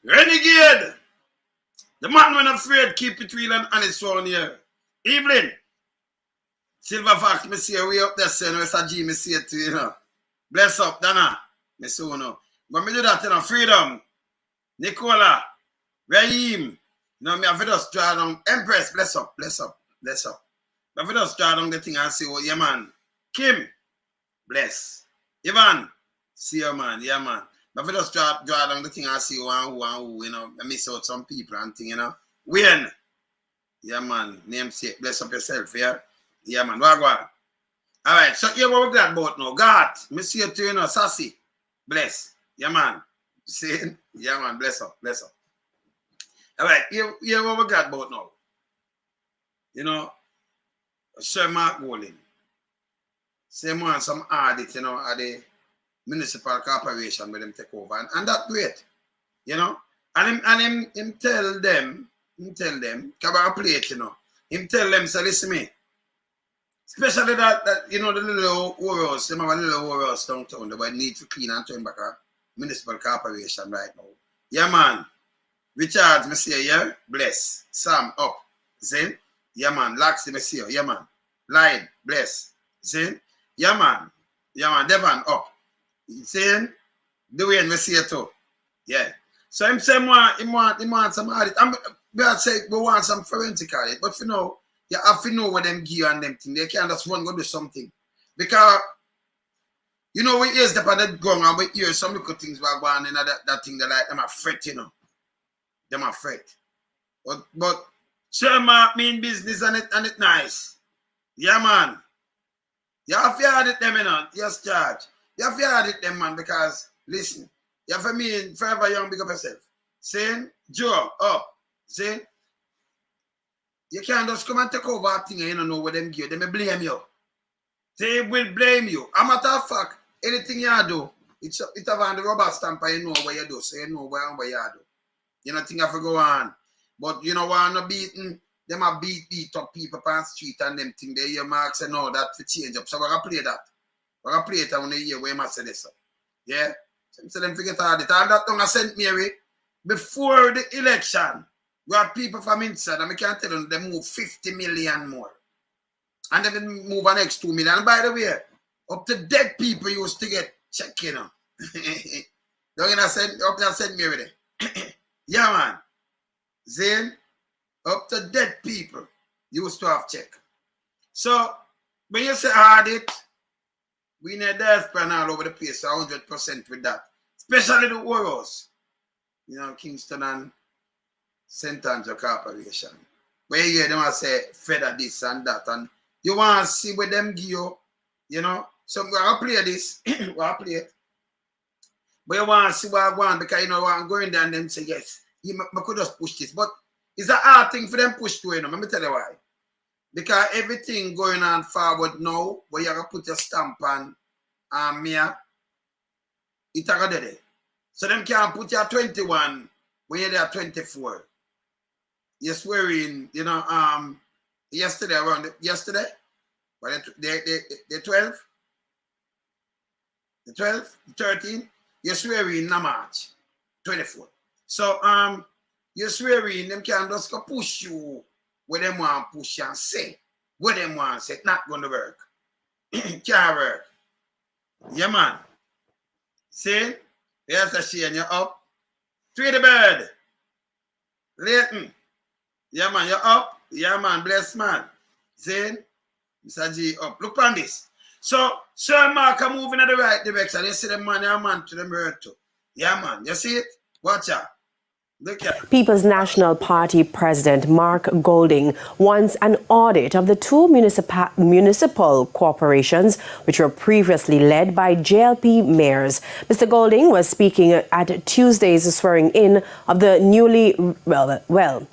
Renegade! The man when afraid, keep it real and honest around here. Evelyn, Silverfax, me see you way up there, saying, Mr. G, me see it to you, know. Bless up, Dana. Me see you know. But me do that, you know, Freedom, Nicola, Raheem. You know, me have to just draw down. Empress, bless up, bless up, bless up. Me have to just draw down the thing and say, oh, yeah, man. Kim, bless. Ivan, see you, man, yeah, man. Me have to just draw down the thing and see who, you know. I miss out some people and thing, you know. Wayne, yeah, man, namesake, bless up yourself, yeah. Yeah, man, wagwan. All right, so here what we're glad about now. God, me see you too, you know, sassy. Bless. Yeah, man. See? Yeah, man, bless up, bless up. All right, here what we're glad about now. You know, Sir Mark Golding. Same one, some audit, you know, at the municipal corporation where them take over. And that great, you know. And him tell them, Cabara plate, you know. Him tell them, so listen me. Especially that you know, the little whorehouse, them have a little whorehouse downtown, they need to clean and turn back a municipal corporation right now. Yeah, man. Richard, me see you, yeah? Bless. Sam, up. Zin? Yeah, man. Laxi, me see you, yeah, man. Line, bless. Zin? Yeah, man. Yeah, man. Devon, up. Zin? Dwayne, me see you too. Yeah. So him say, he want some audit. We say we want some forensic audit, but for now, you have to know what them gear and them thing. They can't just run go do something. Because, you know, we hear the on the ground and we hear some little things were going in that thing that like them are fret, you know. Them are fret. But sure, Mark mean business and it nice. Yeah, man. You have to audit them, you know. Yes, Charge. You have to audit them, man, because, listen, you have to mean forever young, big up yourself. Saying, Joe, up. Saying, you can't just come and take over a thing and you don't know what them give. They may blame you. They will blame you. A matter of fact, anything you do, it have on the rubber stamp and you know what you do. So you know what you do. You know, thing have to go on. But you know what, no beating, them a beat up people on the street and them thing. They hear Mark say, no, that to change up. So we're going to play that. We're going to play it on the year where you must say this. Yeah? So them forget all it. All that tongue I sent Mary before the election. We have people from inside, and I can't tell them they move 50 million more. And then move an next 2 million. And by the way, up to dead people used to get check, you know. Don't you send up there send me everything. Yeah, man. Zane, up to dead people used to have check. So when you say audit, we need diaspora all over the place, 100% with that. Especially the whorehouse. You know, Kingston and St. Andrew Corporation. Where you hear them say feather this and that, and you want to see where them give you know. So we're going to play this. We're going to play it. But you want to see what I want because you know I'm going there and then say yes. I could just push this. But it's a hard thing for them push to, you know. Let me tell you why. Because everything going on forward now, where you have to put your stamp on me, it's a go there. So them can't put your 21 when you're there 24. You swear in, you know, yesterday, yesterday, but the 12, the 12, the 13, you swear in March 24. So, you swear in, them can just go push you where them want to push and say, where them want to say, it's not going to work. Can't work. Yeah, man. See? There's a shame, you're up. Tweety bird. Leighton. Yeah, man, you're up. Yeah, man, bless man. Zane, Mr. G up. Look on this. So, Sir Mark are moving in the right direction. You see the man, yeah, man, to them hurt too. Yeah, man, you see it? Watch out. Look at it. People's National Party President Mark Golding wants an audit of the two municipal corporations which were previously led by JLP mayors. Mr. Golding was speaking at Tuesday's swearing in of the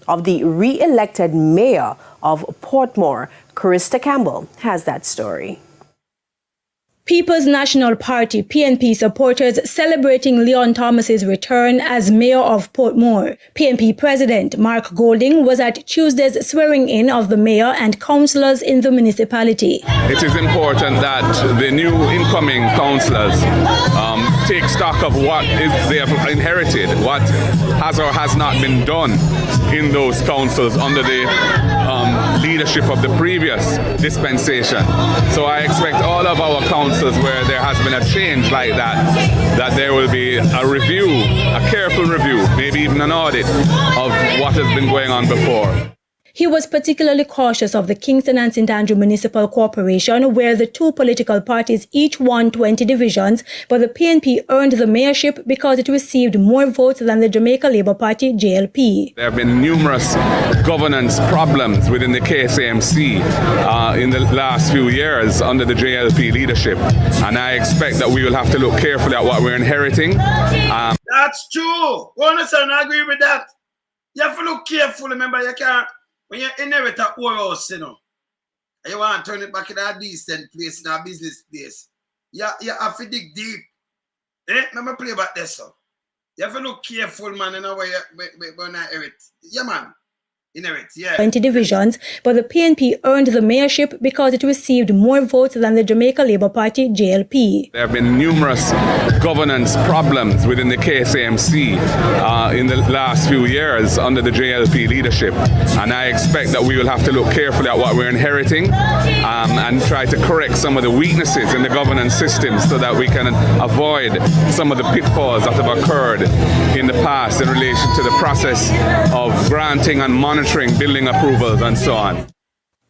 of the re-elected mayor of Portmore. Carista Campbell has that story. People's National Party (PNP) supporters celebrating Leon Thomas's return as mayor of Portmore. PNP President Mark Golding was at Tuesday's swearing-in of the mayor and councillors in the municipality. It is important that the new incoming councillors take stock of what they have inherited, what has or has not been done in those councils under the leadership of the previous dispensation. So I expect all of our councils where there has been a change like that there will be a review, a careful review, maybe even an audit of what has been going on before. He was particularly cautious of the Kingston and St. Andrew Municipal Corporation, where the two political parties each won 20 divisions, but the PNP earned the mayorship because it received more votes than the Jamaica Labour Party (JLP). There have been numerous governance problems within the KSAMC in the last few years under the JLP leadership, and I expect that we will have to look carefully at what we're inheriting. That's true. Understand, I agree with that. You have to look careful. Remember, you can't. When you inherit a whorehouse, you know, and you want to turn it back in a decent place, in a business place, you have to dig deep. Let me play back this, so. You have to look careful, man, in a way when I inherit. Yeah, man. Inherit, yeah. 20 divisions, but the PNP earned the mayorship because it received more votes than the Jamaica Labour Party (JLP). There have been numerous governance problems within the KSAMC in the last few years under the JLP leadership, and I expect that we will have to look carefully at what we're inheriting and try to correct some of the weaknesses in the governance system so that we can avoid some of the pitfalls that have occurred in the past in relation to the process of granting and monitoring building approvals and so on.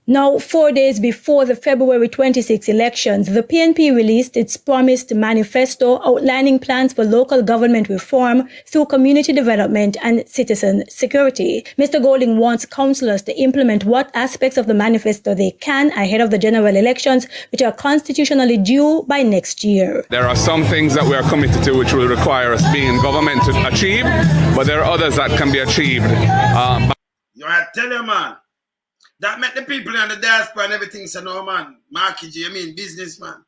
Now, 4 days before the February 26 elections, the PNP released its promised manifesto outlining plans for local government reform through community development and citizen security. Mr. Golding wants councillors to implement what aspects of the manifesto they can ahead of the general elections, which are constitutionally due by next year. There are some things that we are committed to which will require us being in government to achieve, but there are others that can be achieved. I tell you, man. That make the people in the diaspora and everything say, no, man, market, you mean businessman.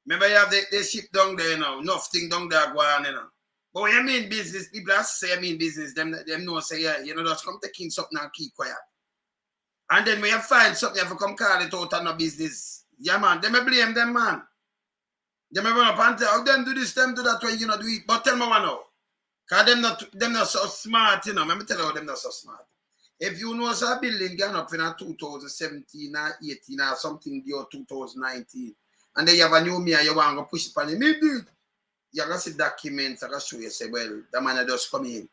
Remember, you have the ship down there, you know, nothing down there going, you know. But when you mean business, people that say I mean business, them know say, yeah, you know, just come taking something and keep quiet. And then when you find something, you have to come call it out and no business. Yeah, man, they may blame them, man. They may run up and tell, oh, them do this, them do that when you not do it. But tell me one now. Because them not so smart, you know. Let me tell you, them not so smart. If you know a building gone up in 2017 or 18 or something or 2019, and then you have a new mayor, you want to push it on him, maybe you're going to see documents, you're going to show you, say, well, the man just come in.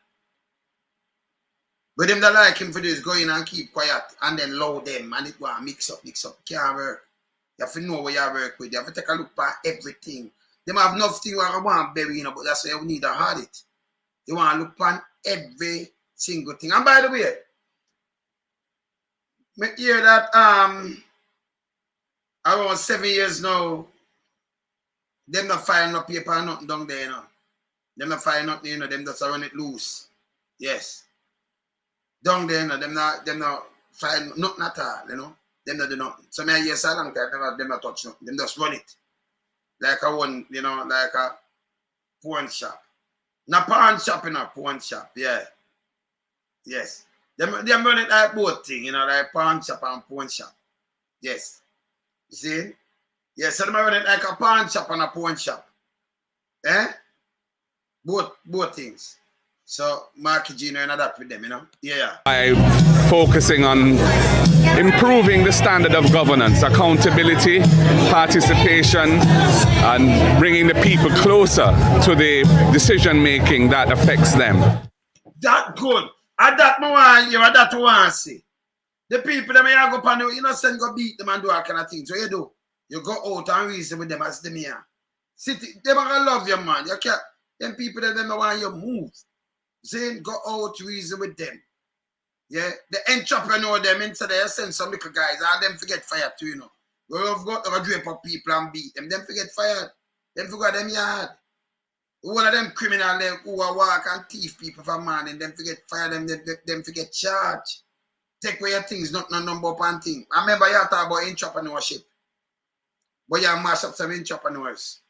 But them that like him for this, go in and keep quiet and then load them and it want mix up. Can't work. You have to know what you work with. You have to take a look at everything. Them have nothing you want to bury, you know, but that's why you need a audit. You want to look at every single thing. And by the way, I hear that around 7 years now, them not filing no paper or nothing down there, you know. Them not filing nothing, you know, them just run it loose. Yes. Down there, you know, them not filing nothing at all, you know. Them not do nothing. So I hear so long time, them not touch nothing. Them just run it. Like a one, you know, like a pawn shop. Not pawn shop, you know, pawn shop, yeah. Yes. Them run it like both thing, you know, like pawn shop and pawn shop. Yes. You see? Yes, so them run it like a pawn shop and a pawn shop. Eh? Both things. So Marky Jr. and that with them, you know? Yeah. By focusing on improving the standard of governance, accountability, participation, and bringing the people closer to the decision making that affects them. That good. At that moment, you that want to see. The people that may go up and you know, send go beat them and do all kind of things. So you do. You go out and reason with them as them here. City, they gonna love you, man. You can't. Them people that them want you move. Saying go out reason with them. Yeah, the entrepreneur them instead they send some little guys and them forget fired too, you know. We have got to drape up people and beat them. Them forget fired. Them forget them yard. All of them criminals who are walk and thief people for morning, them forget fire them forget charge. Take away your things, not no number up and thing. I remember you talk about entrepreneurship. But you mash up some entrepreneurs.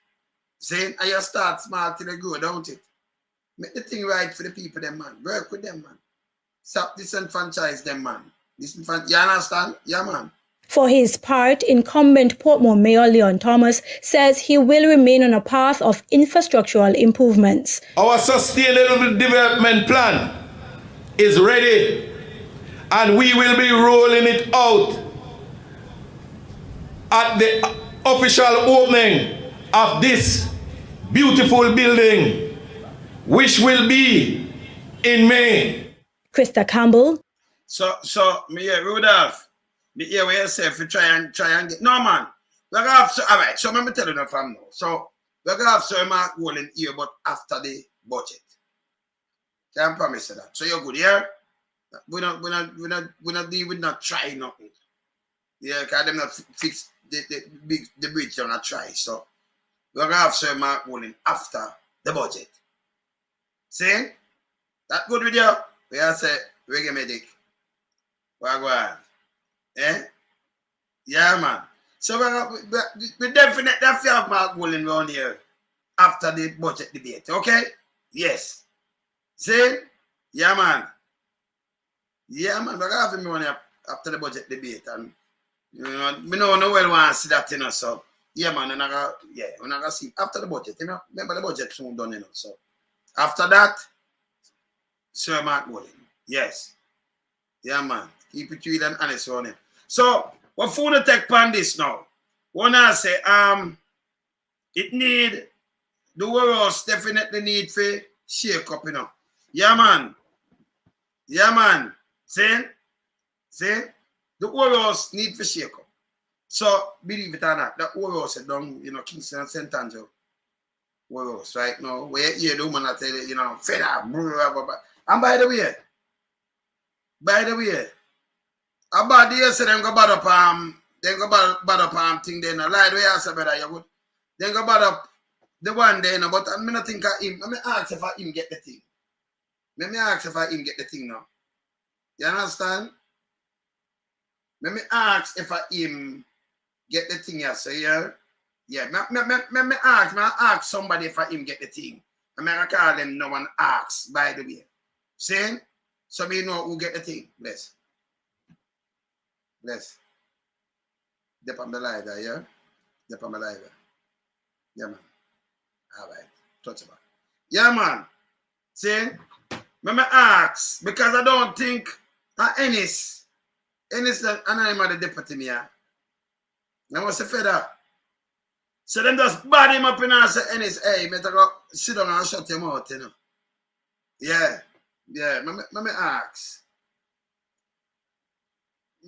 Saying, and you start small till they grow, don't it? Make the thing right for the people, them man. Work with them, man. Stop disenfranchise them, man. You understand? Yeah, man. For his part, incumbent Portmore Mayor Leon Thomas says he will remain on a path of infrastructural improvements. Our sustainable development plan is ready, and we will be rolling it out at the official opening of this beautiful building, which will be in May. Krista Campbell. So, me hear Rudolph, me hear what you say for try and get. No, man. We're going to have, all right, so let me tell you now from now. So, we're going to have Sir Mark Golden here, but after the budget. Can I promise you that? So, you're good here? We're not deal with not try nothing. Yeah, because them not fix the bridge, they're not try. So, we're going to have Sir Mark Golden after the budget. See? That good with you? We have say, reggae medic. Wagwan. Eh? Yeah, man. So we definitely have to have Mark Golden around here after the budget debate, okay? Yes. See? Yeah, man. Yeah, man. We're going to have him around here after the budget debate. And, you know, we don't know well want to see that, you know, so, yeah, man. We're not going to see after the budget, you know? Remember the budget soon done, you know, so. After that, Sir Mark Golden. Yes. Yeah, man. Keep it real and honest on it. So, what for the tech pan this now? Wanna say, it need, the whorehouse definitely need for shake up, you know. Yeah, man. Yeah, man. See? The whorehouse need for shake up. So, believe it or not, the whorehouse is down, you know, Kingston and St. Andrew. Whorehouse, right now. Where you hear the woman that tell you, you know, fed up, blah, blah, blah. And by the way, about the year say them go bad up thing then. Lie the way I say better, you good. Then go bad up the one day, no, but I mean, I think of him. Let me ask if I him get the thing. Let me ask if I him get the thing now. You understand? Let me ask if I him get the thing, yes, so yeah. Yeah, me ask somebody if I him get the thing. I'm gonna call them no one asks, by the way. Saying? So me know who get the thing. Bless. Dep on the lighter, yeah? Dep on the lighter. Yeah, man. All right. Touch about. Yeah, man. See? Me ask, because I don't think Ennis and I'm the deputy me, yeah? I was a feather. So them just bad him up in and say, Ennis, hey, me go sit down and shut your mouth, you know? Yeah. Yeah, me ask.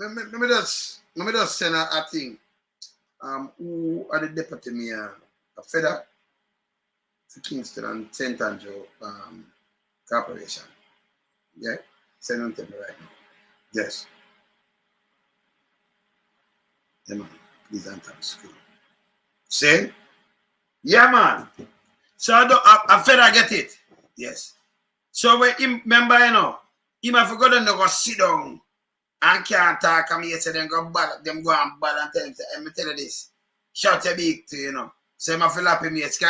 Let me just send a thing. Who are the deputy mayor? A feather for Kingston and St. Andrew Corporation. Yeah? Send them to me right now. Yes. Yeah, man. Please enter the school. See? Yeah, man. So I feather get it. Yes. So when him remember, you know, him have forgotten to go sit down and can't talk. And me say them go bad, them go and bad and tell him, say, let me tell you this. Shout your big to you know. So him have to lap him ears.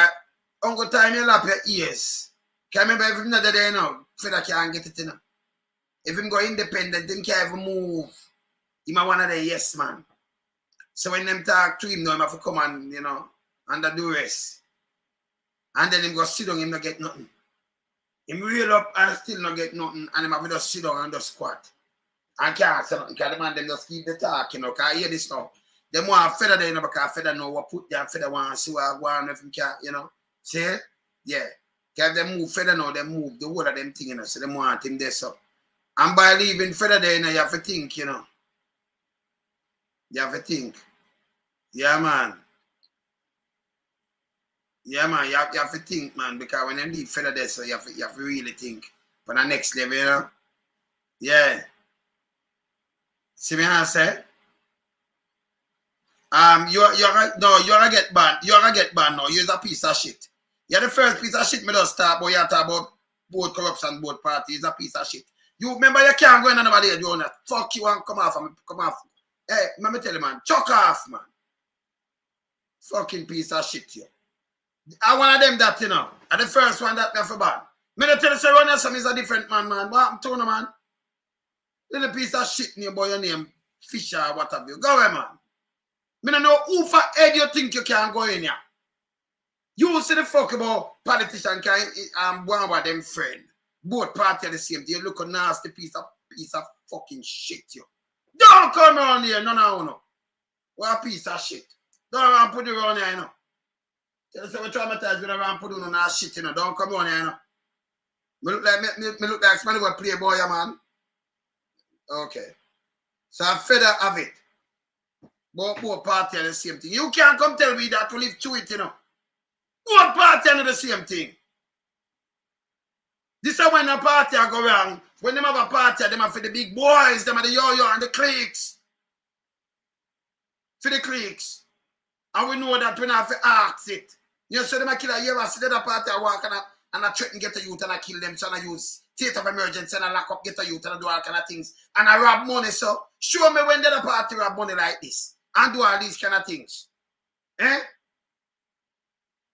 Uncle time you lap your ears. Can remember if him not there, you know, Feda can't get it, you know. If him go independent, him can't even move. Him a one of the yes man. So when them talk to him now, him have to come and, you know, under duress. And then him go sit down, him not get nothing. Him reel up and still not get nothing, and him have to just sit down and just squat. And can't say nothing, because the man them just keep the talk, you know, because I hear this now. Them want feather there, you know, because feather know what put there, feather want to see what go on if him can't, you know. See? Yeah. Because they move feather now, they move the whole of them thing, you know, so they want him there, so. And by leaving feather there, you know, you have to think, you know. You have to think. Yeah, man. Yeah, man, you have to think, man, because when you leave feather there, so you have to really think for the next level, you know? Yeah. See me how I say? You're gonna get banned. You're gonna get banned now. You're a piece of shit. You're the first piece of shit me just start, but you talk about both corruption, both parties. You're a piece of shit. You remember you can't go in another day doing that. Fuck you and come off. Hey, let me tell you, man, chuck off, man. Fucking piece of shit, yo. I one of them that, you know. And the first one that never bad. Me not tell you, say, Ronnie Sam is a different man. What happened to you, man? Little piece of shit name boy your name, Fisher or whatever. Go away, man. Me don't know who for head you think you can go in here. You say the fuck about politician can one of them friend. Both parties are the same. You look a nasty piece of fucking shit, yo. Don't come around here, no. What a piece of shit. Don't around put you around here, you know. Tell us we traumatized with around put you on that shit, you know. Don't come around here, you know. Me look like somebody who play boy, man. Okay. So I'm fed up of it. Both parties are the same thing. You can't come tell me that to live through it, you know. Both parties are the same thing. This is when a party go wrong. When them have a party, them are for the big boys, them are the yo-yo and the cliques. For the cliques. And we know that we don't have to ask it. You see them a killer, you ever see the other party walk and I threaten get a youth and I kill them, so I use state of emergency and I lock up get a youth and I do all kind of things. And I rob money, so show me when the other party rob money like this. And do all these kind of things. Eh?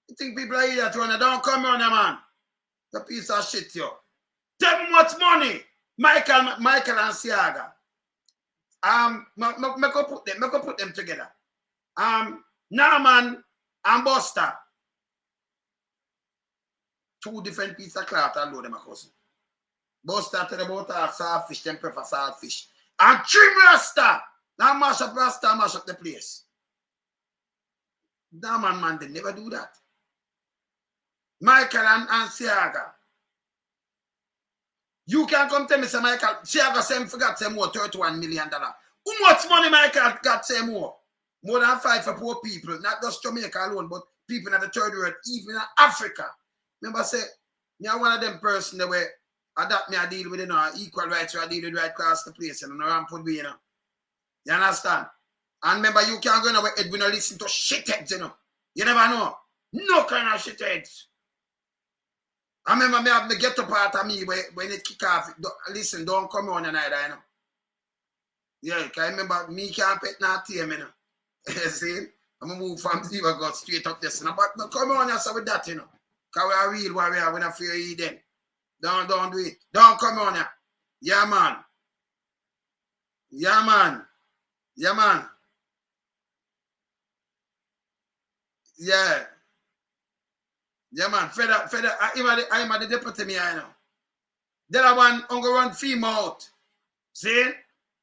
You think people are here to don't come on, man. The piece of shit, yo. Tell much money. Michael and Siaga. Me go put them together. Norman and Buster. Two different pieces of cloth and load them a cousin. Buster tell about saltfish, them prefer saltfish. And trim Rasta. Now mash up Rasta, mash up the place. Norman man, they never do that. Michael and Siaga. You can come tell me, say Michael, Siaga say forgot say more $31 million. How much money Michael got say more? More than 5 for poor people, not just Jamaica alone, but people in the third world, even in Africa. Remember say, me are one of them person that way adapt me I deal with, you know, equal rights, I deal with right across the place, and around put me, you know. You understand? And remember, you can't go nowhere, Edwin, or listen to shitheads, you know. You never know. No kind of shitheads. I remember me have the ghetto part of me when it kick off. Listen, don't come on either, you know. Yeah, I remember me can't pet not team, you know. You see? I'm going to move from Ziva go straight up this. But no, come on yourself with that, you know. Because we are real warrior, we don't fear you then. Don't do it. Don't come on here. Yeah, man. Yeah, man. Yeah, man. Yeah. Yeah, man. Further. I'm the deputy me, I know. The other one, I'm going to run female out. See?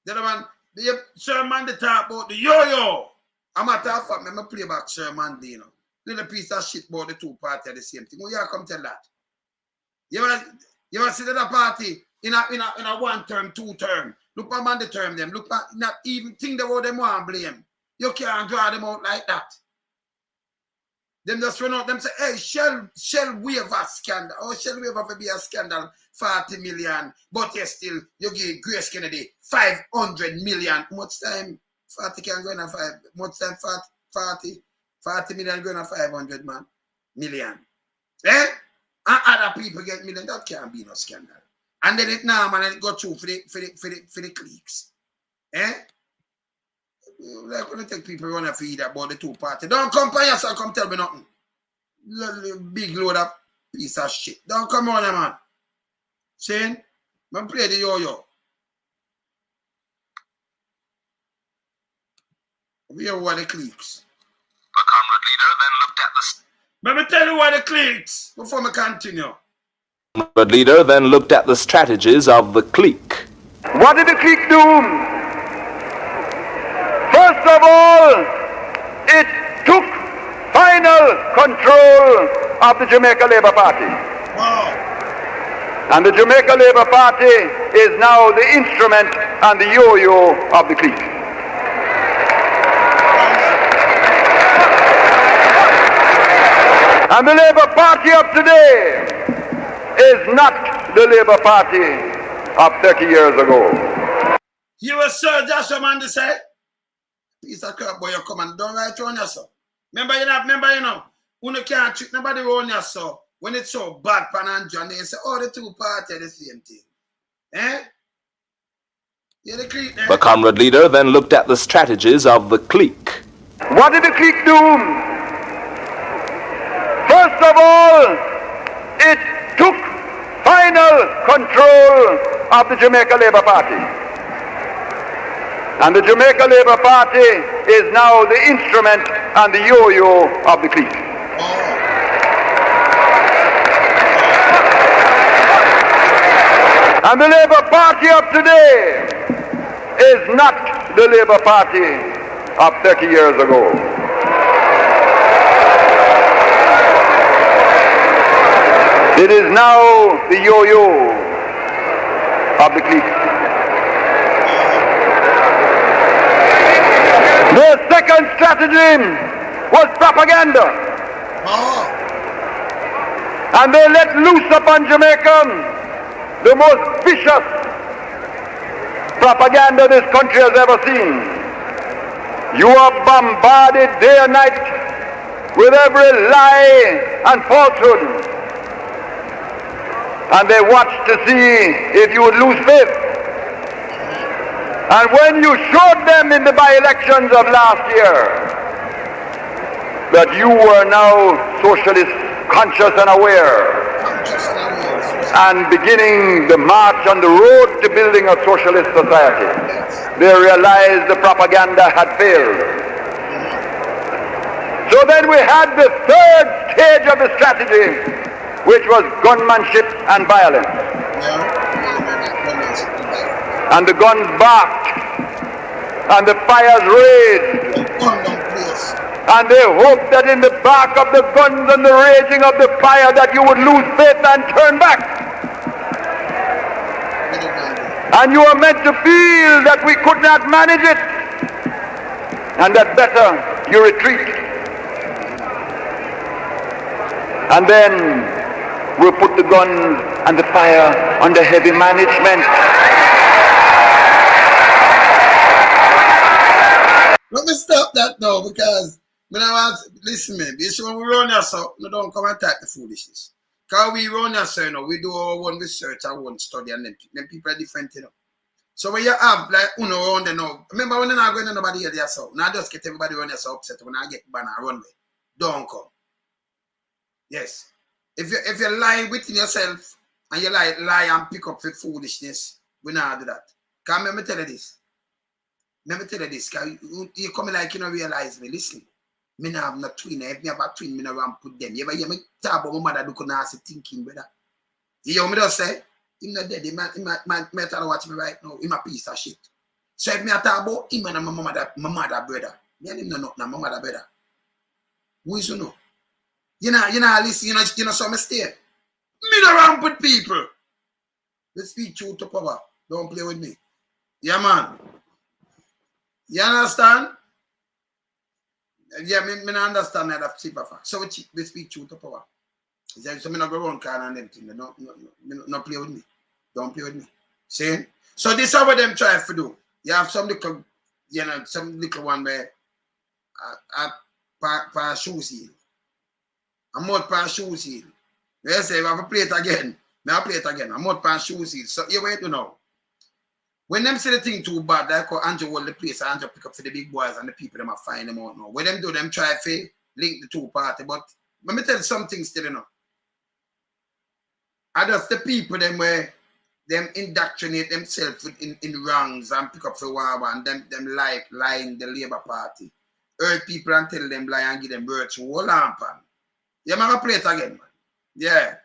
The other one, the Sir Mandy talk about the yo-yo. I'm a talk for me, I'm a play back Sir Mandy, you know. Little piece of shit about the two parties are the same thing. Well, you come tell that. You ever see the other party in a 1 term, 2 term. Look at Mandy term them. Look at not even think about them want blame. You can't draw them out like that. Them just run out, them say, hey, Shell waiver scandal. Oh, Shell waiver for be a scandal, 40 million. But yes, still, you give Grace Kennedy 500 million. Much time 40 can go in a 5. Much time 40 million going to 500 million. Eh? And other people get million. That can't be no scandal. And then it now, man, it go through for the cliques. Eh? Like when you take people run a feed about the two parties. Don't come by yourself, come tell me nothing. Big load of piece of shit. Don't come on, man. Saying, man, play the yo-yo. We hear what the cliques. The comrade leader then looked at the... Let me tell you what the cliques before we continue. The comrade leader then looked at the strategies of the clique. What did the clique do? First of all, it took final control of the Jamaica Labour Party. Wow. And the Jamaica Labour Party is now the instrument and the yo-yo of the clique. And the Labour Party of today is not the Labour Party of 30 years ago. You were Sir Joshua Mandy say? Piece of crap, boy, you come and don't write on yourself. Remember, you know, when you can't treat nobody on yourself, when it's so bad, Pan and John, they say, oh, the two parties are the same thing. Eh? You're the clique, eh? The comrade leader then looked at the strategies of the clique. What did the clique do? of all, it took final control of the Jamaica Labour Party. And the Jamaica Labour Party is now the instrument and the yo-yo of the clique. And the Labour Party of today is not the Labour Party of 30 years ago. It is now the yo-yo of the clique. Their second strategy was propaganda. And they let loose upon Jamaica the most vicious propaganda this country has ever seen. You are bombarded day and night with every lie and falsehood. And they watch to see if you would lose faith. And when you showed them in the by-elections of last year that you were now socialist conscious and aware, and beginning the march on the road to building a socialist society, they realized the propaganda had failed. So then we had the third stage of the strategy, which was gunmanship and violence. And the guns barked, and the fires raged, and they hoped that in the bark of the guns and the raging of the fire that you would lose faith and turn back. And you were meant to feel that we could not manage it, and that better you retreat. And then we'll put the guns and the fire under heavy management. Let me stop that now, because when I want listen, man, this when we run yourself, no don't come and attack the foolishness. Because we run yourself, you know, we do our own research, our own study, and then people are different, you know. So when you have like around there now, remember when you're not going to nobody here yourself, now just get everybody around yourself upset when I get banner runway. Don't come. Yes. If you lie within yourself and you lie and pick up the foolishness, we not do that. Because let me tell you this. Because you come like you don't realize me. Listen, me not have no twin. If me have a twin, me not want to put them. You ever hear me talk about my mother do nasty thinking, brother? You hear me just say, him not dead. He might try to watch me right now. Him a piece of shit. So if me talk about him and my mother brother, me and him not my mother brother. Who is you know? You know, listen, you know, so I stay. Me not around with people. Let's speak truth to power. Don't play with me. Yeah, man. You understand? Yeah, me not understand that super fact. So we speak truth to power. So me not go around calling and them things. No play with me. Don't play with me. See? So this is what them try to do. You have some little, you know, some little one where for shoes heel. I'm out for shoes heel. They say if I have to play it again, I'll play it again. I'm out for shoes heel. So you wait to know. When them say the thing too bad, they call Andrew hold the place, Andrew pick up for the big boys and the people them are find them out now. When them do, them try to link the two parties. But let me tell you something still, you know. I just the people them where them indoctrinate themselves in rangs and pick up for war and them lying the Labour Party. Hurt people and tell them lie and give them virtue. Hold on, pan. Yeah, man, I'll play it again, man. Yeah.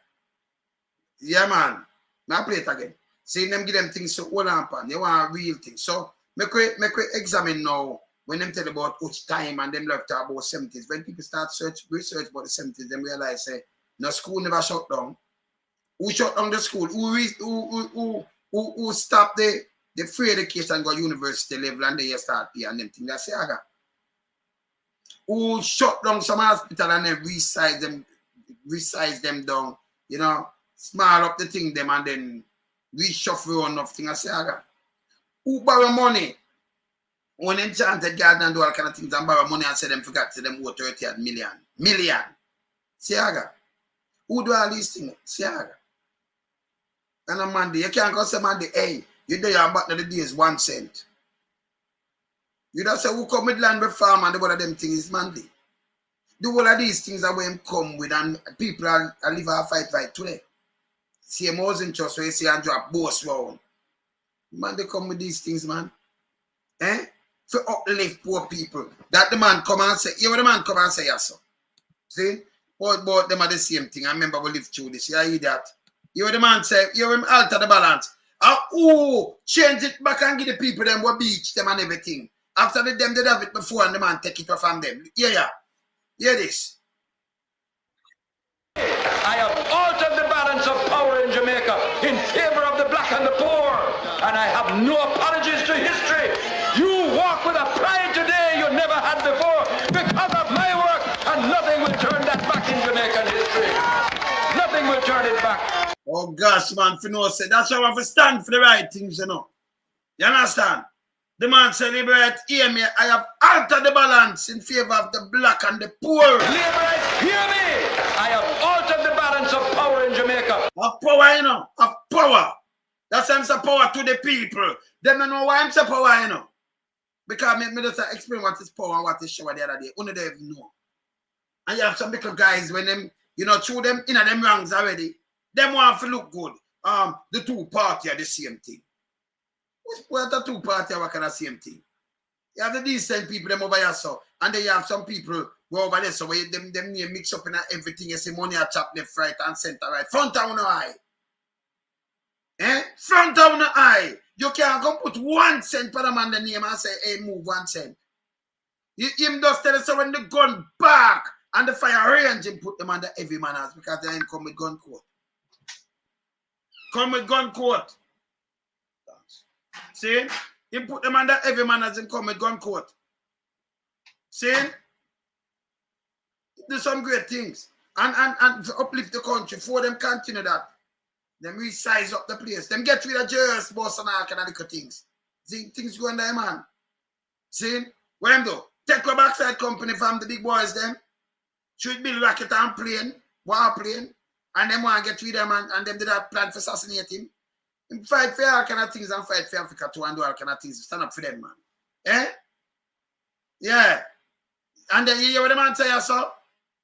Yeah, man. I'll play it again. See them give them things so hold on, pan. They want a real thing. So make we examine now when them tell about which time and them love talk about 70s. When people start research about the 70s, them realize say no school never shut down. Who shut down the school? Who stopped the free education go university level and they start pay and them things? That's Saga. Who shut down some hospital and then resize them down, you know, small up the thing them and then reshuffle on nothing. I say, who borrow money? When Enchanted Garden and do all kind of things and borrow money and say them forgot to them owe 30 million. Million. Siaga. Who do all these things? Siaga. And on Monday, you can't go say Monday, hey, you do your back to the days 1 cent. You don't say who come with land with farm and the one of them things is Monday. the whole of these things are where him come with, and people are live a fight right today. See him housing trust where you see and drop boss round. Man, they come with these things, man. To uplift poor people. That the man come and say, you know the man come and say, yes, sir. See? Both them are the same thing. I remember we lived through this. You hear that? You know the man say, you him alter the balance. Change it back and give the people them what beach them and everything. After them did have it before and the man take it off from them. Yeah. Hear this. I have altered the balance of power in Jamaica in favor of the black and the poor. And I have no apologies to history. You walk with a pride today you never had before because of my work, and nothing will turn that back in Jamaican history. Nothing will turn it back. Oh gosh, man, for no say that's how I have to stand for the right things, you know. You understand? The man said, liberate, hear me, I have altered the balance in favor of the black and the poor. Liberate, hear me! I have altered the balance of power in Jamaica. Of power, you know, of power. That's why I'm saying power to the people. They don't know why I'm saying power, you know. Because me just explain what is power and what is shower the other day. Only they even know. And you have some little guys when them, you know, through them in them ranks already, them want to look good. The two parties are the same thing. What the two parties are working the same thing? You have the decent people them over here, so, and then you have some people go over there, so where them name mix up in everything. You see money are chop left, right, and center, right. Front of no eye. Front of no eye. You can't come put 1 cent per man the name and say, hey, move 1 cent. Him just tell us so when the gun back and the fire range, him put them under heavy manners because they ain't come with gun court. Come with gun court. See? He put them under heavy manners and come with gun court. See? Do some great things. And to uplift the country for them continue that. Them resize up the place. Them get rid of jurors, boss and all kind of little things. See? Things going there, man. See? What them do? Take a backside company from the big boys them. Should build rocket and plane, warplane, and them want to get rid of them and them did that plan to assassinate him. Him fight for all kind of things and fight for Africa too and do all kind of things. Stand up for them, man. Yeah. And then you hear what the man say, so?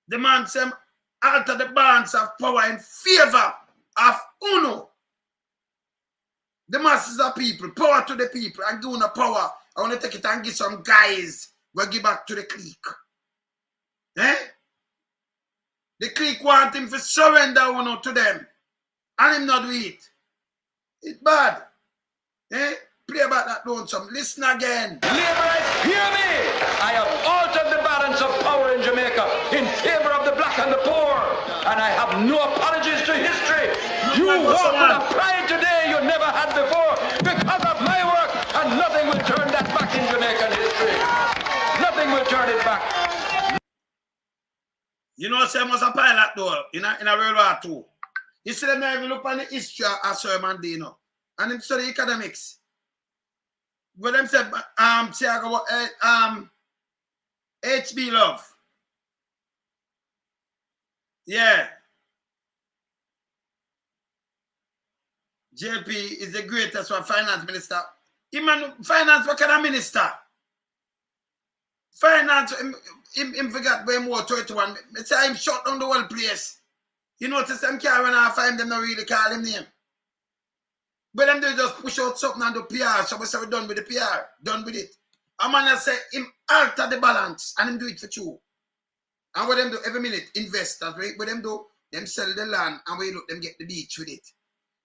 The man say, alter the balance of power in favor of UNO. The masses of people, power to the people, and give no power. I want to take it and give some guys will give back to the clique. The clique want him to surrender UNO to them. And him not do it. It's bad. Play about that lonesome. Listen again. Labourites, hear me! I have altered the balance of power in Jamaica in favor of the black and the poor. And I have no apologies to history. You walk with a pride today you never had before because of my work, and nothing will turn that back in Jamaican history. Nothing will turn it back. You know, say was a pilot though in a World War II. You see them now even look on the history of Sir Mandino. And them study economics. But them said HB Love. Yeah. JP is the greatest finance minister. Even finance what kind of minister? Finance him forgot by more 31. They say him shut down the whole place. You notice them can't run off him, them not really call him name. But them they just push out something and do PR. So we say we're done with the PR. Done with it. A man say him alter the balance and him do it for you. And what them do every minute, investors, right? What them do, them sell the land and we look them get the beach with it.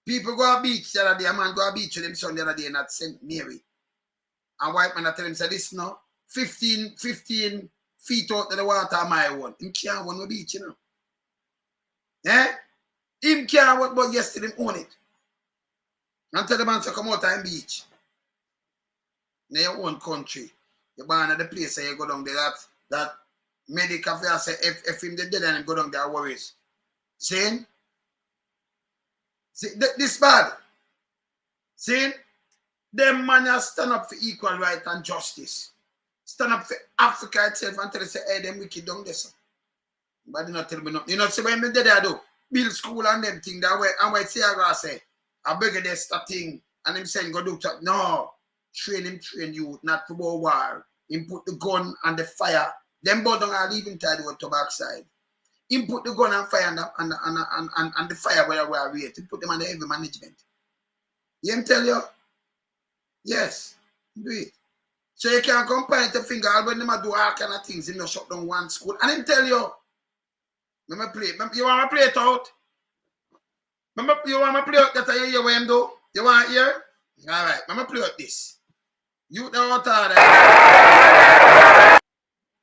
People go to beach the other day, a man go to beach with them son the other day at St. Mary. And white man tell him, say this now, 15 feet out of the water my one. Him can't want no beach, you know. Him can't want, but yesterday him own it. And tell the man to come out and beach. In your own country. You're born at the place and you go down there that medical affair say if him dead and go down there worries. See? See this bad. See? Them man stand up for equal right and justice. Stand up for Africa itself and tell us say, hey, them wicked down there. But they not tell me nothing. You know, see when me dead I do. Build school and them thing that way. And what say I go say, I beg this thing and him saying go do that. No. Train you, not for war. Him put the gun and the fire Them both don't leave inside the to backside. Him put the gun and fire and the fire where we are waiting. He put them on the heavy management. You him tell you? Yes, do it. So you can come point the finger when them do all kind of things. Him not shut down one school. And him tell you, you want to play it out? You want to play out that I hear what him do? You want to hear? All right, I'm going to play out this. You don't want to that.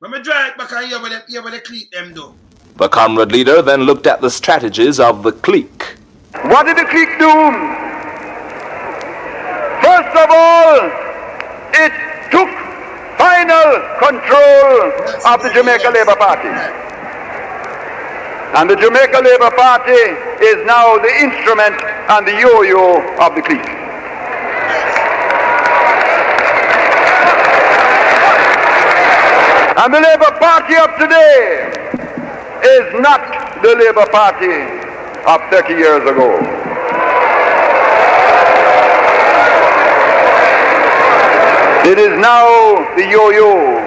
Let me draw it back and hear what the clique them do. The comrade leader then looked at the strategies of the clique. What did the clique do? First of all, it took final control of the Jamaica Labour Party. And the Jamaica Labour Party is now the instrument and the yo-yo of the clique. And the Labour Party of today is not the Labour Party of 30 years ago. It is now the yo-yo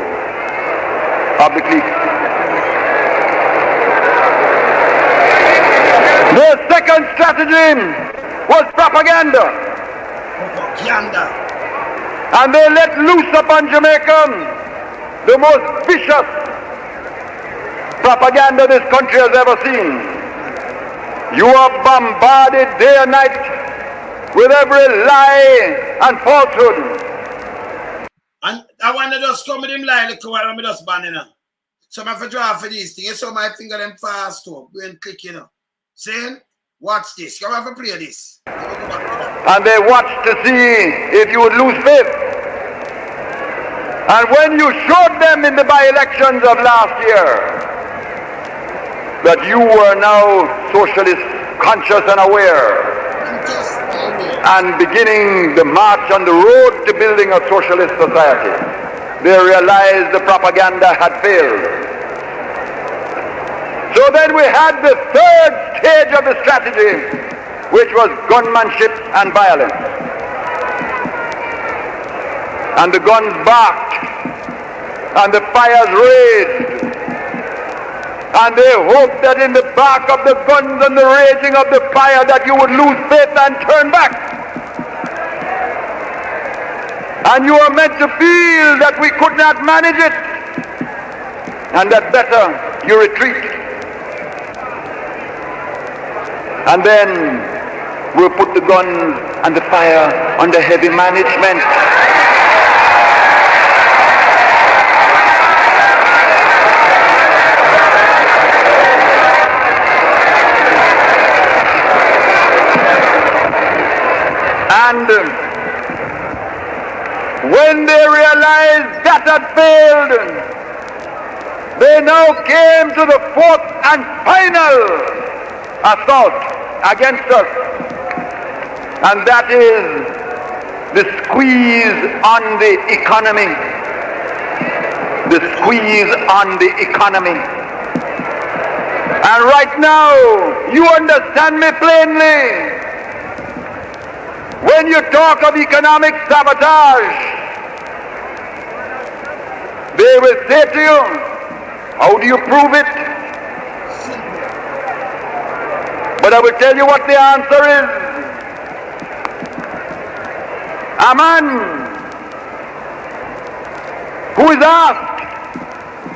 of the clique. The second strategy was propaganda. And they let loose upon Jamaica the most vicious propaganda this country has ever seen. You are bombarded day and night with every lie and falsehood. And I want to just come with him lie like while I'm just banning them. So I have to draw for these things. So my finger them fast up, when clicking up. Saying, watch this. You have to play this. And they watched to see if you would lose faith. And when you showed them in the by-elections of last year that you were now socialist conscious and aware and beginning the march on the road to building a socialist society, they realized the propaganda had failed. So then we had the third stage of the strategy, which was gunmanship and violence. And the guns barked, and the fires raged, and they hoped that in the bark of the guns and the raging of the fire that you would lose faith and turn back. And you were meant to feel that we could not manage it, and that better you retreat. And then we'll put the guns and the fire under heavy management. And when they realized that had failed, they now came to the fourth and final assault against us. And that is the squeeze on the economy. The squeeze on the economy. And right now, you understand me plainly. When you talk of economic sabotage, they will say to you, how do you prove it? But I will tell you what the answer is. A man who is asked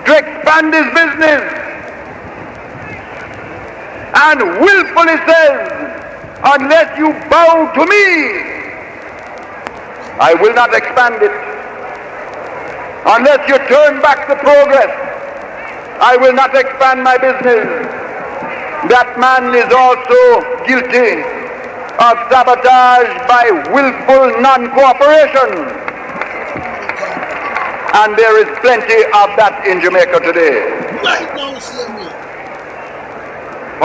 to expand his business and willfully says, unless you bow to me, I will not expand it. Unless you turn back the progress, I will not expand my business. That man is also guilty of sabotage by willful non-cooperation. And there is plenty of that in Jamaica today.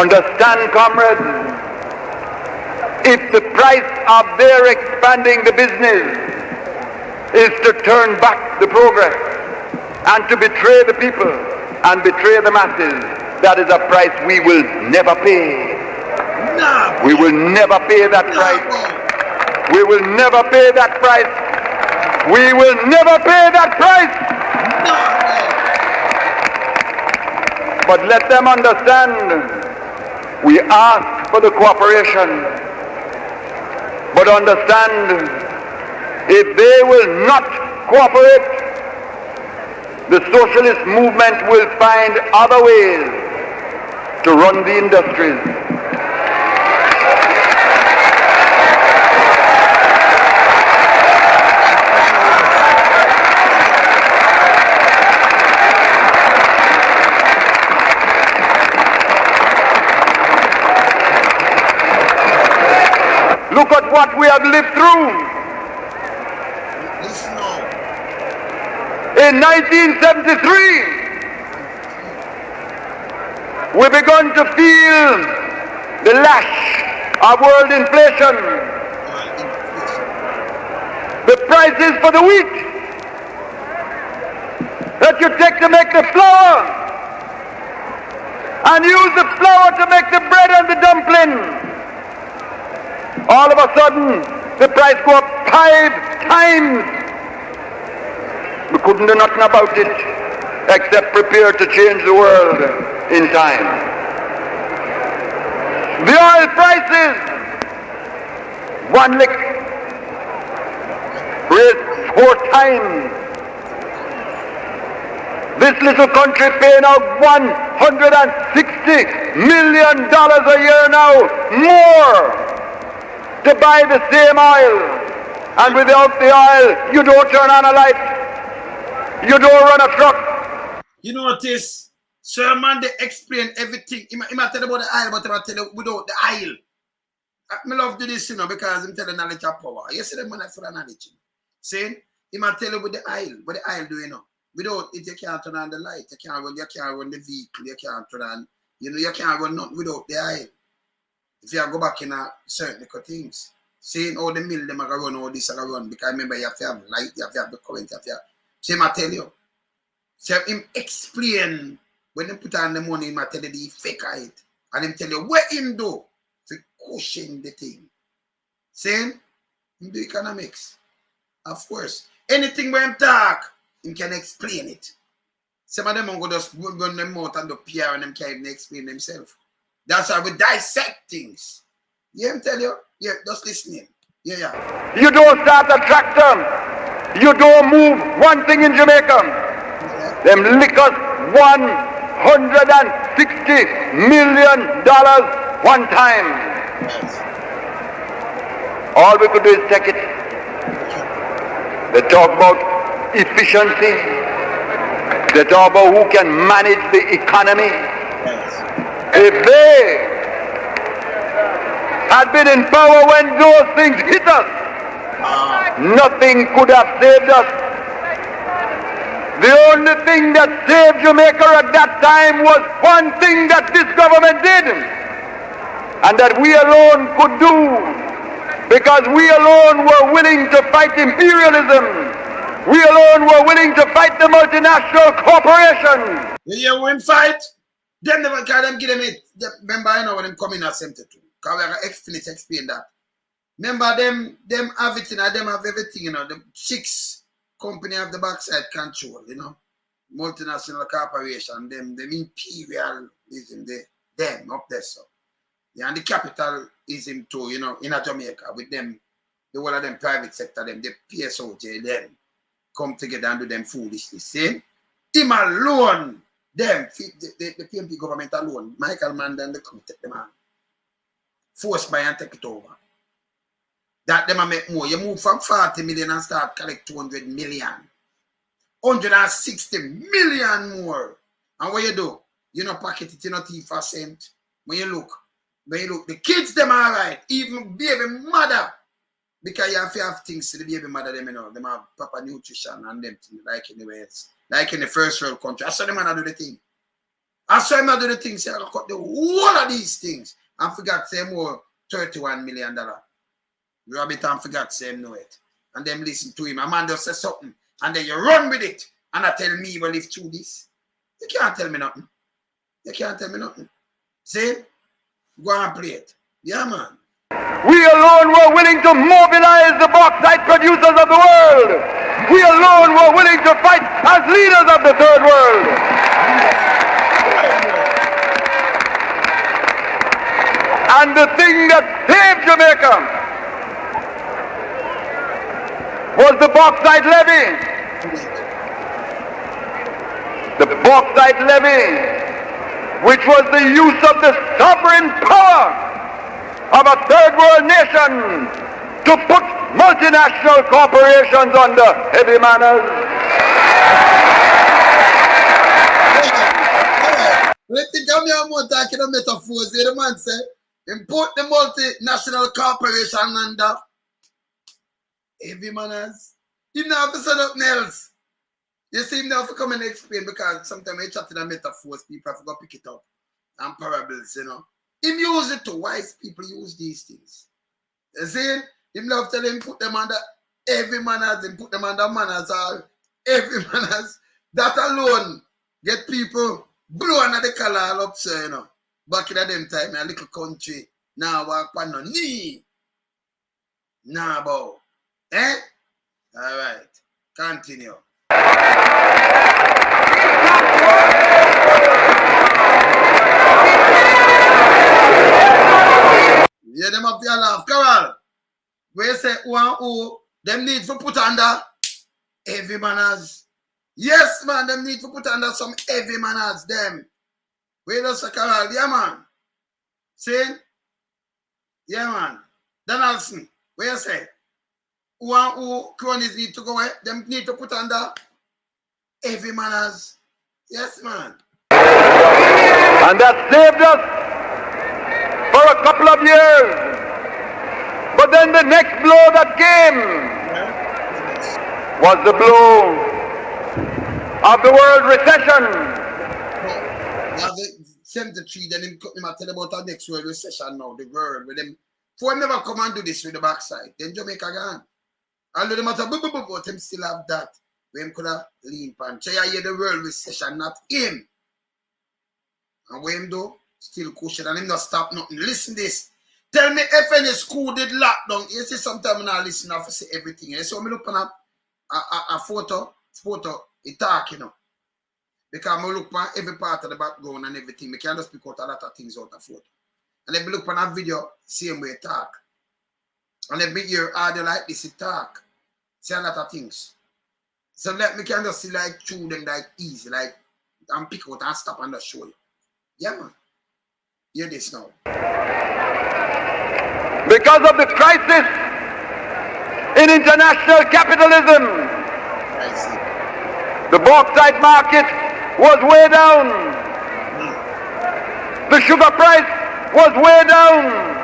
Understand, comrades, if the price of their expanding the business is to turn back the progress and to betray the people and betray the masses, that is a price we will never pay. We will never pay that price. We will never pay that price. We will never pay that price. but let them understand we ask for the cooperation. But understand, if they will not cooperate, the socialist movement will find other ways to run the industries. Look at what we have lived through. In 1973, we begun to feel the lash of world inflation. The prices for the wheat that you take to make the flour and use the flour to make the bread and the dumpling. All of a sudden, the price go up 5 times. We couldn't do nothing about it except prepare to change the world in time. The oil prices, one lick, raised 4 times. This little country paying out $160 million a year now, more, to buy the same oil. And without the oil, you don't turn on a light. You don't run a truck. You notice, Sherman, they explain everything. He might tell you about the oil, but he might tell you without the oil. I love do this, because I'm telling knowledge of power. You see the man for the knowledge. Saying, he might tell you with the oil. What the oil do, Without it, you can't turn on the light. You can't run the vehicle. You can't turn on, you can't run nothing without the oil. If you go back in a certain things, saying all the mill them are run, all this are run, because remember you have to have light, you have to have the current, you have to have. So him I tell you. So him explain when they put on the money, him I tell you the effect of it. And him tell you what him do to cushion the thing. Saying him do economics. Of course. Anything when him talk, him can explain it. Some of them go just run them out and the PR and them can't even explain themselves. That's why we dissect things. Yeah, I'm telling you. Yeah, just listening. Yeah. You don't start a tractor. You don't move one thing in Jamaica. Them lickers $160 million one time. All we could do is take it. They talk about efficiency. They talk about who can manage the economy. If they had been in power when those things hit us, nothing could have saved us. The only thing that saved Jamaica at that time was one thing that this government did, and that we alone could do, because we alone were willing to fight imperialism. We alone were willing to fight the multinational corporations. You win fight? Them never can them give them it. Remember, when them come in at 72. Because we are going to explain that. Remember, them have it, them have everything, The 6 company have the backside control, Multinational corporation, them imperialism, them up there, so. Yeah, and the capitalism too, in a Jamaica, with them, the whole of them private sector, them, the PSOJ, them, come together and do them foolishness. See? Him alone, them, the PNP government alone, Michael Mann and the crew take them on. Force by and take it over. That them make more. You move from 40 million and start collect 200 million. 160 million more. And what you do? You know pocket it in a thief for cent. When you look, the kids them are right. Even baby mother. Because you have to have things to the baby mother them, Them have proper nutrition and them things like anywhere else. Like in the first world country. I saw them do the thing. I saw them do the things. So I cut the whole of these things. And forgot say more $31 million. Rabbit and forgot say him know it. And them listen to him. A man just say something. And then you run with it. And I tell me you will live through this. You can't tell me nothing. You can't tell me nothing. See? Go and play it. Yeah, man. We alone were willing to mobilize the bauxite producers of the world. We alone were willing to fight as leaders of the third world. And the thing that saved Jamaica was the bauxite levy. The bauxite levy, which was the use of the sovereign power of a third world nation to put multinational corporations under heavy manners. Let's think of me a more talking of metaphors. The man say, import the multinational corporation under heavy manners. You know, have to say nothing else. You see him now to come and explain, because sometimes we chat in a metaphors, people have to go pick it up. And parables, you know. Him use it to wise people use these things. You see? Him love tell him put them under heavy manners, and put them under manners or heavy manners. That alone get people blow under the collar all up, so you know. Back in them time, in a little country, now walk on no knee. Nah, bow. Eh? Alright. Continue. Yeah, them up your laugh. Carol, where you say who them need to put under heavy manners. Yes, man, them need to put under some heavy manners, them. Where does Carol? Yeah, man. See? Yeah, man. Donaldson, where you say? Who cronies need to go away? Them need to put under heavy manners. Yes, man. And that saved us for a couple of years. But then the next blow that came was the blow of the world recession. Now the 73, then him cut him and tell about our next world recession now, the world with them. For him never come and do this with the backside. Then Jamaica gone. And the matter, but him still have that. Where him could have lean pan. So you hear the world recession, not him. And what him do? Still cushion and him not stop nothing. Listen this. Tell me if any school did lockdown. You see sometimes when I listen, I say everything. You see when I look on a photo, it talk, you know. Because I look at every part of the background and everything. I can't just pick out a lot of things out of photo. And if you look on a video, same way it talk. And if you hear audio like this, it talk. See a lot of things. So let me can just see like through them like easy, like and pick out and stop and just show you. Yeah, man. Hear this now. Because of the crisis in international capitalism, the bauxite market was way down. The sugar price was way down.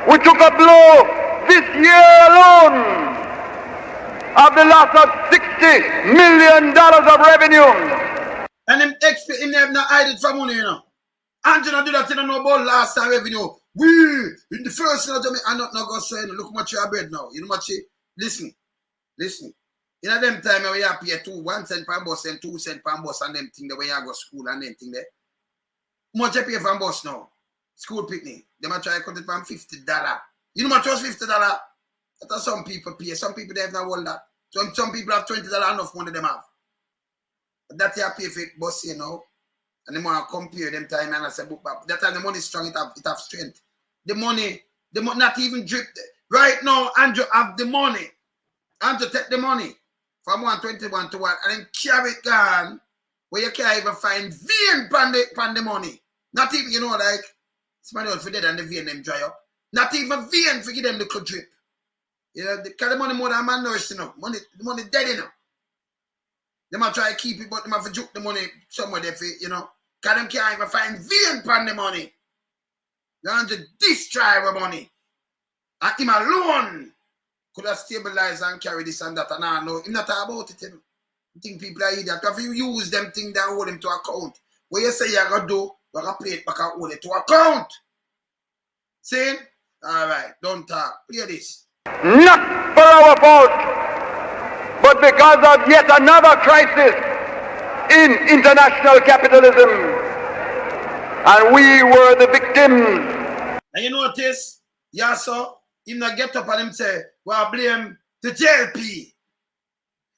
We took a blow this year alone of the loss of $60 million of revenue. And them expert in there not hide it from money, you know. Angela did that in no about last time revenue. We in the first year of Jamaica, I'm not go saying, look how much you have bread now. You know what you listen. In a them time we have pay 1 cent per bus and 2 cents per bus and them thing the way you go to school and them thing there. How much you pay for bus now? School picnic. They might try to cut it from $50. You know what was $50? That's some people pay. Some people they have not all that. Some people have $20 enough money them have. But that you pay for it bus, you know. And they want to compare them time and I say, but that time the money is strong, it have strength. The money not even drip. Right now, Andrew have the money. Andrew take the money from 121 to 1 and then carry it gone where you can't even find vein pan the money. Not even, you know, like somebody else for dead and the vein them dry up. Not even vein for give them the drip. You know, because the money more than man nurse, you know. The money dead, you know. They might try to keep it, but they might juke the money somewhere there for, you know. Because them can't even find vein pan the money. They want to destroy our money. And him alone could have stabilized and carry this and that. And I know him not talk about it, you know. I think people are idiot. If you use them things that hold them to account, what you say you're going to do, you're going to play it back and hold it to account. See? All right, don't talk. Play this. Not for our fault, but because of yet another crisis in international capitalism. And we were the victims. And you notice, yeah, so, him not get up and him say, well, blame the JLP.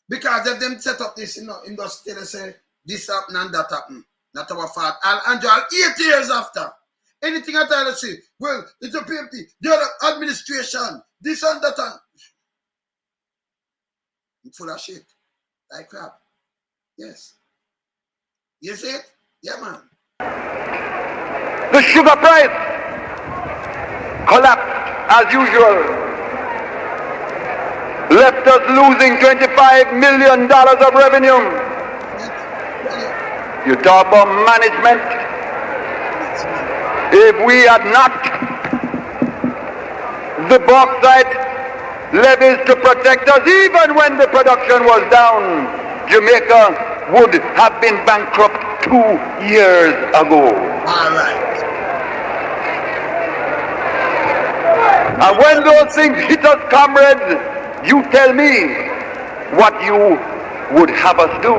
Because if them set up this, you know, him just tell us say, this happened and that happened. Not our fault. And 8 years after, Anything I try to say, well, it's a PNP, the other administration, this and that. And it's full of shit. Like crap. Yes. You see it? Yeah, man. The sugar price collapsed as usual. Left us losing $25 million of revenue. You talk about management. If we had not the bauxite levies to protect us, even when the production was down, Jamaica would have been bankrupt 2 years ago. All right. And when those things hit us, comrades, you tell me what you would have us do.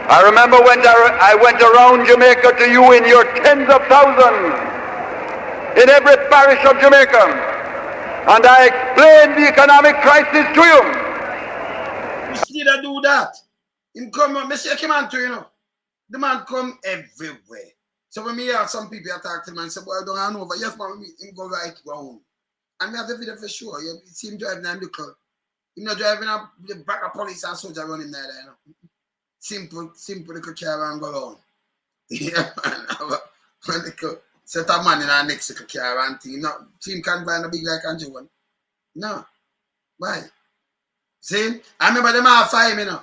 I remember when I went around Jamaica to you in your tens of thousands, in every parish of Jamaica, and I explained the economic crisis to you. You still do that. Him come, I say, come on to you know. The man come everywhere. So when me have some people attack him and say, boy, I don't hand over. Yes, man, him go right round. And me have the video for sure. You see him driving in the car. Him not driving up the back of police and soldier running there, you know. Simple little car and go on. Yeah, man. When they could set a man in our next little car and thing. No, team can't buy a big like Andrew one. No. Why? See? I remember them all 5, you know.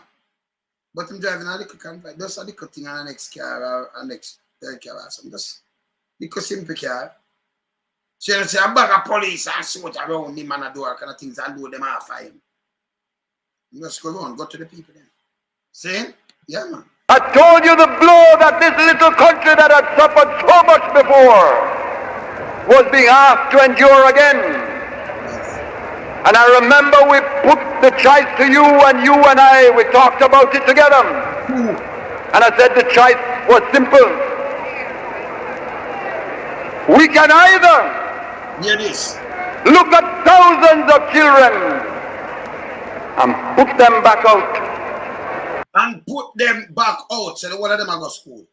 But I'm driving a little convoy. Just a little thing on the next car or next car or something. Just little simple car. So you say a bag of police and soldier around him and a door kind of things and do them all 5. You just go around, go to the people then. See? Yeah, man. I told you the blow that this little country that had suffered so much before was being asked to endure again. And I remember we put the choice to you and I, we talked about it together. And I said the choice was simple. We can either look at thousands of children and put them back out. And put them back out so the one of them are go to school.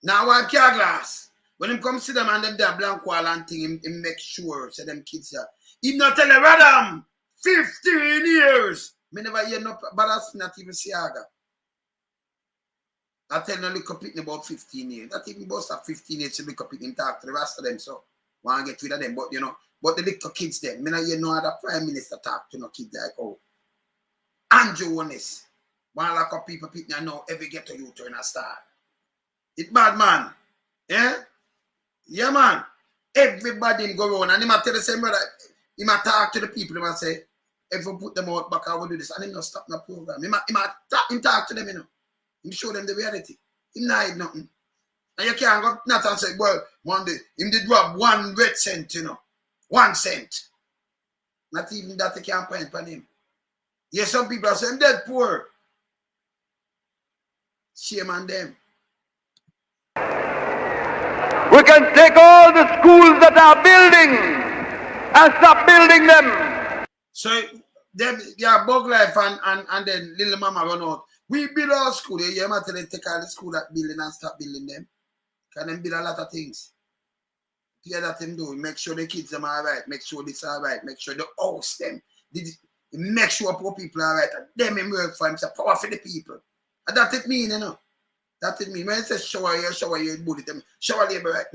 Now one car glass. When him come see them and them there blank wall and thing, him make sure so them kids are. He not tell a radam 15 years. Me never hear no, but that's not even Siaga. I tell no little pitney about 15 years. Not even boss of 15 years to little pitney talk to the rest of them. So want to get rid of them. But you know, but the little kids them. Me not hear no other prime minister talk to no kid like oh. Andrew Jones. One lack of people pitney and now every get to you turn a star. It bad man. Yeah? Yeah man. Everybody him go around and he might tell the same brother. He might talk to the people, he might say, if we put them out back, I will do this. And he not stop no program. He might talk to them, you know. He show them the reality. He not hide nothing. And you can't go not and say, well, one day, him did rob 1 red cent, you know. 1 cent. Not even that they can't point on him. Yes, some people are saying, dead poor. Shame on them. We can take all the schools that are building and stop building them. So them yeah, bug life and then little mama run out. We build our school. You might tell them take all the school that building and stop building them. Can them build a lot of things. Yeah, that them do. Make sure the kids them are right. Make sure this are right. Make sure the house them. Make sure poor people are right. And them in work for them. It's a power for the people. And that it mean, you know. That it mean. When it says shower you bully them. Shower labor right.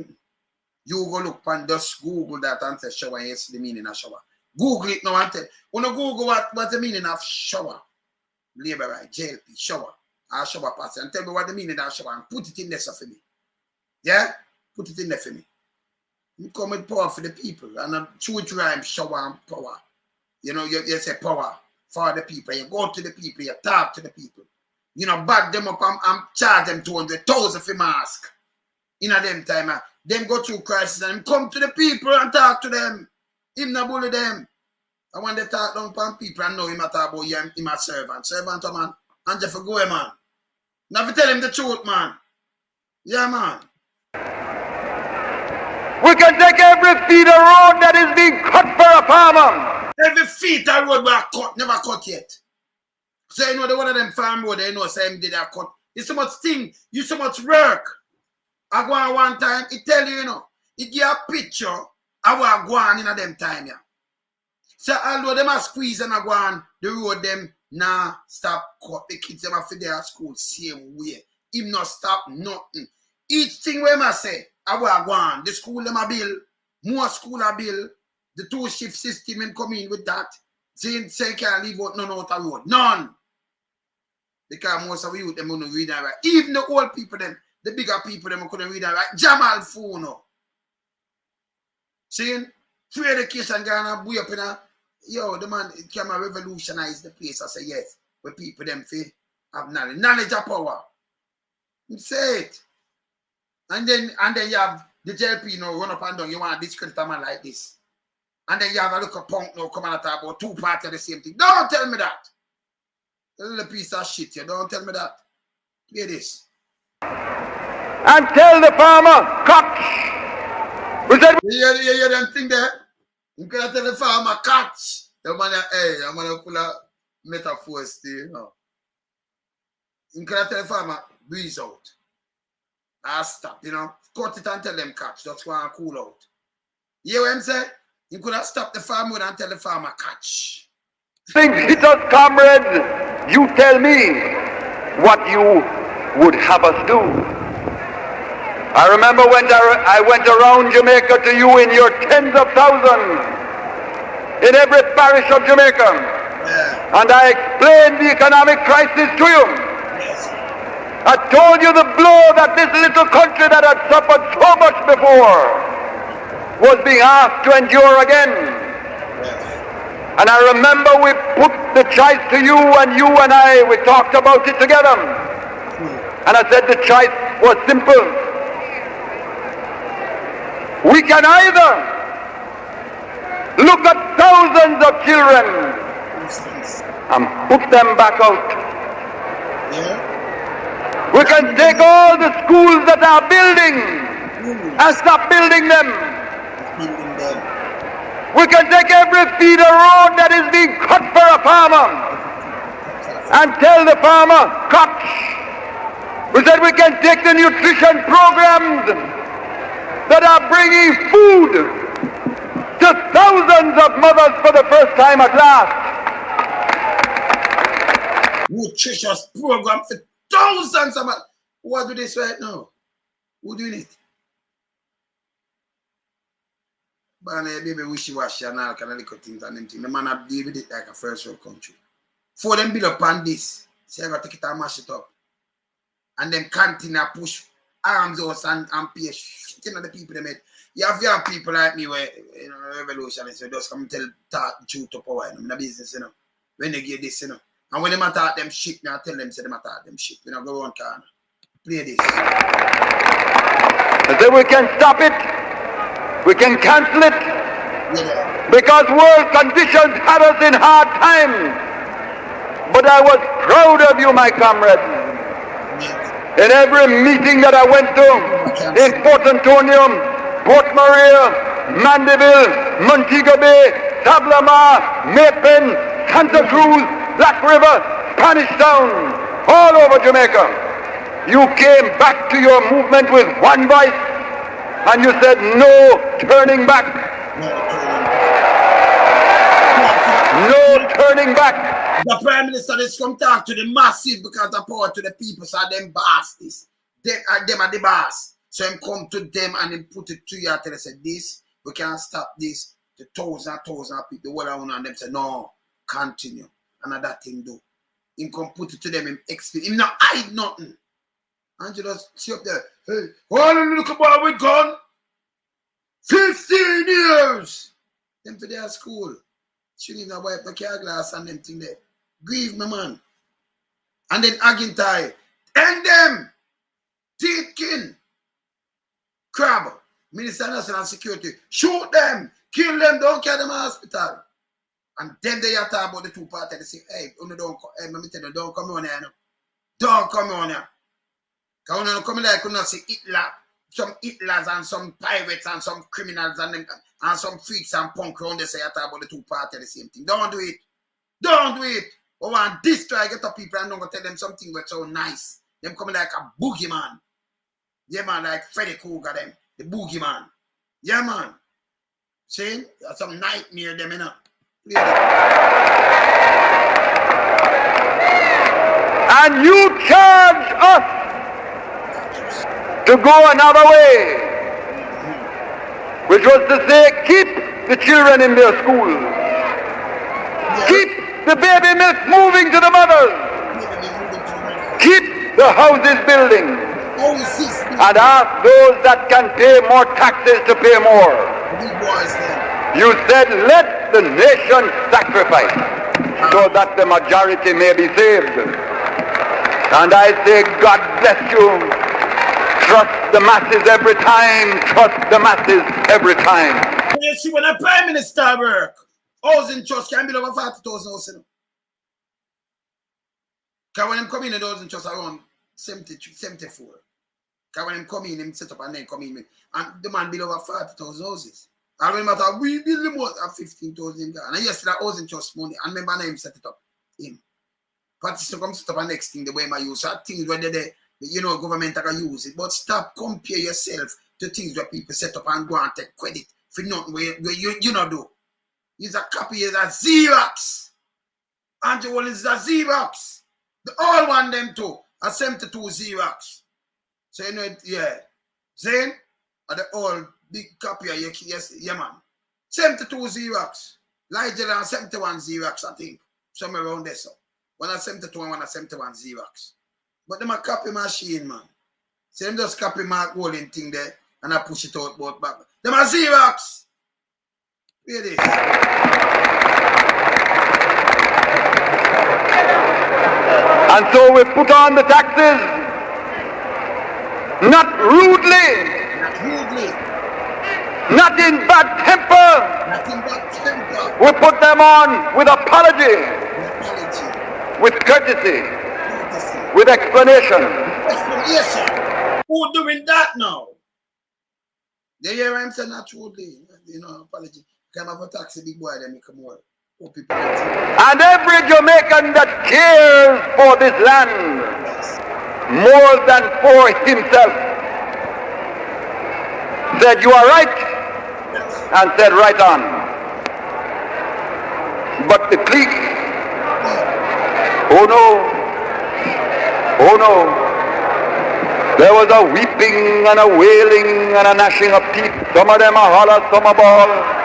You go look and just Google that and say shower and you see the meaning of shower. Google it now and tell. When you Google what the meaning of shower, labor right, JLP, shower, or shower pass, and tell me what the meaning of shower and put it in there for me. Yeah? Put it in there for me. You come with power for the people and true rhyme, shower and power. You know, you say power for the people. You go to the people, you talk to the people. You know, back them up and charge them 200,000 for mask. In a them time, them go through crisis and come to the people and talk to them. Him not bully them. And when they talk down upon people and know him a talk about him a servant. Servant, man. And just go, man. Now if you tell him the truth, man. Yeah, man. We can take every feet of road that is being cut for a farmer. Every feet of road we are cut, never cut yet. So you know the one of them farm road, you know, say him did a cut. You so much thing, you so much work. I go on one time, it tell you, you know, it give a picture of what I go on in a them time, yeah. So although them are squeeze and I go on the road, them nah stop cut the kids them after they at school same way. Him not stop nothing. Each thing we must say, I go on. The school them a bill, more school a bill, the 2-shift system him come in with that. Saying say can't leave out none out the road. None. Because most of you them don't read and write. Even the old people them, the bigger people them couldn't read and write. Jamal Funo. Seeing free education gonna be up in a yo, the man it can revolutionize the place. I say yes. Where people them feel have knowledge. Knowledge of power. Say it. And then you have the JLP now run up and down. You want to discredit a man like this. And then you have a little punk now come and talk about two parties of the same thing. Don't tell me that. A little piece of shit here. Don't tell me that. Play this. And tell the farmer, catch. We said, you hear them thing there? You can tell the farmer, catch. The man, hey, I'm going to pull a metaphors there, you know. You can tell the farmer, breeze out. Stop, you know. Cut it and tell them catch. That's why I cool out. You hear what I'm saying? You could have stopped the farmer and tell the farmer catch. think hit us, comrades. You tell me what you would have us do. I remember when I went around Jamaica to you in your tens of thousands, in every parish of Jamaica, and I explained the economic crisis to you. I told you the blow that this little country that had suffered so much before was being asked to endure again. And I remember we put the choice to you and I, we talked about it together. And I said the choice was simple. We can either look at thousands of children and put them back out. We can take all the schools that are building and stop building them. We can take every feeder road that is being cut for a farmer and tell the farmer, cut. We said we can take the nutrition programs that are bringing food to thousands of mothers for the first time at last. Nutritious program for thousands of mothers. What do this right now? Who doing it? But baby wishy-washy and all kind of little things and them things. The man have deal with it like a first world country. For them build up on this, say I gotta take it and mash it up. And then continue to push arms out and pay shit in the people they made. You have people like me where you know revolutionists so just come talk the truth to power in the business, you know. When they get this, you know. And when they talk them shit, I tell them say they talk them shit. You know, go on corner. Play this. And then we can stop it. We can cancel it because world conditions had us in hard times. But I was proud of you, my comrades. In every meeting that I went to, in Port Antonio, Port Maria, Mandeville, Montego Bay, Sablama, Mapen, Santa Cruz, Black River, Spanish Town, all over Jamaica, you came back to your movement with one voice. And you said, no turning back. No turning back. The Prime Minister is come talk to the massive because the power to the people, so them boss this. Them are the boss. So him come to them and him put it to you and say, this, we can't stop this. The thousands of people, the whole and them say, no, continue. Another thing do. Him come put it to them, him explain. Him not hide nothing. And you just see up there, hey, all the little boy we gone 15 years. Them to their school. She need to wipe the car glass and them thing there. Grieve my man. And then Agintai. End them. Teetkin. Crab. Minister of National Security. Shoot them. Kill them. Don't carry them to the hospital. And then they talk about the two parties. They say, hey, let me tell you, don't come on here. No. Don't come on here. Because when you come like you not see Hitler, some Hitlers and some pirates and some criminals and them and some freaks and punk around they say you talk about the two parties the same thing. Don't do it. Don't do it. We want destroy get up people and don't go tell them something that's so nice. Them coming like a boogeyman. Yeah, man, like Freddy Krueger, them, the boogeyman. Yeah, man. See? That's some nightmare, them, you know. And you charge us to go another way, which was to say, keep the children in their schools. Keep the baby milk moving to the mothers. Keep the houses building. And ask those that can pay more taxes to pay more. You said, let the nation sacrifice so that the majority may be saved. And I say, God bless you. Trust the masses every time. Trust the masses every time. You see, when a prime minister work, housing trust can be over 40,000 houses. Because when I'm coming in, the housing trust around 74. Because when I'm coming in, him set up and then come in. And the man build over 40,000 houses. And when matter, we build the most at 15,000. And yesterday, housing trust money. And remember, him set it up. Him. Partition come set up the next thing the way I use. So things where they, you know, government can use it. But stop compare yourself to things where people set up and go and take credit for nothing where you not do. It's a copy, it's a Xerox. Andrew Wall is a Xerox. The all one them too. A 72 Xerox. So you know it, yeah. Zane are the all big copy of your yes, yeah man. 72 Xerox. Ligel and 71 Xerox, I think. Somewhere around there, so. One at 72 and one at 71 Xerox. But them a copy machine, man. So them just copy my golden thing there and I push it out both back. Them a Xerox. Hear this. And so we put on the taxes, not rudely, not in bad temper. We put them on with apology, with courtesy, with explanation. Who doing that now? They hear him say not rudely, you know, apology. Come have a taxi, big boy, then you come over. And every Jamaican that cares for this land more than for himself said, you are right, and said, right on. But the clique, oh no, there was a weeping and a wailing and a gnashing of teeth. Some of them are holler, some are ball.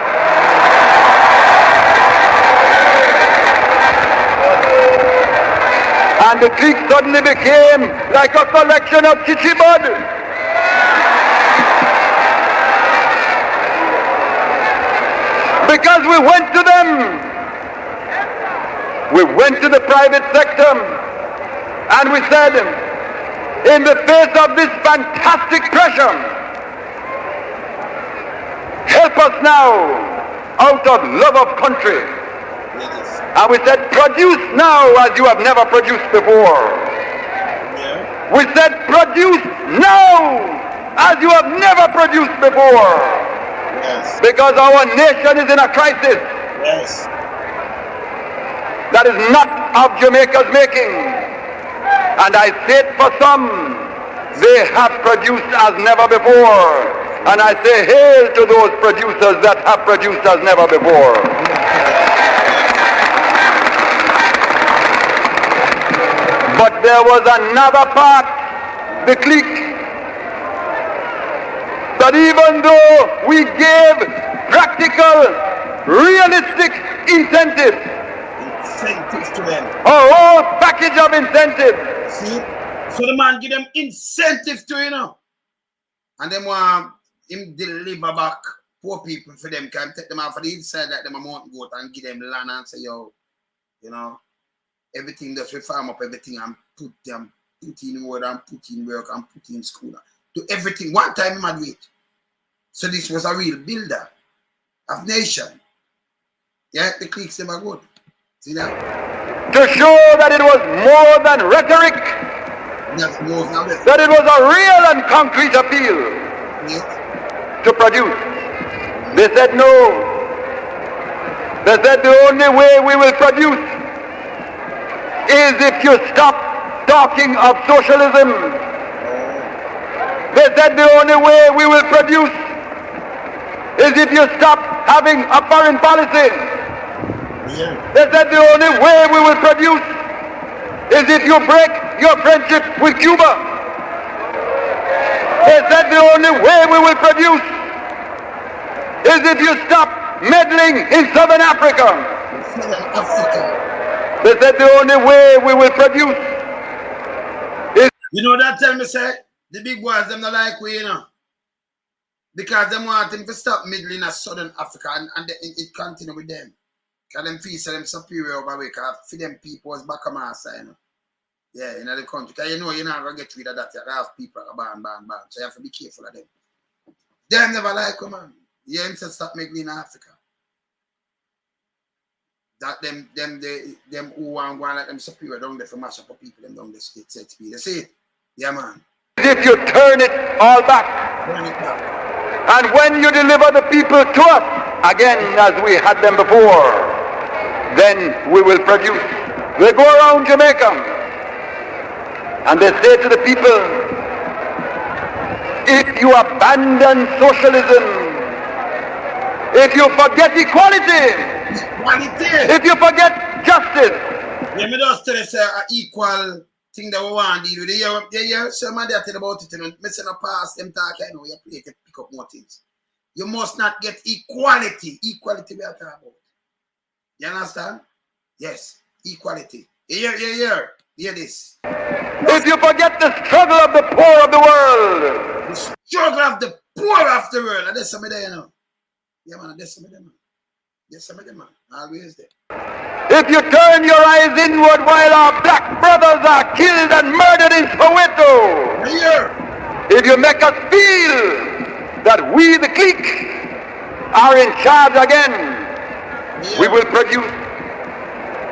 And the clique suddenly became like a collection of chichibud. Because we went to them. We went to the private sector and we said, in the face of this fantastic pressure, help us now out of love of country. And we said, produce now as you have never produced before. Yeah. We said, produce now as you have never produced before. Yes. Because our nation is in a crisis. Yes. That is not of Jamaica's making. And I say it for some, they have produced as never before. And I say, hail to those producers that have produced as never before. But there was another part, the clique, that even though we gave practical, realistic incentives to them, a whole package of incentives. See? So the man give them incentives to, you know. And then want him deliver back poor people for them, can take them out for the inside like them a mountain goat and give them land and say, yo, you know, everything that's we farm up everything and put in word and put in work and put in school. Do everything. One time man wait. So this was a real builder of nation. Yeah, the cliques them are good. See that? To show that it was more than rhetoric. Yes, that it was a real and concrete appeal. Yes. To produce. They said no. They said the only way we will produce is if you stop talking of socialism. They said the only way we will produce is if you stop having a foreign policy. They said the only way we will produce is if you break your friendship with Cuba. They said the only way we will produce is if you stop meddling in Southern Africa. They said the only way we will produce is... You know that tell me, say, the big boys, them not like we, you know. Because them want him to stop meddling in Southern Africa and it continue with them. Because them feel so them superior over way, because for them people was back on my side, you know. Yeah, in the country. Because you know you're not going to get rid of that. You have people ban. So you have to be careful of them. Them never like you, man. You him said stop meddling in Africa. That them who want like them superior down there for mash up people, them down the state set speed. You see it? Yeah, man. If you turn it all back. Turn it back. And when you deliver the people to us, again as we had them before, then we will produce. They go around Jamaica and they say to the people, if you abandon socialism, if you forget equality, if you forget justice. Let me just tell you, say, an equal thing that we want to deal with. Yeah, somebody tell about it, and me say no pass them talk, I know you play to pick up more things. You must not get equality. Equality we are talking about. You understand? Yes, equality. Hear this. If you forget the struggle of the poor of the world. The struggle of the poor of the world. And that's somebody there, you know. Yeah, man, that's somebody there, man. Yes, somebody, man. Always there. If you turn your eyes inward while our black brothers are killed and murdered in Soweto. Here. If you make us feel that we, the clique, are in charge again, we will produce.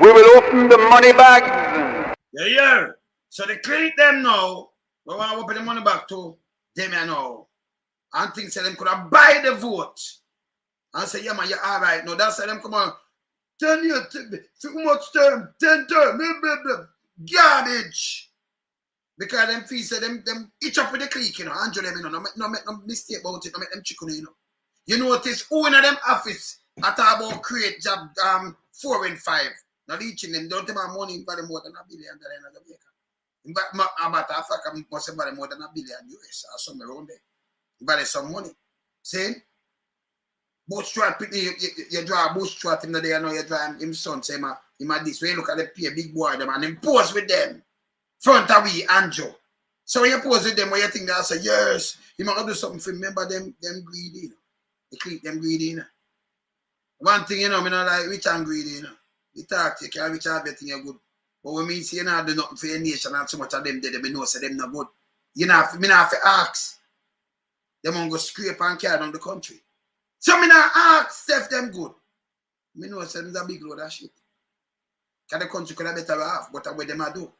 We will open the money bags. Yeah. So they clique them now. We want to open the money back to them now. And think say them could have buy the vote. And say, yeah, man, you're all right. No, that's how them come on. 10 years, too much term, 10 term, blah, blah, blah. Garbage. Because them fees say them each up with the clique, you know. Andrew them, you know. No make no mistake about it. No make them chicken, you know. You notice who in them office at about create job 4 and 5. Now reaching them, don't have money for them more than $1 billion in Jamaica. In fact, about Africa must have more than $1 billion US or somewhere around there. But some money. See? Bootstrap, you draw a bootstrap him the day, I know you draw him son, say him this way, look at the pay big boy them and him pose with them. Front of we, Andrew. So when you pose with them, when you think that I say, yes, you might do something for him, remember them greedy, you know. They click them greedy, you know. One thing, you know, I don't like rich and greedy, you know. You talk, you can't reach everything you're good. But when me say you not do nothing for your nation and so much of them there, they know say them not good. You know, me not have to ask. Them won't go scrape and carry down the country. So me not ask if them good. Me know say them a big load of shit. Because the country could have better off, but what them a do.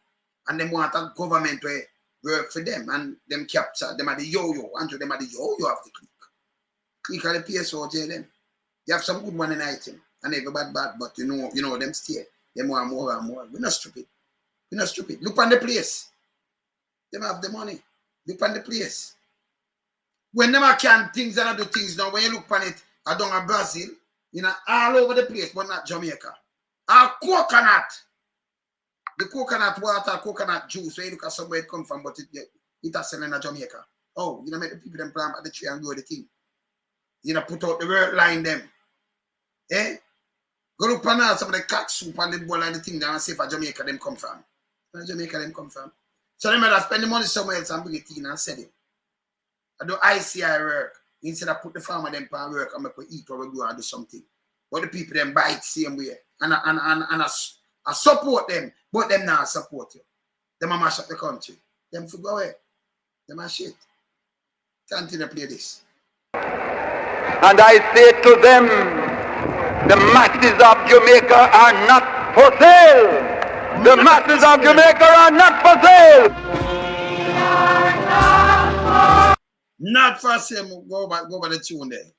And them want a government to work for them and them capture. Them are the yo-yo. Andrew, them are the yo-yo of the clique. Clique are the PSO jail them. You have some good one in item. And every bad, but you know them stay. Them want more and more. We're not stupid. We're not stupid. Look on the place. Them have the money. Look on the place. When them can things and do things now, when you look on it, I don't have Brazil, you know, all over the place, but not Jamaica. Coconut. The coconut water, coconut juice, when you look at somewhere it come from, but it has selling in Jamaica. Oh, you know, make the people them plant at the tree and grow the thing. You know, put out the word line them. Eh? Go look on some of the cat soup and the bowl and the thing down and see if Jamaica them come from. Where Jamaica them come from. So they might spend the money somewhere else and bring it in and sell it. I do ICI work. Instead of put the farmer them pan work and make we eat or we go and do something. But the people them buy it same way. And I support them, but them not support you. Them a mash up the country. Them for go away. Them a shit. Continue to play this. And I say to them, the masses of Jamaica are not for sale. The masses of Jamaica are not for sale. Not for sale. Go over the tune there.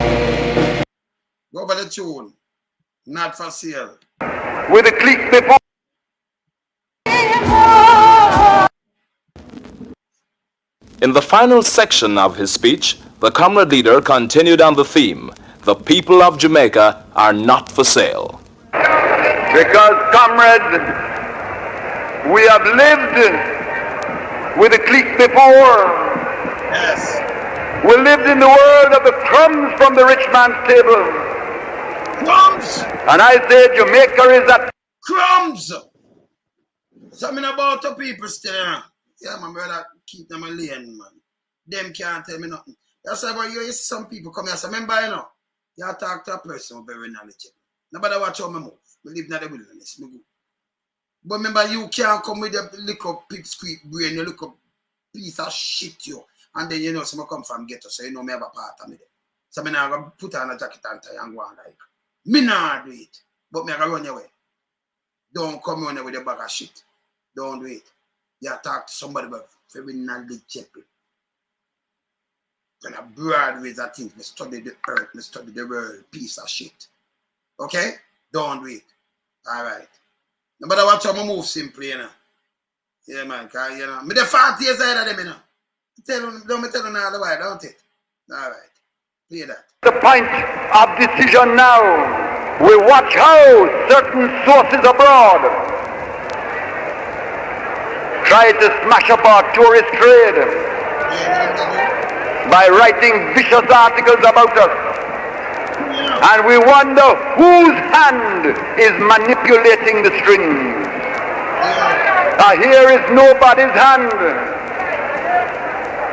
Go over the tune. Not for sale. With a click before. In the final section of his speech, the comrade leader continued on the theme, "The people of Jamaica are not for sale." Because, comrades, we have lived with the clique before. Yes. We lived in the world of the crumbs from the rich man's table. Crumbs! And I say Jamaica is that. Crumbs! Something about the people still. Yeah, my brother, keep them a lane, man. Them can't tell me nothing. That's why you see some people come here and say, remember, you know, you talk to a person who's very knowledgeable. Nobody watch how me move. We live in the wilderness. Me go. But remember, you can't come with a little pipsqueak brain, you look up piece of shit, you. And then, you know, some come from ghetto, so you know me have a part of me there. So me now go put on a jacket and tie and go on like. Me nah do it. But me I go run your way. Don't come on with a bag of shit. Don't do it. You talk to somebody about very knowledgeable. When I broad ways I think, me study the earth, me study the world, piece of shit. Okay? Don't do it. Alright. No matter what time I move simply, you know. Yeah, man, cause you know. Me the 40 years ahead of them, you know. Don't me tell them all the way, don't it? Alright. Play that. The point of decision now. We watch how certain sources abroad try to smash up our tourist trade by writing vicious articles about us. And we wonder whose hand is manipulating the strings. Here is nobody's hand.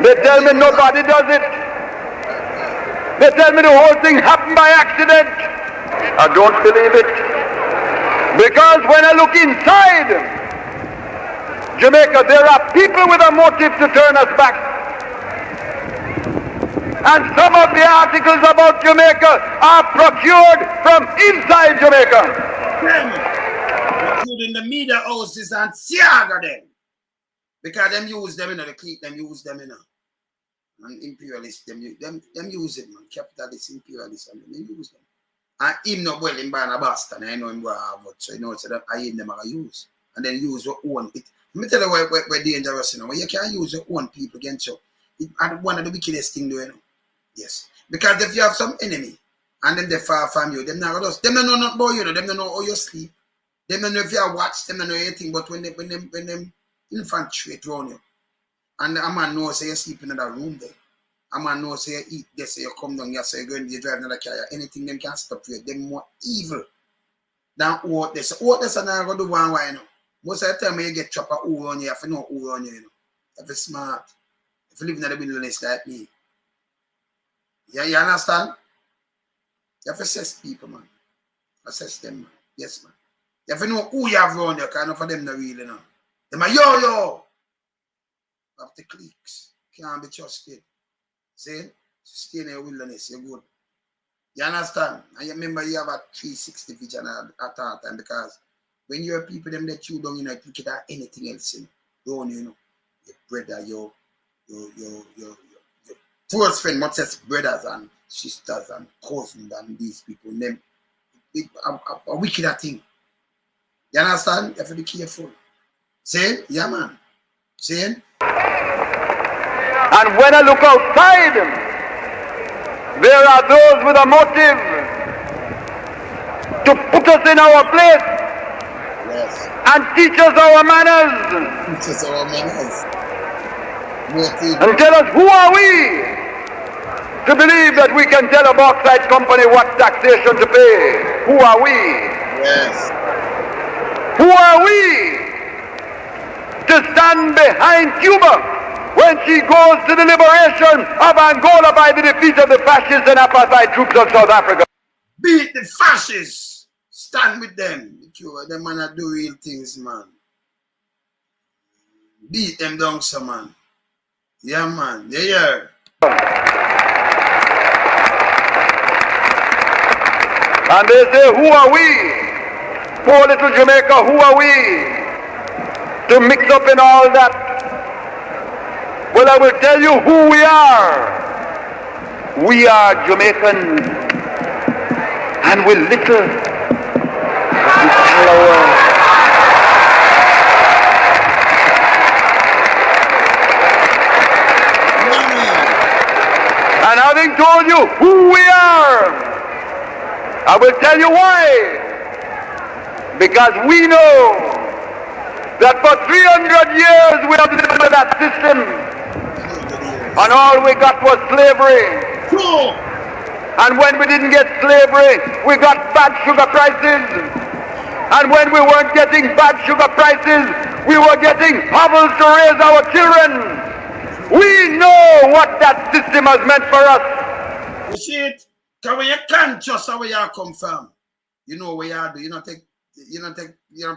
They tell me nobody does it. They tell me the whole thing happened by accident. I don't believe it. Because when I look inside Jamaica, there are people with a motive to turn us back. And some of the articles about Jamaica are procured from inside Jamaica. Including the media houses and Siaga them. Because them use them, you know, the clique, them use them, you know. And imperialists, them use it, man. Capitalists, imperialists, and them use them. And him not well in Boston, I know him go Harvard, so you know so that I him them are use. And then use your own. Let me tell you where dangerous, you know. You can't use your own people against you. It's one of the wickedest things, you know. Yes. Because if you have some enemy, and then they far from you, them not just, them don't know nothing about you, know. Them don't know how you sleep. Them don't know if you watch, them don't know anything, but when them infiltrate around you, and a man knows say you sleep in another room there. A man knows say you eat there, say you come down here, say you go in you drive another car, anything them can stop you. Them more evil than what they say. What they say now go do one way, you know. Most of the time when you get trapped who on you, you have to know who on you, you know. You have to be smart. If you live in the wilderness like me. Yeah, you understand? You have to assess people, man. Assess them, man. Yes, man. You have to know who you have around you, because enough of them not really know. Them are yo. Of the cliques. Can't be trusted. See? Stay in the wilderness, you're good. You understand? And you remember you have a 360 vision at all time, because when you're people them that you don't, you know, you at anything else, you know. You know, your brother, your close friend, much as brothers and sisters and cousins and these people, them a wicked thing. You understand? You have to be careful. See? Yeah, man. See? And when I look outside, there are those with a motive to put us in our place. Yes. And teach us our manners. Teach us our manners. And tell us who are we to believe that we can tell a bauxite company what taxation to pay. Who are we? Yes. Who are we to stand behind Cuba when she goes to the liberation of Angola by the defeat of the fascists and apartheid troops of South Africa? Beat the fascists. Stand with them. Cuba, them man do real things, man. Beat them down, so man. Yeah, man. Yeah. And they say, who are we? Poor little Jamaica, who are we to mix up in all that? Well, I will tell you who we are. We are Jamaicans, and with little power. having told you who we are, I will tell you why. Because we know that for 300 years we have lived under that system, and all we got was slavery. And when we didn't get slavery, we got bad sugar prices. And when we weren't getting bad sugar prices, we were getting hovels to raise our children. We know what that system has meant for us. You see it? Because when you can't trust where you come from, you know what you do. You don't take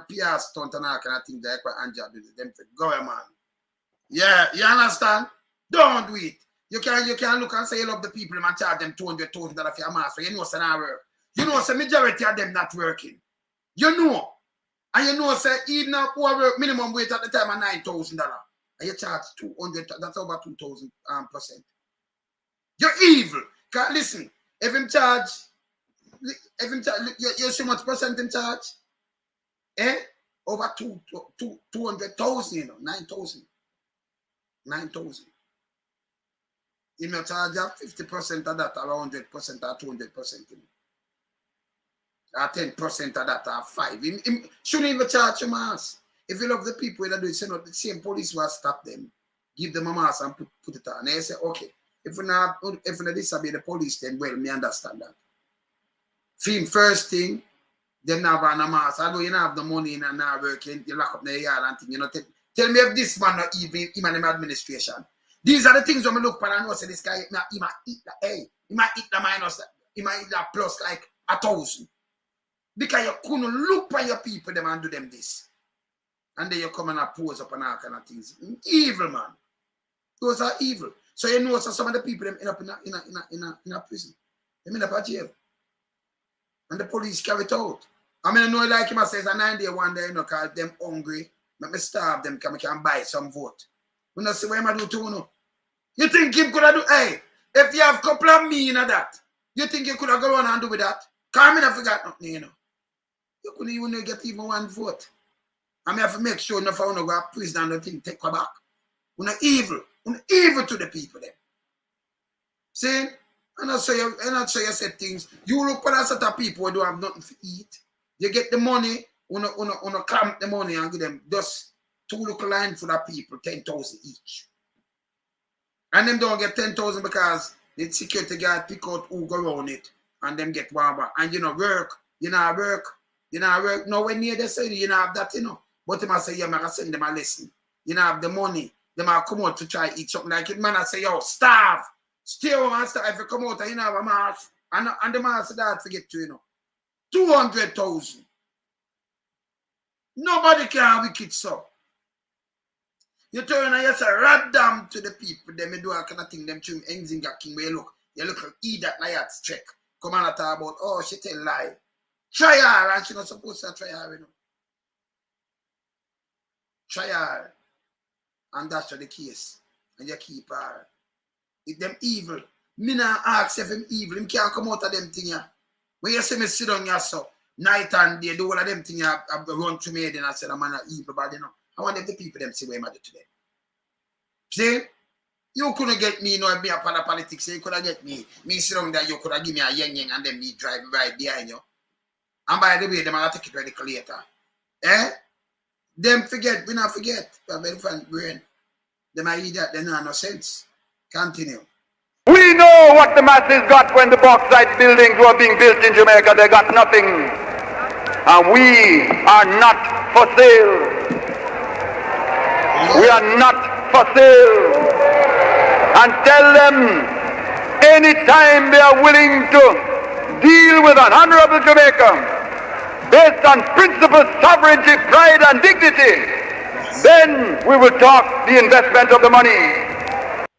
PR stunt and all kind of things like what Anja do them for government. Yeah, you understand? Don't do it. You can look and say you love the people and charge them $200,000 for your master. You know it's not work. You know the majority of them not working. You know. And you know say even a poor work minimum wage at the time of $9,000. And you charge 200, that's over 2,000%. You're evil. Cause listen, if him charge, you see much percent in charge? Over 200,000, you know, 9,000. 9,000. You may charge 50% of that, or 100% or 200%. You know. Or 10% of that, or 5. Him shouldn't even charge your mass. If you love the people that do it, say no, the same police will stop them, give them a mask and put it on. And they say, okay, if we not disobey the police, then well, me understand that. First thing, them not have a mask. Although you don't have the money and not working, you lock up the yard and thing. You know, tell me if this man not even him and him administration. These are the things when I look for and know say this guy he might eat the minus, he might eat the plus like 1,000. Because you couldn't look for your people them and do them this. And then you come and pose up and all kind of things. Evil, man. Those are evil. So you know so some of the people them end up in a prison. They end up in jail. And the police carry it out. I mean, I know like him, I say, it's a 9-day, 1 day, you know, because them hungry. Let me starve them, because I can buy some vote. We don't see what I do too, you know. You think him could have do, hey, if you have a couple of me in that, you think you could have gone on and do with that? Because I mean, I forgot nothing, you know. You couldn't even get even one vote. I mean, I have to make sure enough I want to go to prison and the thing take her back. We're not evil. We're not evil to the people then. See? And that's how you say things. You look for that set of people who don't have nothing to eat. You get the money, you clamp the money and give them just 2 little lines for the people, 10,000 each. And them don't get 10,000 because the security guard pick out who go around it and them get one back. And you know, work. Nowhere near the city, you know, have that, you know. But they must say, yeah, I send them a lesson. You know, have the money. They might come out to try eat something like it. Man, I say, yo, starve. Stay home and starve. If you come out and you know, have a mask. And the mask that forget to, you know. 200,000. Nobody can wicked so. You turn and you say, random to the people. They may do a kind of thing. Them trim Enzinga King where you look like eat that liar's check. Come on and talk about, oh, she tell lie. Try her, and she not supposed to try her, you know. Try her. And that's the case. And you keep her. If them evil, me not ask if them evil. Him can't come out of them thing, yeah. When you see me sit down here, so night and day, do all of them things I run to me, then I said, I'm not evil, but you know. I want them the people them see what I'm do today. See? You couldn't get me, you know, be a part of politics. You could have get me. Me sit down there, you could have give me a yang and then me drive right behind you. And by the way, them are take it ready later. Them forget, we not forget. We have very fun brain. Them are idiot, they don't have no sense. Continue. We know what the masses got when the bauxite buildings were being built in Jamaica. They got nothing. And we are not for sale. We are not for sale. And tell them anytime they are willing to deal with an honorable Jamaica based on principles, sovereignty, pride, and dignity, then we will talk the investment of the money.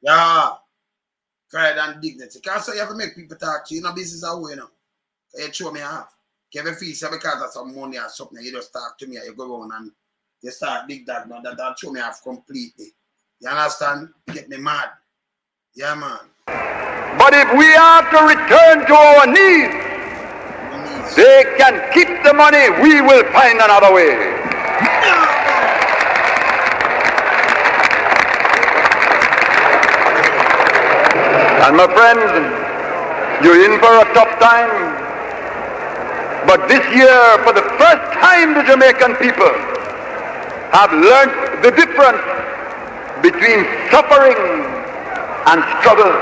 Yeah. Pride and dignity. Because so you have to make people talk to you. You know, business are way, you know. You show me half. If you feel so because of some money or something, you just talk to me and you go on and you start big that now that show me half completely. You understand? You get me mad. Yeah, man. But if we are to return to our knees, they can keep the money, we will find another way. And my friends, you're in for a tough time. But this year, for the first time, the Jamaican people have learned the difference between suffering and struggle.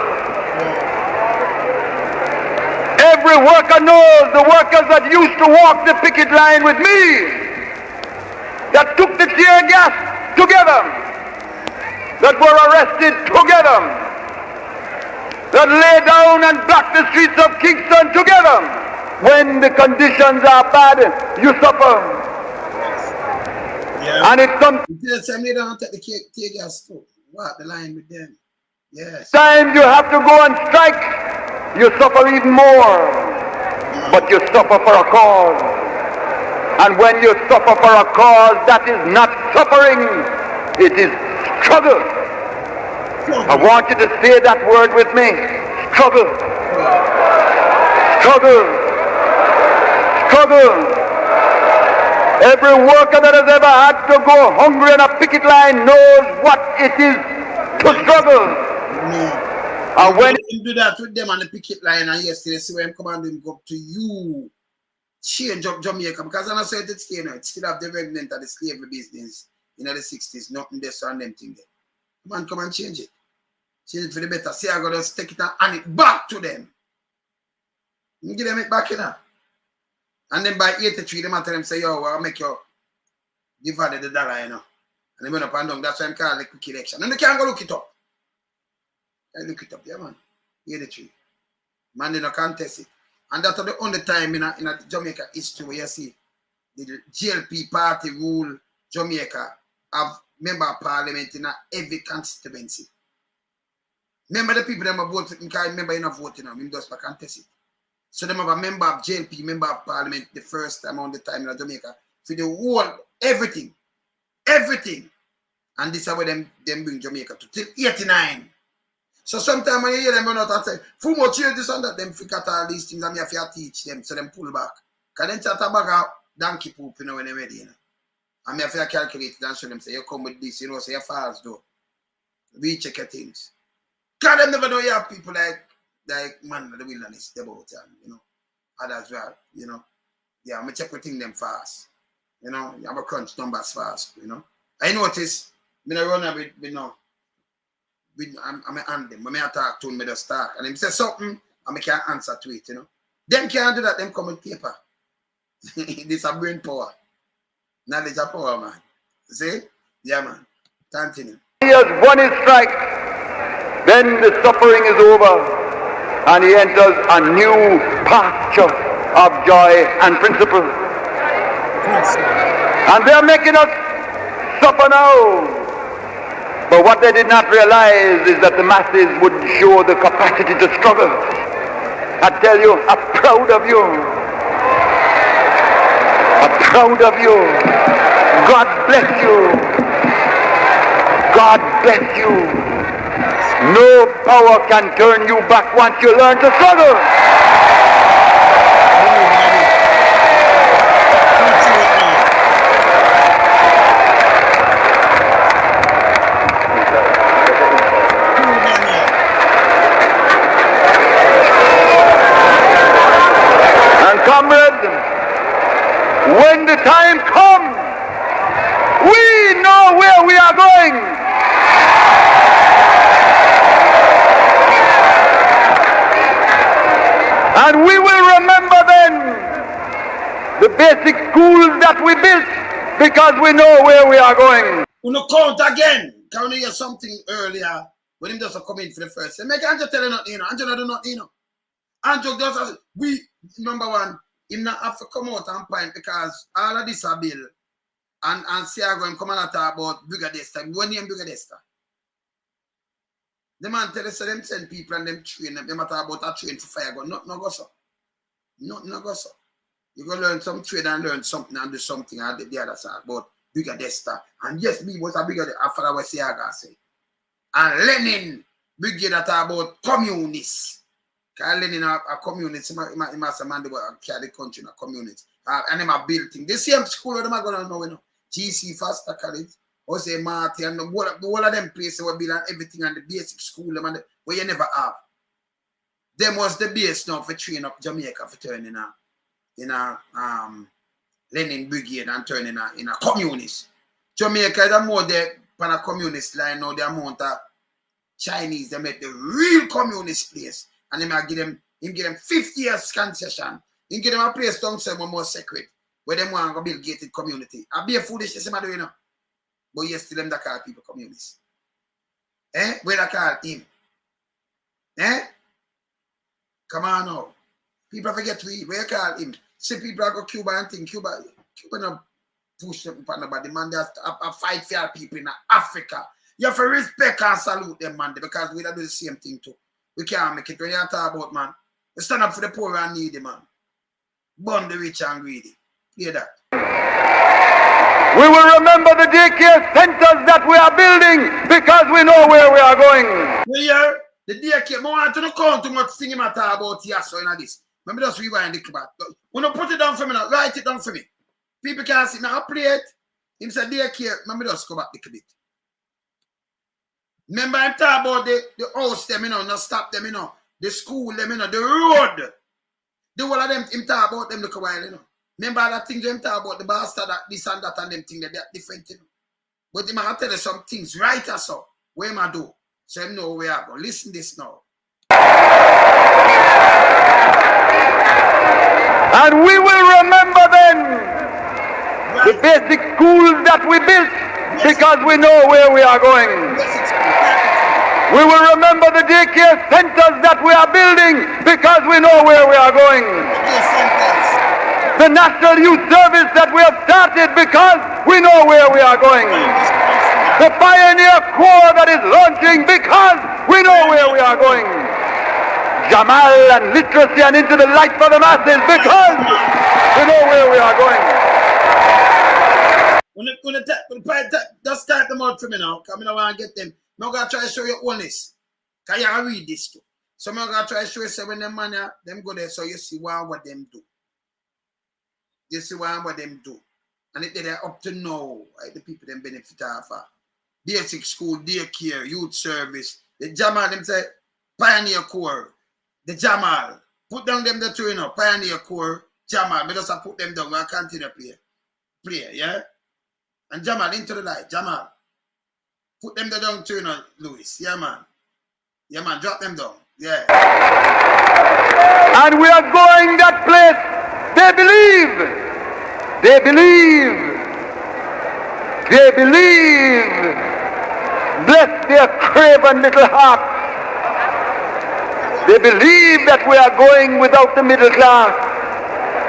Every worker knows, the workers that used to walk the picket line with me, that took the tear gas together, that were arrested together, that lay down and block the streets of Kingston together. When the conditions are bad, you suffer. Yeah. And it comes They don't take the tear gas too. Walk the line with them. Yes. time you have to go and strike, you suffer even more. But you suffer for a cause. And when you suffer for a cause, that is not suffering, it is struggle. I want you to say that word with me. Struggle. Struggle. Struggle. Every worker that has ever had to go hungry on a picket line knows what it is to struggle. And when you do that with them on the picket line, and yesterday, see when come and go to you, change up Jamaica, because I'm not saying it's still, it still have the remnant of the slavery business in the 60s, nothing there, so on them thing there. Man, come and change it. Change it for the better. See, I gotta take it and hand it back to them. You give them it back, you know. And then by 83, they tell them, say, yo, I'll make you divide the dollar, you know. And they went up and down. That's why I'm calling the quick election. And they can't go look it up. I look it up, yeah, man. 83. Man, they don't contest it. And that's the only time in Jamaica history where you see the GLP party rule Jamaica have member of parliament in every constituency. Remember the people that are voting, because remember you're not voting them, just for contest it. So they have a member of JLP, member of parliament the first time on the time in Jamaica. For the whole, everything. Everything. And this is where them bring Jamaica to till 89. So sometimes when you hear them out and say, "Full much here, this and that," them forget all these things and me have to teach them, so them pull back. Because then chat about donkey poop, you know, when they're ready, you know. And me have to calculate it and show them, say, you come with this, you know, say you're false though. Recheck your things. Because them never know you have people like man of the wilderness, they about you know. Others well, you know. Yeah, I'm check everything them fast. You know, you have a crunch numbers fast, you know. I notice, me I run a bit, you know. I'm hand them. When I talk to him, I just talk. And him say something, and I can't answer to it, you know. Them can't do that, them come with paper. This is a brain power. Knowledge of power, man. See? Yeah, man. Continue. he has won his strike, then the suffering is over, and he enters a new pasture of joy and principle. And they're making us suffer now. But what they did not realize is that the masses would show the capacity to struggle. I tell you, I'm proud of you. I'm proud of you. God bless you. God bless you. No power can turn you back once you learn to struggle. Comrade, when the time comes, we know where we are going. And we will remember then the basic schools that we built, because we know where we are going. Uno count again. Can we hear something earlier when him just come in for the first? Say, make Andrew tell you nothing, you know. Andrew do nothing, you know. Andrew does, we, number one, him not have to come out and point, because all of this are bill. And see I go and come and talk about Brigadesta. One name Brigadesta. The man tell us so them send people and them train them. They matter about a train for fire gun. Nothing no go so. Nothing no go so. You go learn some trade and learn something and do something and the other side about Brigadesta. And yes, me was a Brigadesta after I was say I gotta say. And Lenin Brigade that about communists. Because Lenin a communist, he must have man that carry the country in a communist. And them are building. The same school where them are going to know, you know. GC Foster College, Jose Marty, and the whole of them places were built and everything, and the basic school, where you never have. them was the base now for train up Jamaica for turning in a Lenin Brigade and turning in a communist. Jamaica is more the pan a communist line now, the amount of Chinese, they make the real communist place. And they might give them 50 years concession. He give them a place down somewhere more sacred, where they want to build gated community. I be a foolishness, I'm doing now. But yes, still them that call people communists. Where they call him? Come on now. People forget to eat. Where you call him? See people go Cuba and think Cuba no push them upon nobody. Man, they have to fight for people in Africa. You have to respect and salute them, man, because we don't do the same thing too. We can't make it. When you talk about, man, we stand up for the poor and needy, man. Burn the rich and greedy. Hear that? We will remember the daycare centers that we are building because we know where we are going. You hear? The daycare, I want to not count too much thing him at about Yasso and this. Let me just rewind the clip. When you put it down for me now, write it down for me. People can see now, I play it. Him say daycare, let me just go back the clip. Remember I'm talking about the house them, not stop them, the school them, the road. The whole of them, him talk about them look a while, Remember that things him talk about the bastard, that this and that and them things, they're different, But him I tell you some things, right or so, where am I do? So him know where I go. Listen this now. And we will remember then the basic schools that we built because we know where we are going. We will remember the daycare centers that we are building because we know where we are going. The National Youth Service that we have started because we know where we are going. The Pioneer Corps that is launching because we know where we are going. Jamal and literacy and into the light for the masses because we know where we are going. Just start them out for me now. Come in, I want to get them. I'm going to try to show you honest. Can you read this too? So I'm going to try to show you say when them man, them go there so you see what them do. You see what them do. And it they're up to now, right, the people them benefit off basic school, daycare, youth service. The Jamal them say Pioneer Corps. The Jamal. Put down them the two, Pioneer Corps, Jamal. We just put them down. We'll continue play, yeah? And Jamal into the light, Jamal. Put them down too, Louis. Yeah, man. Yeah, man. Drop them down. Yeah. And we are going that place. They believe. They believe. They believe. Bless their craven little hearts. They believe that we are going without the middle class.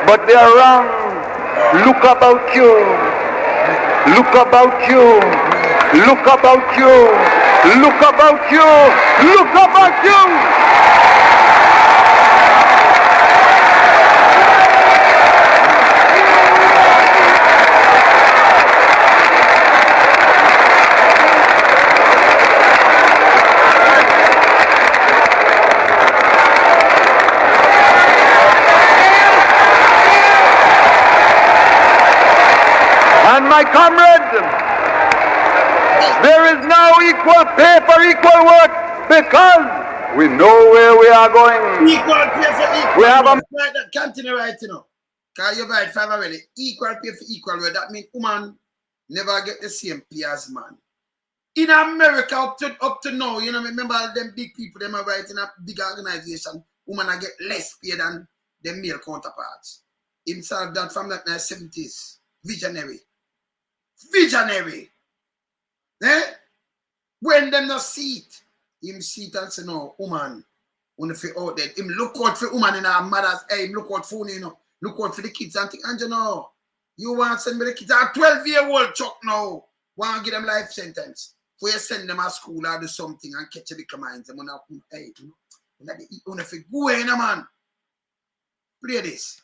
But they are wrong. Look about you. Look about you. Look about you. Look about you. Look about you. And my comrades, there is now equal pay for equal work because we know where we are going. Equal pay for equal work. Right, that continue right, Because you write 5 already. Equal pay for equal work. That means woman never get the same pay as man. In America, up to now, remember all them big people, them are writing a big organization, women get less pay than their male counterparts. Inside that from the 70s. Visionary. Visionary. When them not see it, him see it and say, no, woman, when you feel out there, him look out for woman in our mother's, him look out for look out for the kids and think, and you want to send me the kids, a 12-year-old chuck now, want to give them life sentence. For you send them to school or do something and catch a big minds, and hey, if you go in, man, play this.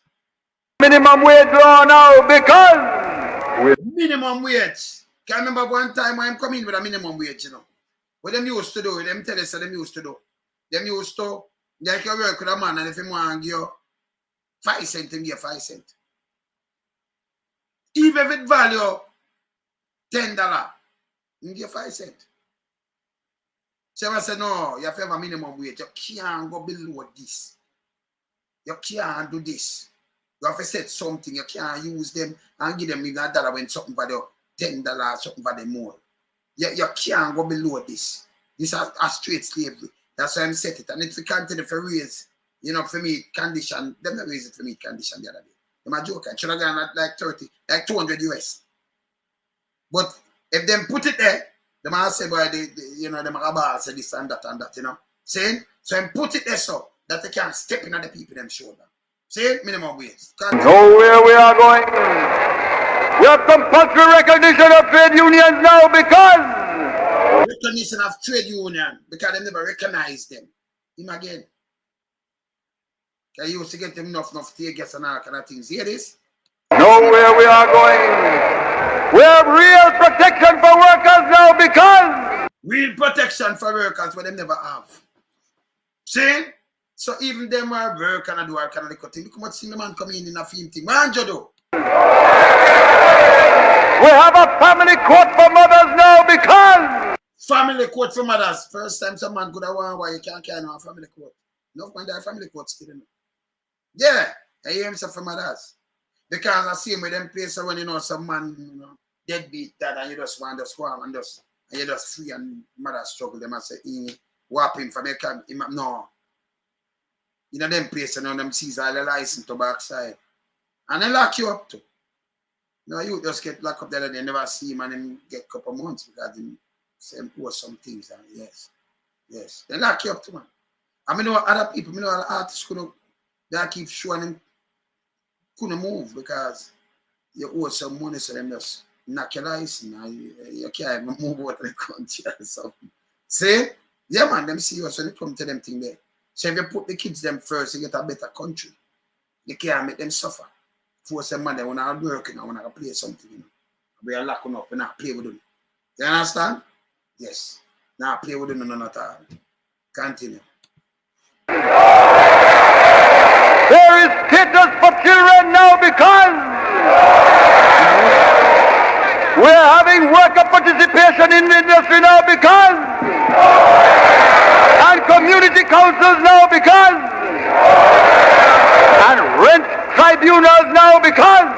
Minimum wage law now because minimum wage. Can I remember one time when I'm coming with a minimum wage, What them used to do, them tell us what them used to do. Them used to, like you work with a man and if you want to give you 5 cents, them give 5 cents. Even if it value $10, you give 5 cents. So I said, no, you have to have a minimum wage. You can't go below this. You can't do this. You have to set something. You can't use them and give them even $1 when something for the $10, something for the more. You can't go below this. This is a straight slavery. That's why I'm set it. And if we continue for raise, you know, for me, condition, them not raise it for me, condition the other day. Them a joke. I should have gone at like 30, like 200 US. But if them put it there, them all say, boy, you know, them are say this and that, you know. Saying? So them put it there so that they can step in on the people them shoulder. See? Minimum wage. Nowhere we are going. We have compulsory recognition of trade unions now because recognition of trade union because they never recognize them. Him again. Because you used to get them enough tear gas and all kind of things. Hear this? Nowhere we are going. We have real protection for workers now because real protection for workers what they never have. See? So even them are work and do all kind of little thing. Look how much the man come in a film thing. Man, Jodo. we have a family court for mothers now because family court for mothers. First time some man could have won why you can't carry on a family court. Enough man there family court still. Yeah, I hear him say for mothers. Because I see him with them places when you know some man, you know, deadbeat that and you just want to squam and you just free and mother struggle them and say, whap him for me come. No. You know them places and them sees all the license to backside. And they lock you up too. No, you just get locked up there and they never see him and then get a couple months because they same post some things and yes. Yes. They lock you up too, man. I mean, know other people, other artists they keep showing them couldn't move because you owe some money, so them just knock your license and you can't even move out of the country or something. See? Yeah, man, them see you so they come to them thing there. So if you put the kids them first, you get a better country. You can't make them suffer. Force them man, they want to work and want to play something, you know. We are locking up and not play with them. You understand? Yes. Now play with them none at all. Continue. there is status for children now because we are having worker participation in the industry now because and community councils now because and rent tribunals now because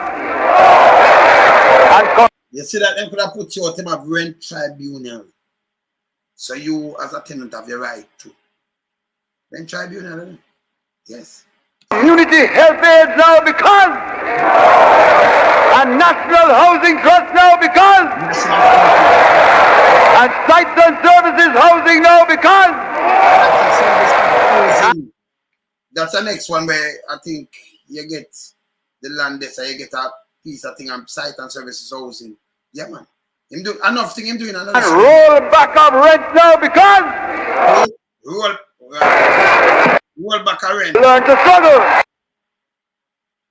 and you see that them could have put you out them of rent tribunal. So you as a tenant have your right to rent tribunal. Yes. community health aids now because and national housing trust now because and sites and services housing now because that's the next one where I think you get the land there, so you get a piece of thing and site and services housing. Yeah, man. Him do enough thing him doing another. And roll back of rent now because roll back a rent. learn to struggle.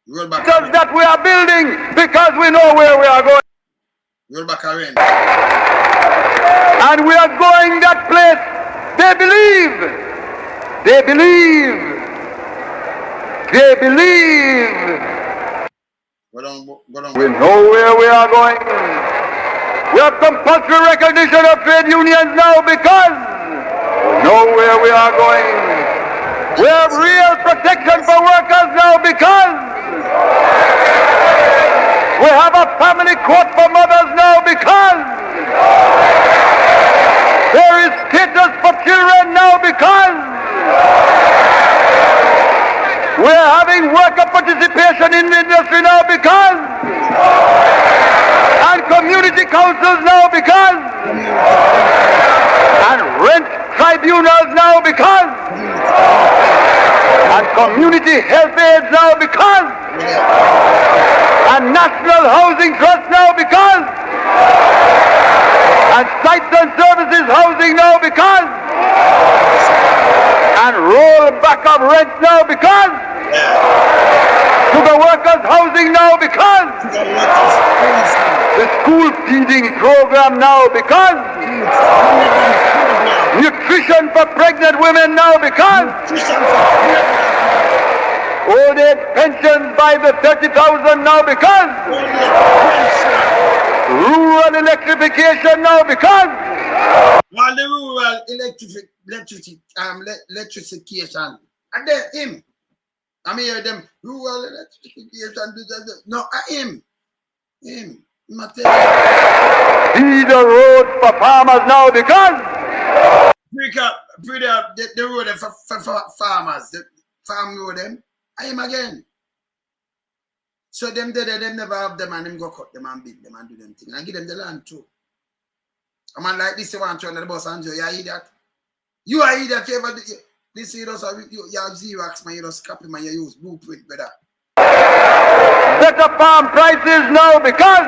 Roll back Because that we are building because we know where we are going. roll back a rent. And we are going that place. They believe. They believe. They believe. We know where we are going. We have compulsory recognition of trade unions now because we know where we are going. We have real protection for workers now because we have a family court for mothers now because there is status for children now because we are having worker participation in the industry now because and community councils now because and rent tribunals now because and community health aids now because and national housing trust now because and sites and services housing now because and roll back of rent now because to the workers housing now because the school feeding program now because nutrition for pregnant women now because old age pensions by the 30,000 now because rural electrification now because All the rural electrification. And then him. I mean, them rural electrification. No, him. Him. He's the road for farmers now because the road for farmers, the farm road them, I am again. So them never have them and them go cut them and build them and do them thing and give them the land too. A man like this, you want to turn the bus and you are idiot. You are idiot, you ever this you have Xerox, man, you just copy man, you use blueprint, brother. Better farm prices now because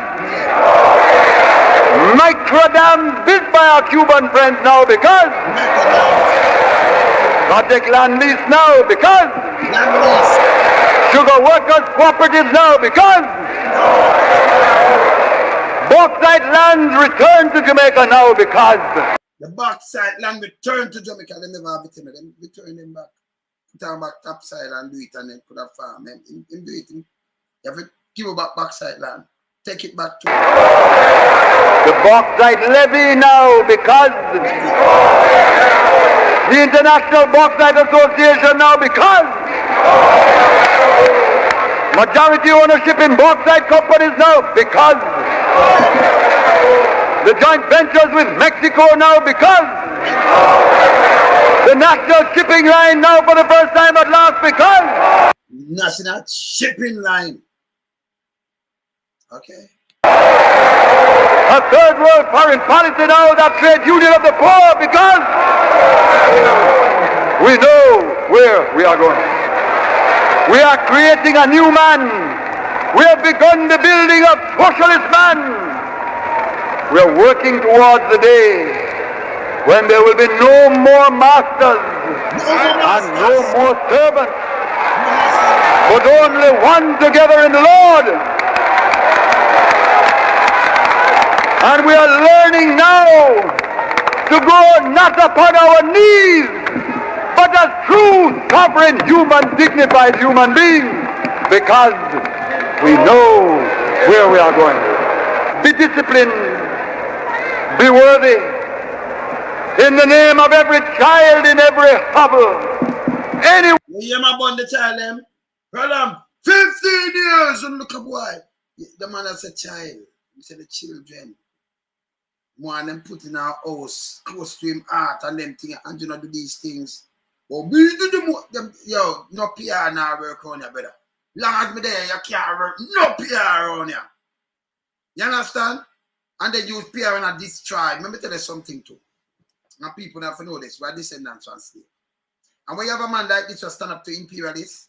micro dams built by our Cuban friends now because project land lease now because sugar workers cooperatives now because bauxite land returned to Jamaica now because the bauxite land returned to Jamaica. They never have it in them. Return them back. Put them back topside and do it and then put a farm. Him do it. You have to give back bauxite land. Take it back to the bauxite levy now because the International Bauxite Association now because majority ownership in bauxite companies now because the joint ventures with Mexico now because the national shipping line now for the first time at last because national shipping line. Okay. A third world foreign policy now, that trade union of the poor because we know where we are going. We are creating a new man. We have begun the building of socialist man. We are working towards the day when there will be no more masters and no more servants, but only one together in the Lord. And we are learning now to go not upon our knees, but as true, sovereign, human, dignified human beings, because we know where we are going. Be disciplined. Be worthy. In the name of every child in every hovel. Anyway. You hear my bond the child them? Tell them 15 years and look up why. The man has a child. He said the children. One them put in our house close to him heart and them things and you know do these things. But we do them no PR now work on you, brother. Long as me there, you can't work no PR on you. You understand? And they use PR and destroy. Let me tell you something too. Now people have to know this. We are descendants from slaves. And when you have a man like this who stand up to imperialists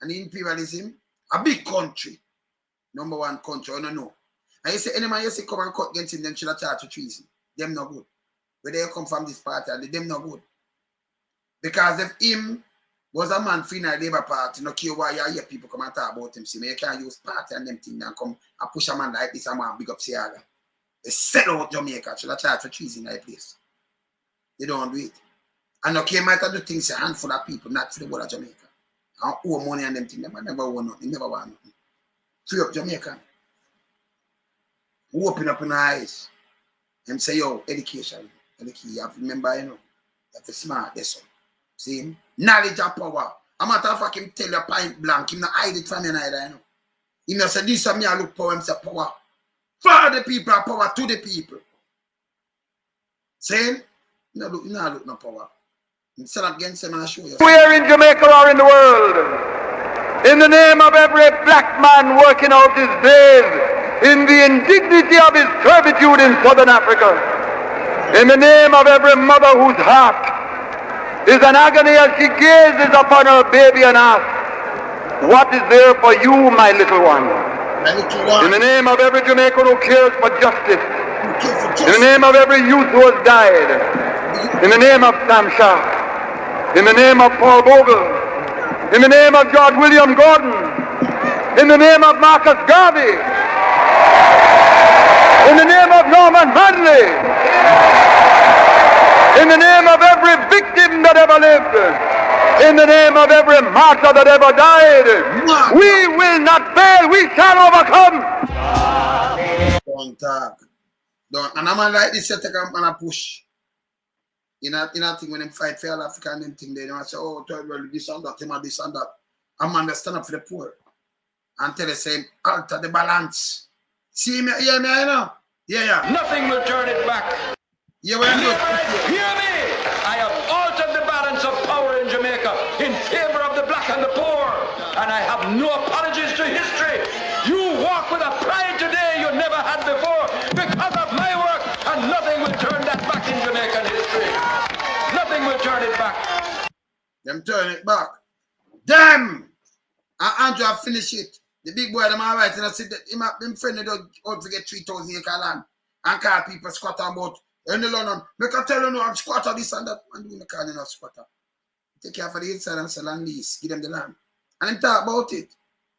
and the imperialism, a big country, number one country, I don't know. And you say any man you say come and cut against him, them should have charged for treason. Them not good. Where they come from this party and them not good. Because if him was a man free in the Labour Party, no care why you hear people come and talk about him. See, you can't use party and them things and come and push a man like this and man big up Siaga. They sell out Jamaica, should have charged for treason in that place. They don't do it. And okay, might have do things a handful of people, not for the whole of Jamaica. And owe money and them things, they never want nothing, never want nothing. Free up Jamaica. Open up in the eyes. Them say, yo, education. You have to remember, you know, you have to smart this one. See? Knowledge of power. A matter of fact, him tell you point blank, him not hide it from you neither, you know. He not say, this is me, I look power, him say power. For the people, power to the people. See? No look no power. Instead of against him, I show you. Where in Jamaica or in the world, in the name of every black man working out his days, in the indignity of his servitude in Southern Africa, in the name of every mother whose heart is an agony as she gazes upon her baby and asks, what is there for you, my little one? In the name of every Jamaican who cares for justice, in the name of every youth who has died, in the name of Sam Shah, in the name of Paul Bogle, in the name of George William Gordon, in the name of Marcus Garvey, in the name of Norman Manley, in the name of every victim that ever lived, in the name of every martyr that ever died, we will not fail, we shall overcome. Don't talk. Don't, and a man like this, you take a man a push. In a thing when them fight for all Africa and them thing, they don't say, oh, third world, this and that, him and this and that. A man that stand up for the poor. And tell the same, alter the balance. See me, hear me, you know? Yeah. Nothing will turn it back. Yeah, well, Hear me! I have altered the balance of power in Jamaica in favor of the black and the poor. And I have no apologies to history. You walk with a pride today you never had before because of my work, and nothing will turn that back in Jamaican history. Nothing will turn it back. Them turn it back. Damn! And Andrew have finished it. The big boy, them all right, and I said that him friend don't forget 3,000 acre land and call people squatter about in the London. Make I tell you no, I'm squatter this and that. And doing the call you squatter. Take care for the inside and sell land lease. Give them the land. And them talk about it.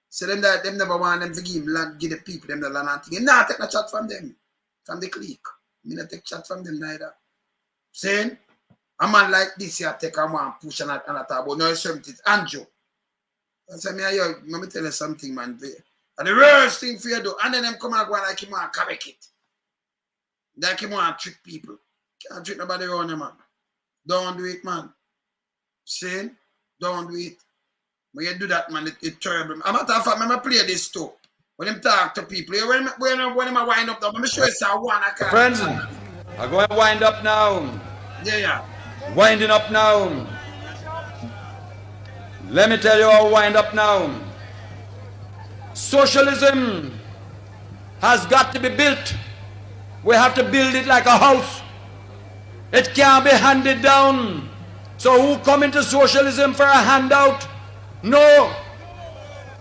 So them that them never want them to give them land, give the people them the land and thing. You not take no chat from them. From the clique. Me not take chat from them neither. Saying a man like this here take a man push and talk about no something. Andrew. I say me let me tell you something, man. And the worst thing for you do, and then them come and go and like him and correct it. Like him and trick people. Can't trick nobody around them, man. Don't do it, man. See? Don't do it. When you do that, man, it's terrible. I'm matter of fact, I'm play this too. When them talk to people, when them wind up, I'm sure it's a one. Friends, I'm going to wind up now. Yeah. Winding up now. Let me tell you how I wind up now. Socialism has got to be built. We have to build it like a house. It can't be handed down. So who come into socialism for a handout? No,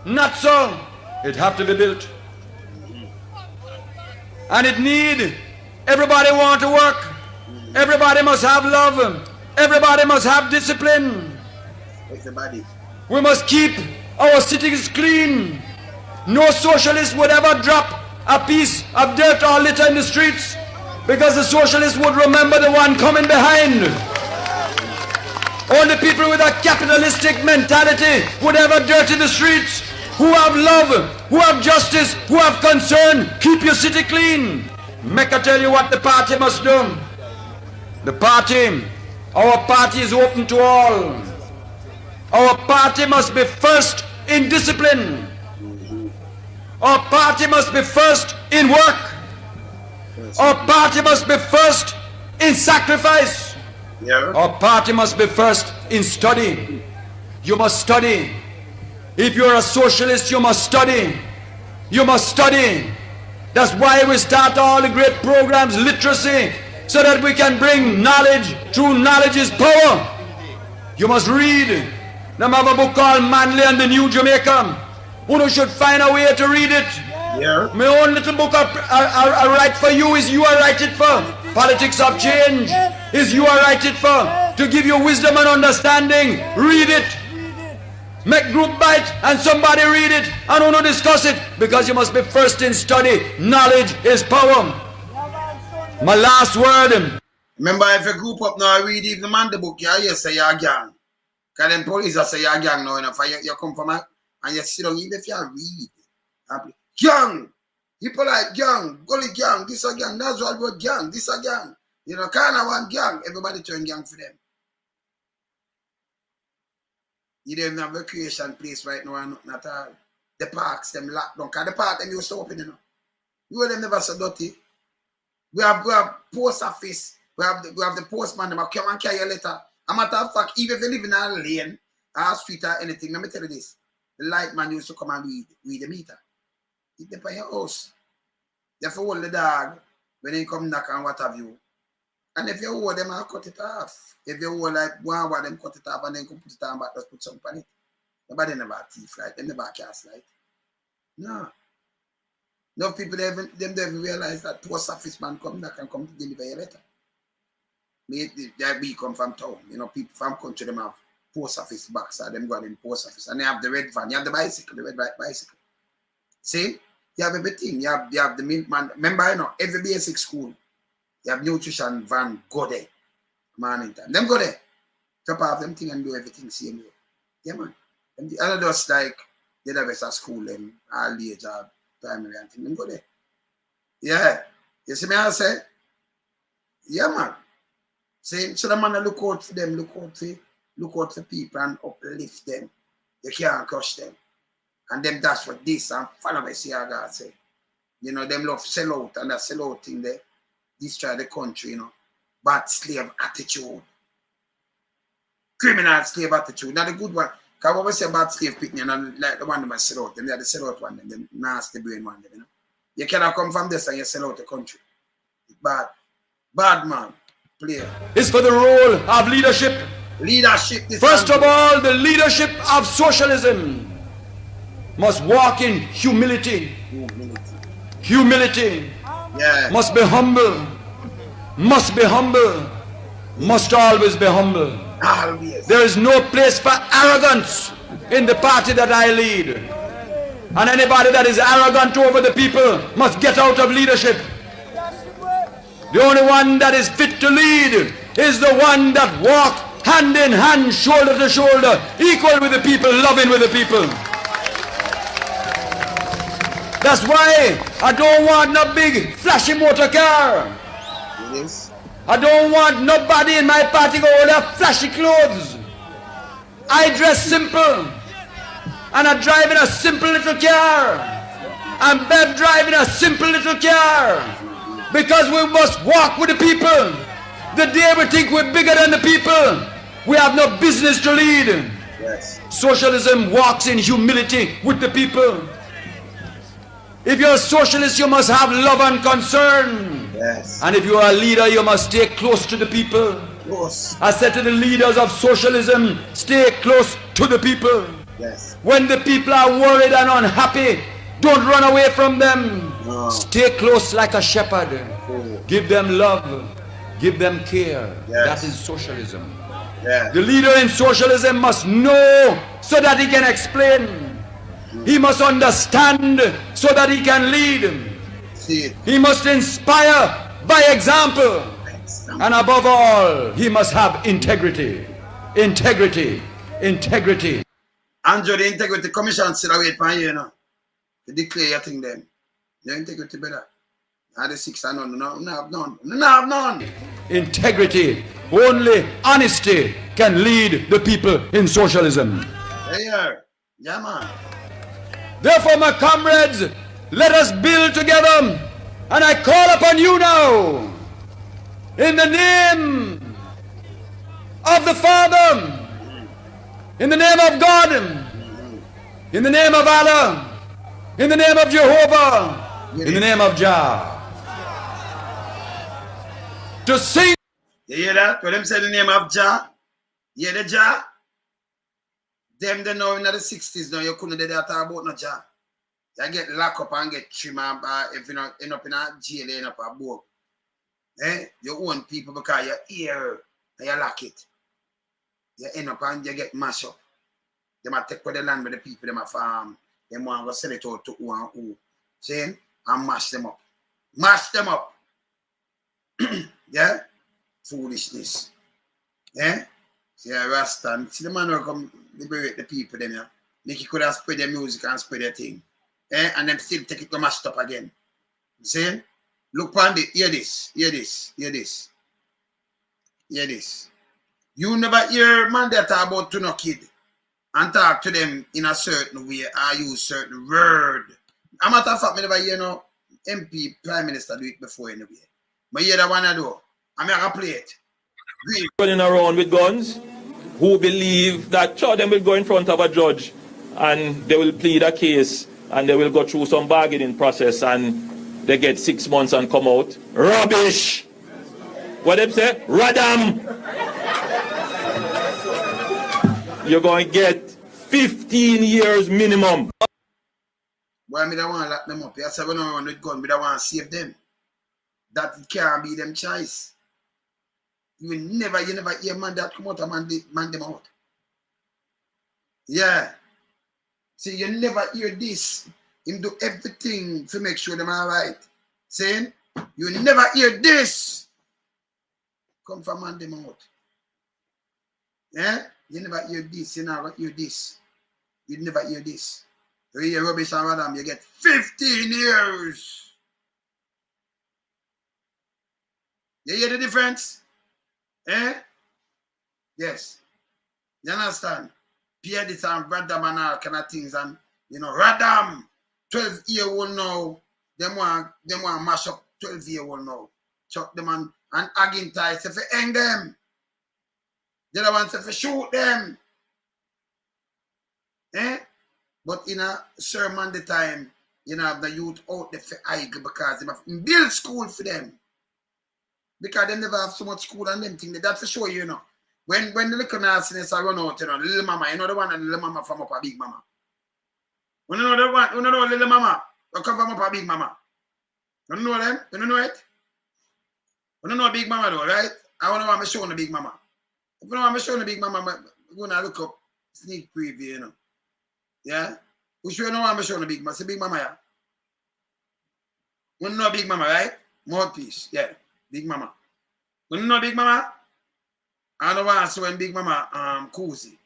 not so. It have to be built. And it need, everybody want to work. Everybody must have love. Everybody must have discipline. Everybody. We must keep our cities clean. No socialist would ever drop a piece of dirt or litter in the streets because the socialist would remember the one coming behind. Only people with a capitalistic mentality would ever dirty the streets. Who have love, who have justice, who have concern, keep your city clean. Make I tell you what the party must do. The party, our party is open to all. Our party must be first in discipline. Our party must be first in work. Our party must be first in sacrifice. Yeah. Our party must be first in study. You must study. If you're a socialist, you must study. You must study. That's why we start all the great programs, literacy, so that we can bring knowledge. True knowledge is power. You must read. Them have a book called Manly and the New Jamaica. Who should find a way to read it. Yeah. My own little book I write for you is you I write it for. Politics of change is you I write it for. To give you wisdom and understanding. Read it. Make group bite and somebody read it and who discuss it. Because you must be first in study. Knowledge is power. My last word. Remember, if a group up now read even the man the book, you say you're a gang. Because then police say you're a gang now. You come from a, and you sit down, even if you read. Gang! People like gang, gully gang, this a gang, that's what we're gang, this a gang. You know, kind of one gang, everybody turn gang for them. You don't have a recreation place right now and nothing at all. The parks, them locked down. Because the park, them used to open, you know. You them never so dirty. We have post office. We have the postman. Them come and carry a letter. A matter of fact, even if you live in a lane, or a street or anything, let me tell you this. The light man used to come and read the meter. It depends on your house. You have to hold the dog when they come knock and what have you. And if you hold them, I'll cut it off. If you hold like one of them, cut it off and then come put it on back, just put something on it. Nobody never have teeth light. Them never cast light. No. No people them don't even realize that post office man come knock and come to deliver your letter. We come from town. You know, people from country them have post office box, so them go in post office. And they have the red van. You have the bicycle, the red bicycle. See? You have everything. You have the milkman. Remember, you know, every basic school, you have nutrition van, go there. Morning time. Them go there. Drop off them thing and do everything same way. Yeah, man. And the other just like the other best at school, them, all the age of primary and thing, them go there. Yeah. You see me I say? Yeah, man. See, so the man look out for them, look out for people and uplift them. You can't crush them. And them that's what this and follow me see I gotta say. You know, them love sell out and that sell out thing there destroy the country, you know. Bad slave attitude. Criminal slave attitude. Not the good one. Because when we say bad slave picking, and like the one that sell out, them they are the sell out one, them nasty brain one, you know. You cannot come from this and you sell out the country. Bad. Bad man. Player. It's for the role of leadership. Leadership. First of all, the leadership of socialism must walk in humility. Humility. Yeah. Must be humble. Must be humble. Must always be humble. Always. There is no place for arrogance in the party that I lead. And anybody that is arrogant over the people must get out of leadership. The only one that is fit to lead is the one that walks hand in hand, shoulder to shoulder, equal with the people, loving with the people. That's why I don't want no big flashy motor car. It is. I don't want nobody in my party go all have flashy clothes. I dress simple. And I drive in a simple little car. And Bev driving a simple little car. Because we must walk with the people. The day we think we're bigger than the people, we have no business to lead. Yes. Socialism walks in humility with the people. If you're a socialist, you must have love and concern. Yes. And if you are a leader, you must stay close to the people. Close. I said to the leaders of socialism, stay close to the people. Yes. When the people are worried and unhappy, don't run away from them. No. Stay close like a shepherd. Cool. Give them love. Give them care. Yes. That is socialism. Yeah. The leader in socialism must know so that he can explain. He must understand so that he can lead. See it. He must inspire by example. And above all, he must have integrity. Integrity. Integrity. Andrew, the Integrity Commission still wait for you, you know. To declare your thing then. Your integrity better. Now the 6 and none. No have none. No have none. Integrity. Only honesty can lead the people in socialism. There. Yeah, man. Therefore, my comrades, let us build together. And I call upon you now, in the name of the Father, in the name of God, in the name of Allah, in the name of Jehovah, in the name of Jah, to sing. You hear that? When them say the name of Jah, you hear the Jah? Them they know in the 60s now, you couldn't do that about no Jah. You get locked up and get trim and if you not end up in a jail, you end up a book. Eh? You own people because you hear and you lock it. You end up and you get mashed up. They might take for the land with the people, they might farm. They want to sell it out to who and who. See? And mash them up. Mash them up. Yeah? Foolishness. Yeah? See, Rasta. See the man who come liberate the people, them, yeah? Make you could have spread their music and spread their thing. Eh? And then still take it to mash up again. See? Look on it. Hear this. Hear this. Hear this. Hear this. You never hear man that talk about to no kid and talk to them in a certain way or use certain word. A matter of fact, I never hear no MP, Prime Minister do it before anyway. But hear that one I do. I'm going to play it. Running around with guns who believe that sure, them will go in front of a judge and they will plead a case and they will go through some bargaining process and they get 6 months and come out. Rubbish! What them say? Radam! You're going to get 15 years minimum. Why me don't want to lock them up? You say when I want with gun, me don't want to save them. That can't be them choice. You never hear man that come out and man them out. Yeah. See, you never hear this. Him do everything to make sure them are right. Saying, you never hear this. Come from man them out. Yeah? You never hear this. You never hear this. You never hear this. You hear rubbish and radam, you get 15 years. You hear the difference? Eh? Yes. You understand? Pay this and Radam and all kind of things, and you know, Radam, 12-year-old now, them want mash up 12-year-old now. Chuck them and again tie, say for hang them. The other one say for shoot them. Eh? But in a sermon the time, you know, the youth out there for idle because they have build school for them. Because they never have so much school and them things. That's for sure, you know. When the little nastiness run out, you know, little mama, you know the one and little mama from up a big mama. You know the one, you know little mama, who come from up a big mama. You know them? You know it? You don't know big mama though, right? I want to know I'm showing the big mama. If you know I'm showing the big mama, I'm going to look up sneak preview, you know. Yeah? Who sure you know I'm showing the big mama? Say big mama, yeah? You know big mama, right? Mouthpiece, yeah. Big mama. You know big mama? I don't want to show big mama cozy.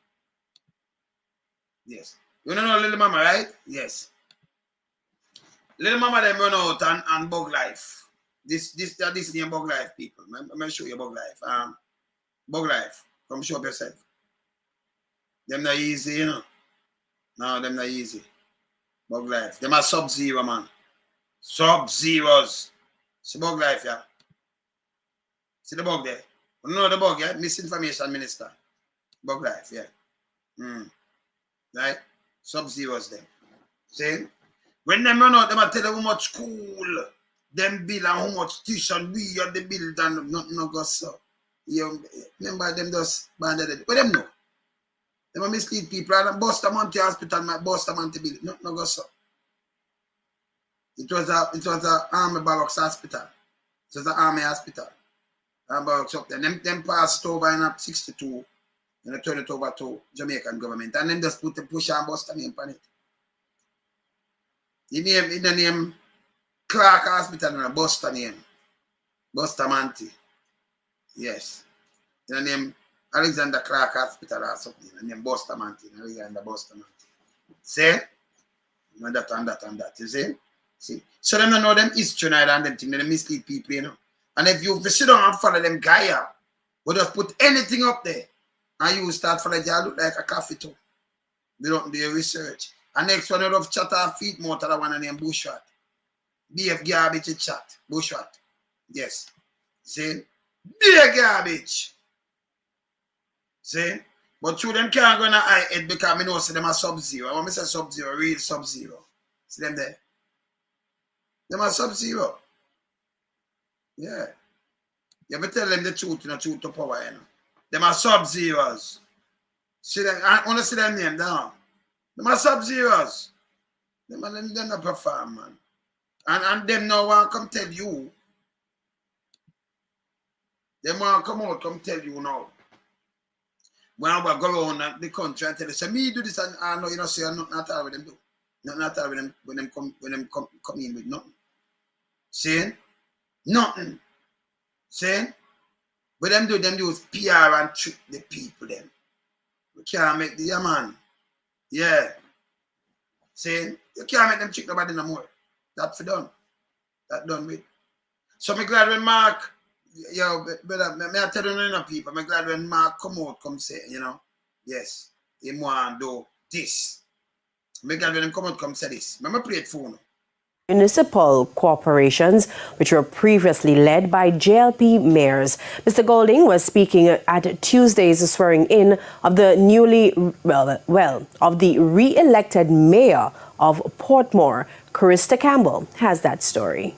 Yes. You don't know little mama, right? Yes. Little mama them run out and bug life. This name Bug Life, people. I'm going to show you Bug Life. Bug Life. Come show up yourself. Them not easy, you know. No, them not easy. Bug Life. Them are Sub-Zero, man. Sub-Zeros. See Bug Life, yeah? See the bug there? You know the bug, yeah? Misinformation Minister. Bug Life, yeah. Right? Sub-Zeros them. See? When them run out, them will tell you how much school them bill and how much tuition we are the bill and nothing no go so. You remember them just banded it. But them know. Them a mislead people and Bustamante Hospital might Bustamante bill. Nothing no go so. It was a Army Barracks Hospital. It was an Army Hospital. Army Barracks up there. Them passed it over in 62 and they turned it over to Jamaican government. And then just put the push and Boston name on it. The name Clark Hospital and a Buster name. Bustamante. Yes. The name Alexander Clark Hospital or something. The name Bustamante. Alexander Bustamante. See? And that. You see? So them don't know them history and them thing. They mislead people, you know. And if you sit down and follow them guy up, we just put anything up there and you start following it, look like a coffee too. They don't do your research. And next one, you have chat off feet more to the one named Bushrat. BF garbage chat. Bushrat. Yes. See? Be a garbage. See? But through them can't go in the eye head because I know see them are Sub-Zero. I want to say Sub-Zero, real Sub-Zero. See them there? Them are Sub-Zero. Yeah. You have to tell them the truth, you know, truth to power, you know. Them are Sub-Zeros. See them, I want to see them name down. Them are Sub-Zeros. Them not perform, man. And them now want to come tell you. Them want to come out, come tell you now. When I go around the country and tell you, say, me do this, and I know you don't say nothing at all with them do. Nothing at all with them when them come in with nothing. See? Nothing. See? But them use PR and trick the people them. We can't make the man. Yeah. See? You can't make them trick nobody no more. That's for done. That done with. So I'm glad when Mark, yo, brother, may I tell you people, I'm glad when Mark come say, you know, yes, he want to do this. I'm glad when him come say this. I'm play it for you. Municipal corporations, which were previously led by JLP mayors. Mr. Golding was speaking at Tuesday's swearing in of the of the re-elected mayor of Portmore. Carista Campbell has that story.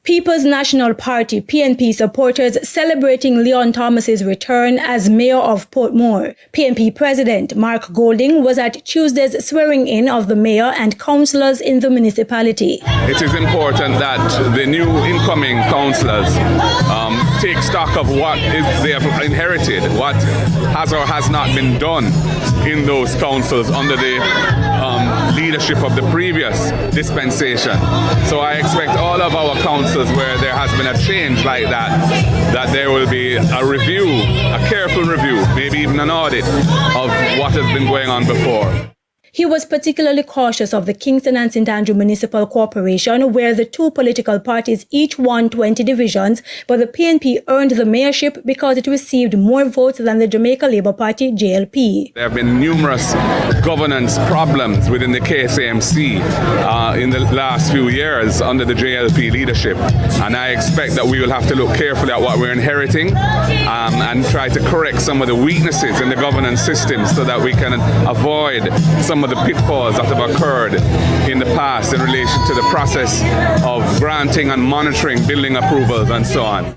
People's National Party (PNP) supporters celebrating Leon Thomas's return as mayor of Portmore. PNP President Mark Golding was at Tuesday's swearing in of the mayor and councillors in the municipality. It is important that the new incoming councillors take stock of what they have inherited, what has or has not been done in those councils under the leadership of the previous dispensation. So I expect all of our councils where there has been a change like that there will be a review, a careful review, maybe even an audit of what has been going on before. He was particularly cautious of the Kingston and St. Andrew Municipal Corporation, where the two political parties each won 20 divisions, but the PNP earned the mayorship because it received more votes than the Jamaica Labour Party, JLP. There have been numerous governance problems within the KSAMC in the last few years under the JLP leadership, and I expect that we will have to look carefully at what we're inheriting and try to correct some of the weaknesses in the governance system so that we can avoid some of the pitfalls that have occurred in the past in relation to the process of granting and monitoring building approvals and so on.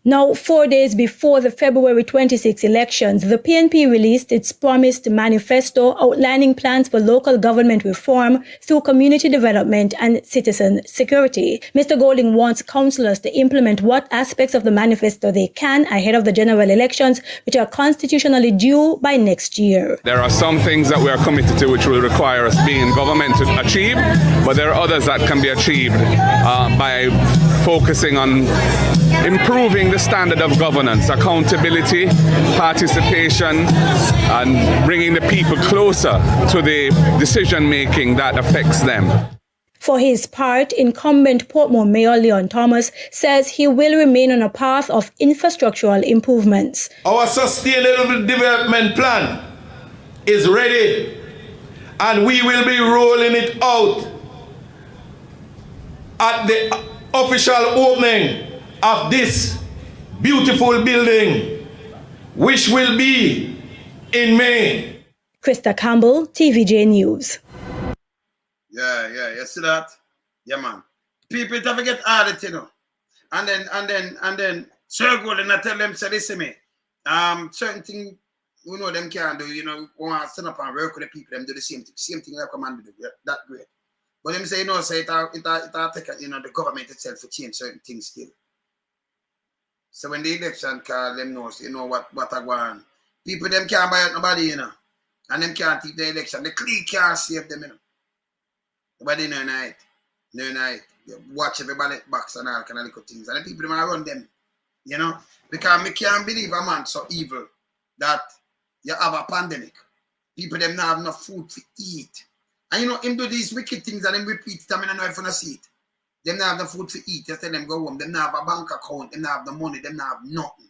Now, 4 days before the February 26 elections, the PNP released its promised manifesto outlining plans for local government reform through community development and citizen security. Mr. Golding wants councillors to implement what aspects of the manifesto they can ahead of the general elections, which are constitutionally due by next year. There are some things that we are committed to which will require us being in government to achieve, but there are others that can be achieved by focusing on improving the standard of governance, accountability, participation, and bringing the people closer to the decision-making that affects them. For his part, incumbent Portmore Mayor Leon Thomas says he will remain on a path of infrastructural improvements. Our sustainable development plan is ready, and we will be rolling it out at the official opening of this beautiful building, which will be in May. Krista Campbell, TVJ News. Yeah, you see that? Yeah, man. People have to get audit, you know. And then Sir Golden, I tell them, say, listen me, certain thing, you know, them can't do, you know, want to stand up and work with the people, them do the same thing like command do, that great. But them say, no, say it'll take, you know, the government itself to change certain things still. So when the election call, them knows, you know what I want. People, them can't buy out nobody, you know. And them can't take the election. The clique can't save them, you know. Nobody no night. You watch everybody box and all kind of little things. And the people them run them, you know. Because me can't believe a man so evil that you have a pandemic. People them not have enough food to eat. And you know, him do these wicked things and him repeat it, I mean, I know if you don't see it. Them not have the food to eat, just tell them go home. Them not have a bank account, them not have the money, them not have nothing.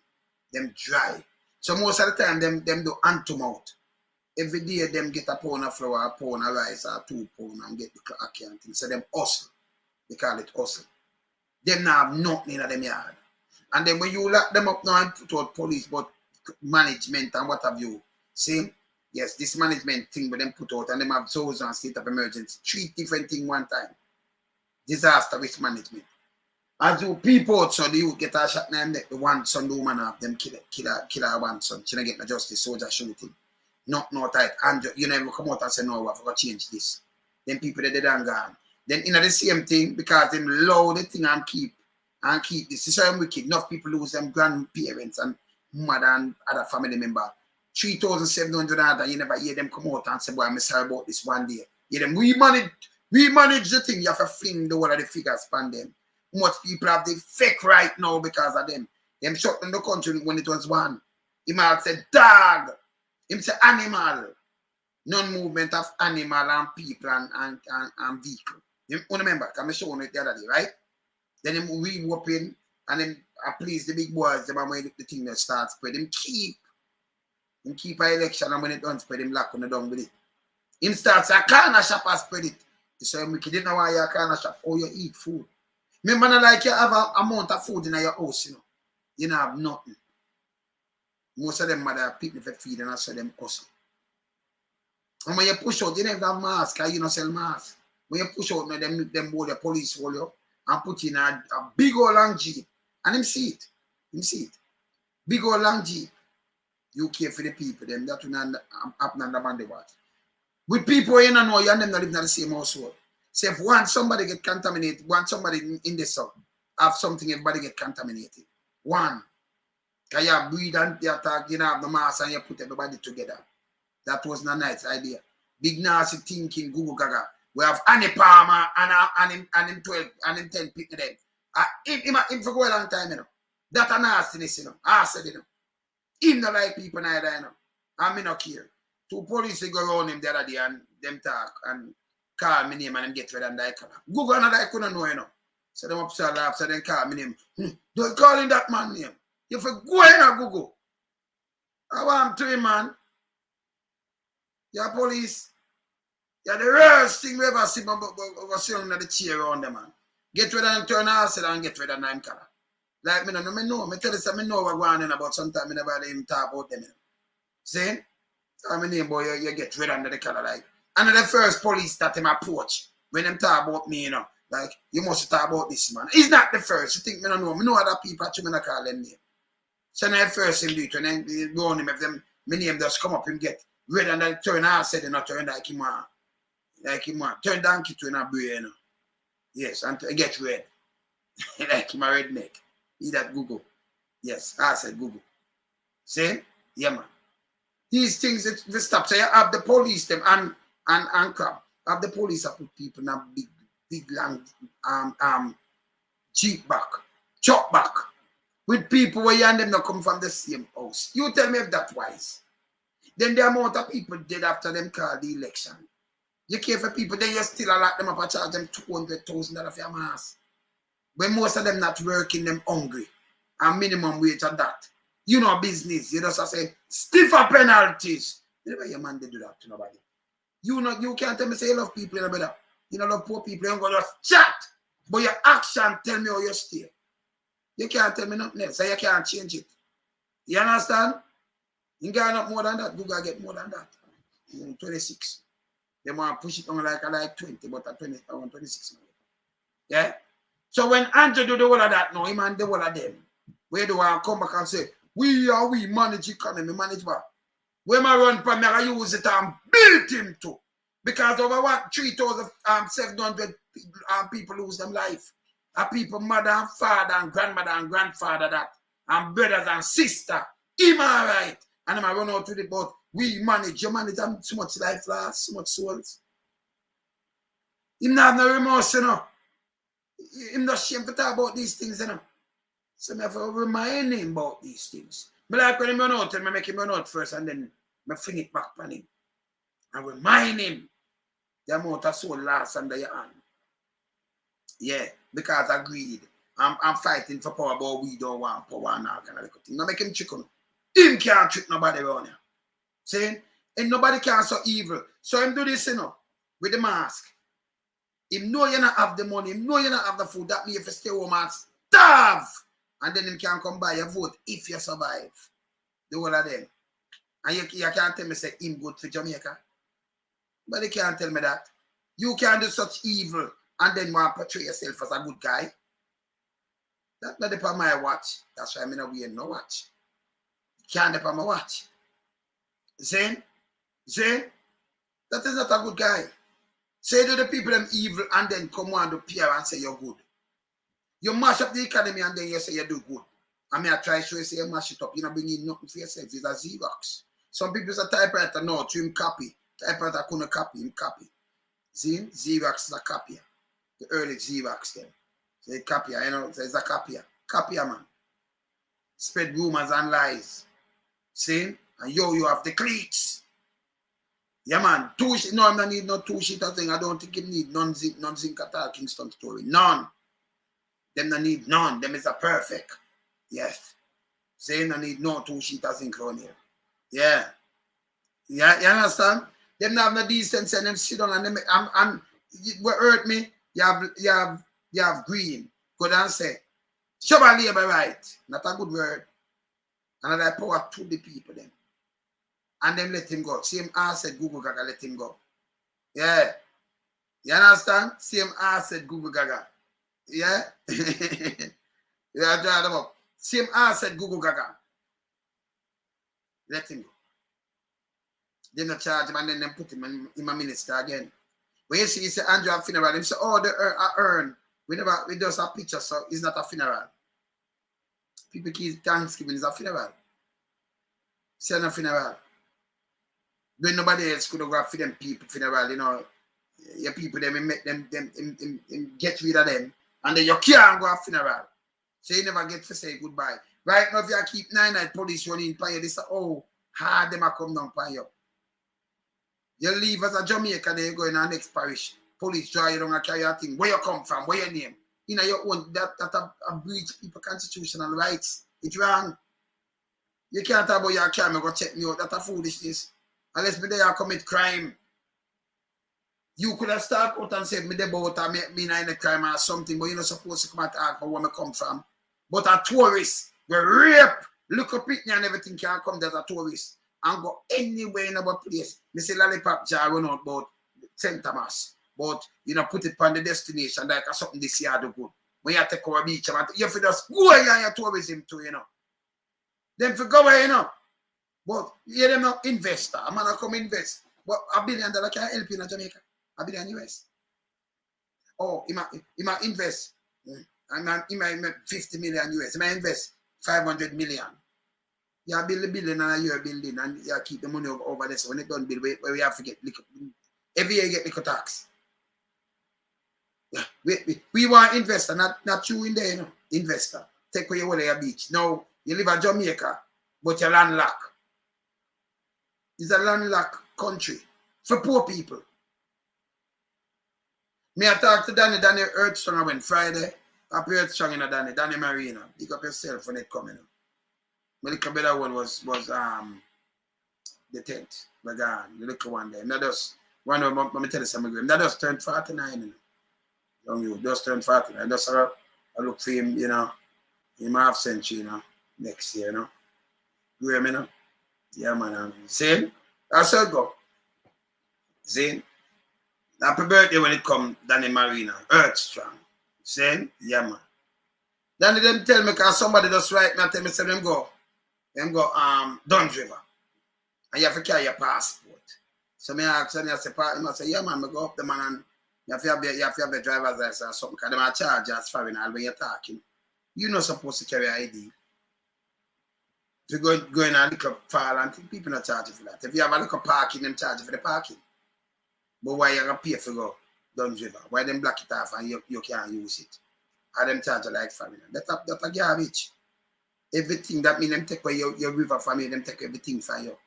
Them dry. So most of the time, them do hand to mouth. Every day, them get a pound of flour, a pound of rice, or 2 pounds and get the account. So them hustle. They call it hustle. Them not have nothing in them yard. And then when you lock them up now and put out police, but management and what have you, see? Yes, this management thing with them put out and them have those on state of emergency. 3 different things one time. Disaster risk management. As you people out, so the youth get a shot and the one son, the woman have them kill her one son. She don't get no justice, soldier shoot him. Not no tight. And you never come out and say, no, we've got to change this. Then people they done gone. Then in the same thing, because them load the thing and keep this. This is how wicked. Enough people lose them grandparents and mother and other family member. 3,700 and you never hear them come out and say, boy, I'm sorry about this one day. Yeah, them we manage the thing. You have to fling the whole of the figures upon them. Much people have the fake right now because of them. Them shut in the country when it was one. He might have said dog. Him say animal. Non-movement of animal and people and vehicle. You remember, I'm showing it the other day, right? Then him re-open and then please the big boys, them when the thing that starts spread. Him keep an election and when it don't spread, him lock on the down with it. Him starts a corner shop and spread it. So him didn't know why you corner shop or you eat food. Remember not like you have an amount of food in your house, you know. You don't have nothing. Most of them mother people for feed and also them hustle. And when you push out, you never have mask, you don't sell mask. When you push out, them hold the police hold you and put in a big old long jeep. And him see it. Big old long jeep. You care for the people, them that will not happen on the bandewat. With people you don't know, you and them not living in the same household. So if once somebody get contaminated, once somebody in the sun have something, everybody get contaminated. One. Because you breathe and you attack, you don't have the mask and you put everybody together. That was not a nice idea. Big nasty thinking, Google Gaga. We have Annie Palmer and him 12 and him 10 people there. Him for go a long time, you know. That a nastiness, you know. I said, you know. Him not like people neither, you know. And me not care. 2 police go around him the other day and them talk and call me name and them get rid of that color. Google another I couldn't know, you know. So them upset laugh, so then call me name. Don't call him that man name. You for go in and Google. I want to him, man. You're police. You're the worst thing we ever see under the chair around them, man. Get rid of them, turn acid and get rid of them color. Like me, no, me know. Me tell you something, me know what's going on about sometimes. Me never even talk about them. You know. See? So my name, boy, you get rid under the color, like. And the first police that him approach when them talk about me, you know, like, you must talk about this man. He's not the first. You think me don't know? Me know other people actually me not call them name. So now first him do it when they go on him, if them my name just come up, him get red and then turn out said not turn like him on. Like him on. Turn donkey to a brain, you know. Yes, and get red. Like him a redneck. He that Google. Yes, I said Google. See? Yeah, man. These things that stop. So you have the police them and crap. Have the police that put people in a big long jeep back, chop back. With people where you and them not come from the same house. You tell me if that's wise. Then the amount of people dead after them call the election. You care for people, then you still lock them up and charge them $200,000 for your mass. When most of them not working, them hungry. And minimum wage at that. You know business. You just say, stiffer penalties. You know your man they do that to nobody. You can't tell me say you love people, you know, you don't love poor people, you don't go just chat. But your action tell me how you stay. You can't tell me nothing else, so you can't change it. You understand? You got not more than that, Google get more than that. 26. They want to push it on like 20, but at 20, I want 26 million. Yeah? So when Andrew do the whole of that now, him and the whole of them, where do I come back and say, we manage economy, manage what? When I run for me, I use it and build him too. Because over what 3,700 people lose them life. People, mother and father and grandmother and grandfather that, and brothers and sister. Him all right. And I run out with it, but we manage. You manage them so much life last, so much souls. Him not have no remorse, you know. Him not shame to talk about these things, you know. So I have to remind him about these things. But like when him run out, I make him run out first and then I fling it back on him. And remind him the amount of soul lost under your hand. Yeah, because I agreed. I'm fighting for power, but we don't want power and all kind of thing. Now make him trick on. Him can't trick nobody around here. See? And nobody can so evil. So him do this, you know, with the mask. Him know you not have the money, him know you not have the food. That means if you stay home and starve. And then him can come by your vote if you survive. The whole of them. And you can't tell me say him good for Jamaica. But you can't tell me that. You can't do such evil and then want to portray yourself as a good guy. That's not upon my watch. That's why I'm not wearing no watch. Can't upon my watch. See? That is not a good guy. Say to the people them evil and then come on to peer and say you're good. You mash up the economy and then you say you do good. I mean, I try to show you say you mash it up. You're not bringing nothing for yourself. It's a Xerox. Some people say typewriter, no, to him copy. Typewriter couldn't copy, him copy. See? Xerox is a copier. The early Xerox then. So a copier, you know, so it's a copier. Copier, man. Spread rumors and lies. See? And you have the cleats. Yeah, man. No, I don't need no 2-sheeter thing. I don't think you need non-zinc at all, Kingston story. None. Them don't need none. Them is a perfect. Yes. Say don't need no 2-sheeter zinc around here. Yeah. Yeah, you understand? Them not have no decency and them sit down and them and what hurt me, you have green. Go down and say, show my labor right. Not a good word. And I power to the people then. And then let him go. Same ass said Google Gaga, let him go. Yeah. You understand? Same ass said Google Gaga. Yeah? Yeah, drive them up. Same ass said Google Gaga. Let him go. Then they charge him and then they put him in my minister again. When you see, he say Andrew have funeral, he say, oh, the urn. We just have pictures, so it's not a funeral. People keep Thanksgiving is a funeral. It's not a funeral. When nobody else could go for them people funeral, you know, your people, them make them get rid of them, and then you can't go to funeral. So you never get to say goodbye. Right now, if you keep 9 police running by you, they say, oh, hard them a come down by you. You leave as a Jamaican, then you go in our next parish. Police draw you down and carry your thing. Where you come from? Where your name? You know your own that a breach people constitutional rights. It's wrong. You can't talk about your camera go check me out. That's a foolishness. Unless me there commit crime. You could have started out and said me there about me in a crime or something, but you're not supposed to come and talk about where I come from. But a tourist, the rape, look up it and everything can come there as a tourist and go anywhere in our place. Me say lollipop jar run out about St. Thomas. But you know, put it on the destination like something this year do good. When you take our beach, you have to just go here and your tourism too, you know. Them for go away, you know. But you them not investor. A man come invest. But $1 billion can help you in Jamaica. $1 billion US. Oh, he might invest. He might 50 million US. He might invest 500 million. You build a billion and a year building and you keep the money over there. So when it done build, where we have to get every year you get little tax. Yeah. We want investor, not you in there, you know. Investor. Take away your beach. Now you live in Jamaica, but you're landlocked. It's a landlocked country for poor people. Me I talk to Danny Earthstrong went Friday. Up Earthstrong in Danny Marina. Pick up yourself when it coming. My little better one was the 10th. But the little one there. That just one of let me tell you something. That just turned 49, you know. You just turned 49. Just I look for him, you know, in half century, you know, next year, you know. You hear me now? Yeah, man. See? That's how it go. See? Happy birthday when it come, Danny Marina, Earthstrong. See? Yeah, man. Danny them tell me, because somebody just write me and tell me, say them go Duns River. And you have to carry your passport. So me ask and I say, yeah, man, I go up the man and you have to have the driver's license or something, because they might charge you as foreign when you're talking. You're not supposed to carry ID. If you go in a little file and people not charge you for that. If you have a little parking, them charge you for the parking. But why you gonna pay for go Duns River? Why them block it off and you can't use it? And them charge you like family. That's a garbage. Everything that mean them take away your river from you, them take everything from you.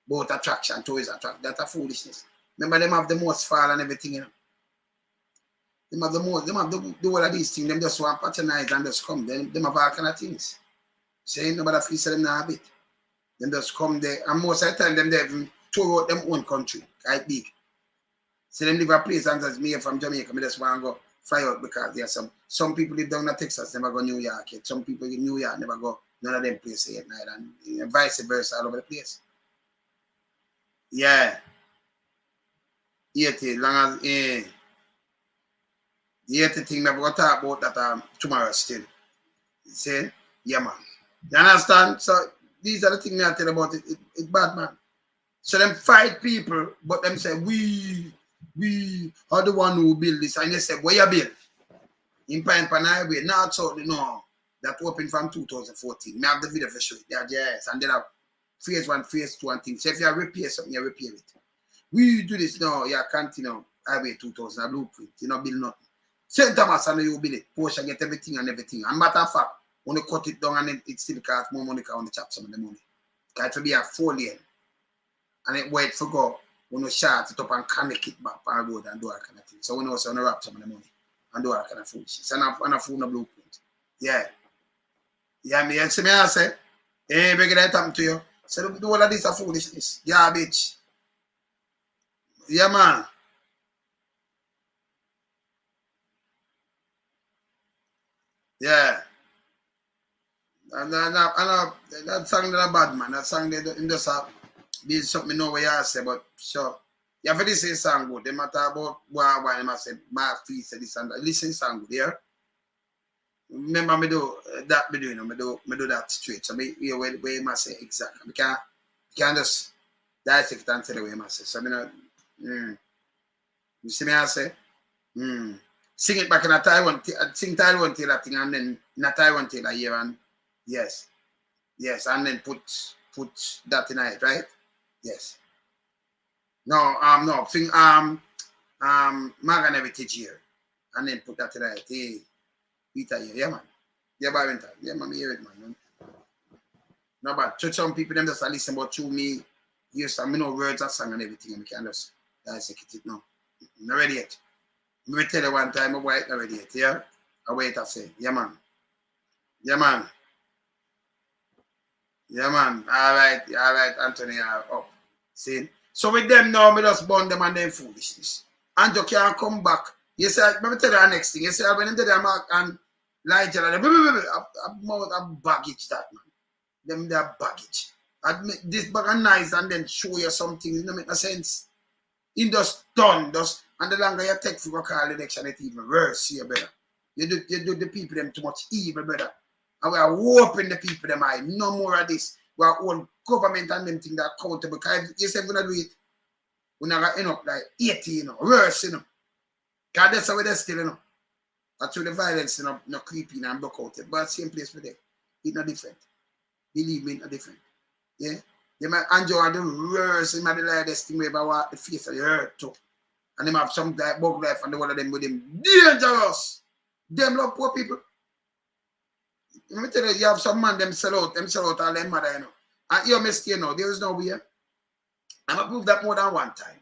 Both attraction, tourist attraction. That's a foolishness. Remember them have the most fall and everything, you know. Them have the all of these things, them just want to patronize and just come. Them have all kind of things. Saying nobody feels them not have it. Them just come there. And most of the time them they even tour out them own country. Quite big. So them live a place and as me from Jamaica, I just want to go fly out because there are some people live down in Texas, never go New York yet. Some people in New York never go none of them places at night and vice versa all over the place. Yeah. 80, long as the 80 thing that we're going to talk about that tomorrow still. You see? Yeah, man. You understand? So these are the things I tell about it. It's bad, man. So them fight people, but them say, we are the one who build this. And they say, where you build? In Pine Pan Highway. Now it's out, no. That opened from 2014. I have the video for show it. There, yes. And then have phase 1, phase 2 and things. So if you repair something, you repair it. We do this now, you continue Highway 2000, a blueprint. You know, build nothing. St. Thomas and you build it. Porsche get everything and everything. And matter of fact, when you cut it down and it still costs more money because on the chop some of the money. Because it will be a 4 lane. And it wait for go when you short it up and connect it back on the road and do that kind of thing. So we know so we wrap some of the money and do that kind of foolishness. And a full blueprint. Yeah. Yeah, me see me I say, hey, beg that happen to you. So do all of this a foolishness. Yeah, bitch. Yeah, man. Yeah. And that song that bad, man. That song they just be something know what you say, but sure. Yeah, for this is song good. They matter about why they must say my feet say this and that. Listen song good, yeah. Remember me do that me do, you know, me do that straight. So me hear where you must say exactly. We can't just dissect and tell the way you must say. So me know you see me I say? Sing it back in a Taiwan, sing Taiwan till that thing and then in a Taiwan till a year and yes, and then put that in it, right? Yes. No, sing Magan Heritage here and then put that in it. Hey, Peter here, yeah man. Yeah, by winter. Yeah, man, hear it, man. No, but to some people them just listen about to me Yes, I know words of song and everything, and we can just dissect it now. I'm not ready yet. Let me tell you one time, I'm not ready yet, yeah? I wait, I say, yeah, man. Yeah, man. Yeah, man. All right, Anthony, up. See? So with them now, me just burn them and them foolishness. And you can't come back. You say, let me tell you the next thing. You say, when them do them and Nigel, I'm baggage that, man. Them their baggage. Admit this bag of nice and then show you something. It don't make no sense. It just done. And the longer you take for a call election, it even worse, you better. You do the people them too much evil, brother. And we are warping the people them eye. No more of this. We are all government and them things that accountable. Because you say we're not do it, we're not going to end up like 80, you know, worse, you know. Because that's how they're still, you know. That's why the violence, you know, not creeping and block out. But same place for them. It's not different. Believe me, it's not different. Yeah? They might enjoy the worst, they might be like this thing where they walk the face of the earth too. And they have some like bug life and the one of them with them dangerous. Them love poor people. Let me tell you, you have some man, them sell out all them mother, you know. And you're mistaken now, there is no way. I'm going to prove that more than one time.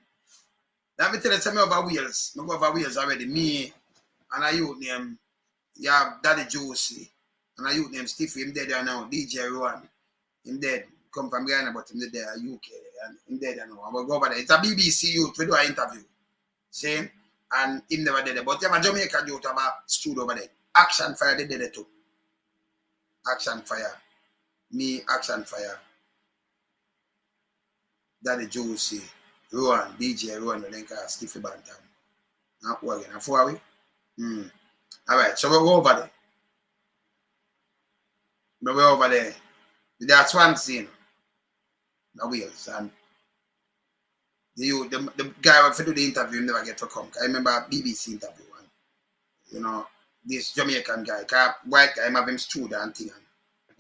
Let me tell you, some over Wales. I go over Wales already. Me and a youth named, you have Daddy Josie. And a youth named Steve, him dead there now, DJ Rowan. Him dead. Come from Ghana, but him dead there, UK. And him dead there now. I will go over there. It's a BBC youth, we do an interview. See? And him never did it. But you have a Jamaican youth have a studio over there. Action Fire, they did it too. Action Fire. Me, Action Fire. Daddy Josie, Rowan, DJ Rowan, and then Stiffy Bantam. Not working. And 4 weeks. Alright, so we'll go over there. We're over there. That's one scene. The Wheels. And the guy who do the interview never get to come. I remember a BBC interview. And, you know, this Jamaican guy, white guy, have him stood and thing.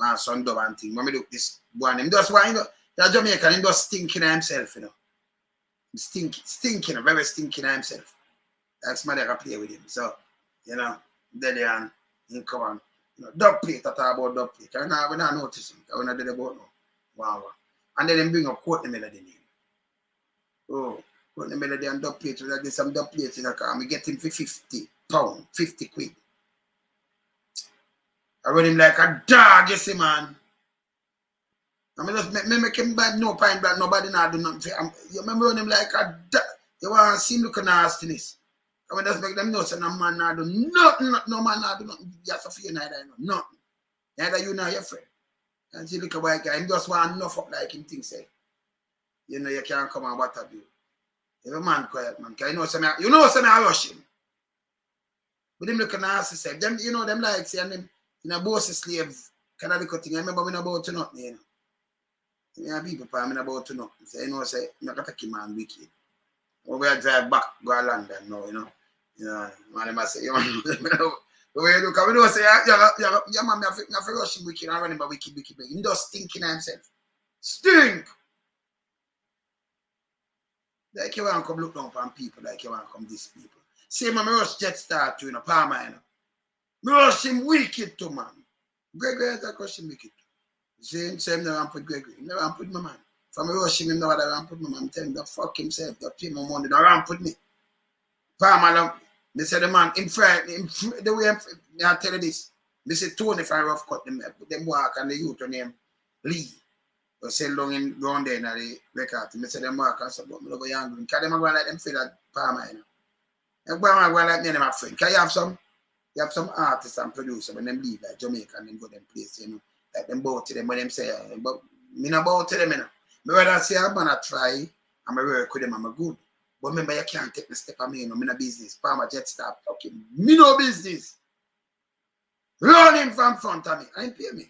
And son dove and thing. When we look this one, him just one, you know, that Jamaican, him just stinking himself, you know. Stinking, very stinking himself. That's my can play with him. So, you know, then he come on. You know, dub plate, I talk about dub plate. We're not noticing. We're not doing about no. Wow. And then they bring up Courtney Melody name. Oh, Courtney Melody and dub plate. There's some dub plates in the car. We get him for £50, 50 quid. I run him like a dog, you see, man. I mean, just make him bad, no pine black, nobody not do nothing. You remember run him like a dog. You want to see him looking nastiness. I mean, just make them know, so no man not do nothing, no man not do nothing. You have to fear neither, you know, nothing. Neither you nor your friend. And see, look at white guy, him just want enough up like him things say. You know, you can't come and what have you. You're a man quiet, man. Because you know, I rush him. But them look nasty, say. Them, you know, them like, say, and them, you know, boss a slave, kind of look thing. I remember when I about to nothing, you know. You know, people, I'm about to nothing. So, you know, say, I'm not going to take him man wicked. Or we drive back, go to London now, you know. You know, man, I say, you know, the way you look, we don't say, yeah, man, I feel rush him wicked, I run him by wicked. He just stinking himself. Stink! Like you want to come look down on people, like you want to come these people. Same man, I rush Jetstar to, you know, Palmer, you know. I rush him wicked too, man. Gregory has to rush him wicked too. Same never put Gregory. Never put my man. From me rushing him, never put my man. I'm telling him, the fuck himself, the pay my money, don't put me. Palmer, they say the man, the way I tell you this, they say Tony for a rough cut, them walk and the youth name Lee. They sell down in round there in the record. They say them walk and say, but I love young. Because them go like them feel that Palmer, you know. Them go like me and them friend. Because you have some artists and producers when them leave like Jamaica and them go them place, you know. Like them bow to them when them say, but me not bow to them, you know. Me rather say I'm gonna try and I work with them and I'm good. But remember, you can't take the step of me, you know, me no business. Palmer Jetstar talking, me no business. Run him from front of me. I ain't pay me.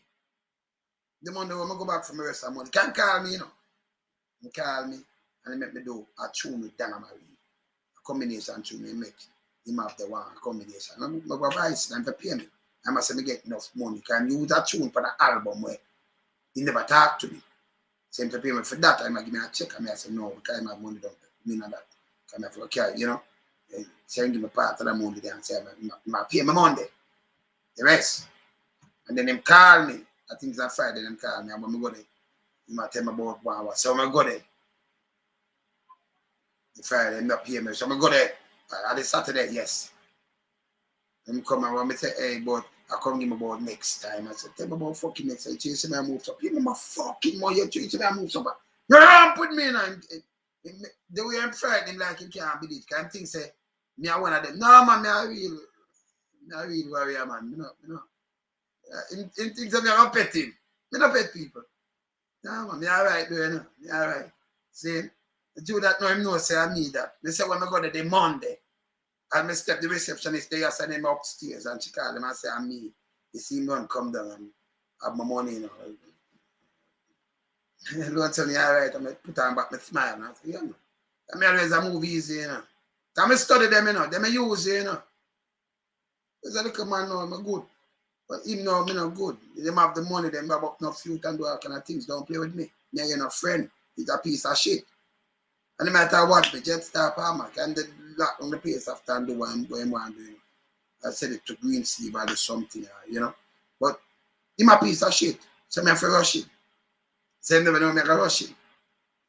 The money when I go back from the rest of the money. Can't call me, you know. He call me and he make me do a tune with Dana Marie. A combination tune he make. Him have the one combination. I go advise him to pay me. I must say me get enough money. Can use that tune for the album where he never talk to me. Same to pay me for that. I might give me a check. I say no, because I have money don't me not that. Because I have to carry, you know. Send him a part of the money there and say I pay my Monday. The rest. And then him call me. I think it's on Friday, them call me. And when I go there, he might tell me about 1 hour. So I go there. The Friday, I'm not paying me. So I'm go there. On the Saturday, yes. I'm come and me say, hey, but I come give me about next time. I said, tell me about fucking next time. You see me I move up. Give me my fucking money. You see me I move up. You don't put me in. The way I'm frightened, like you can't believe. Can't think say, me are one of them. No, man, me a real warrior, man. You know. In things that me I pet him. Me not pet people. No, man, me alright, you know. Me alright. See? Do that now, him know say I need that. They say when I go there the Monday, and me step the receptionist there, I send him upstairs and she call him and say I'm me. You see me and come down and have my money, you know. Don't tell me alright, I put on back my smile and I say, yeah, man. I mean always a move easy, you know. I study them, you know, them I use, you know. There's a little man now, I'm good. But him now, me not good. Them have the money, them have up enough fruit and do all kind of things. Don't play with me. Me you're not friend. It's a piece of shit. And no matter what, me just start Palmer and they lock on the place after and do what I'm going to do. I said it to Green Steve or do something, you know. But him a piece of shit. So me have to rush him. So him never know me I rush him.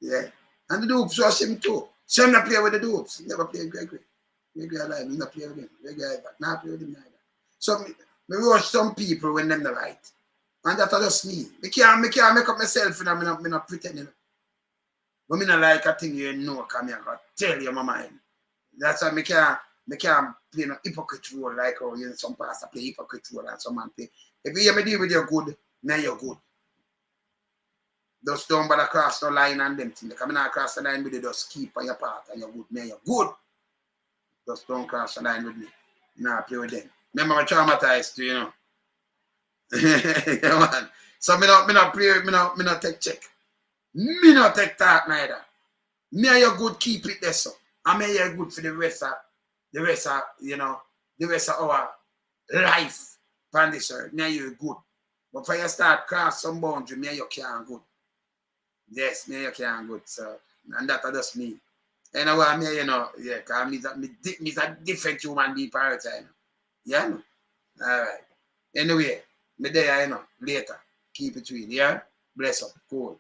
Yeah. And the dupes rush him too. So him not play with the dupes. He never play with Gregory. Gregory alive, he not play with him. Gregory alive, not play with him neither. So me rush some people when them the right. And that's just me. Me can't make up myself and I'm not pretending. But me not like a thing you know, because I can tell you my mind. That's why me can't play no hypocrite role like how you know, some pastor play hypocrite role and some man play. If you hear me deal with your good, now you're good. Just don't bother cross no line and them things. Because I not cross the line with you, just keep on your part and you're good. Now you're good. Just don't cross the line with me. You know, I play with them. Remember I'm traumatized too, you know. Yeah, man. So me not play, me not take check. Me not take that neither. Me and you good keep it there so. And me you good for the rest of you know, the rest of our life on this earth. Me and you good. But for you start cross some boundary, me and you can't good. Yes, me and you can't good. So and that's just me. You know what I mean, you know, yeah, because me's a different human being per time. Yeah, no? Alright. Anyway, me there, you know, later. Keep it real, yeah? Bless up. Cool.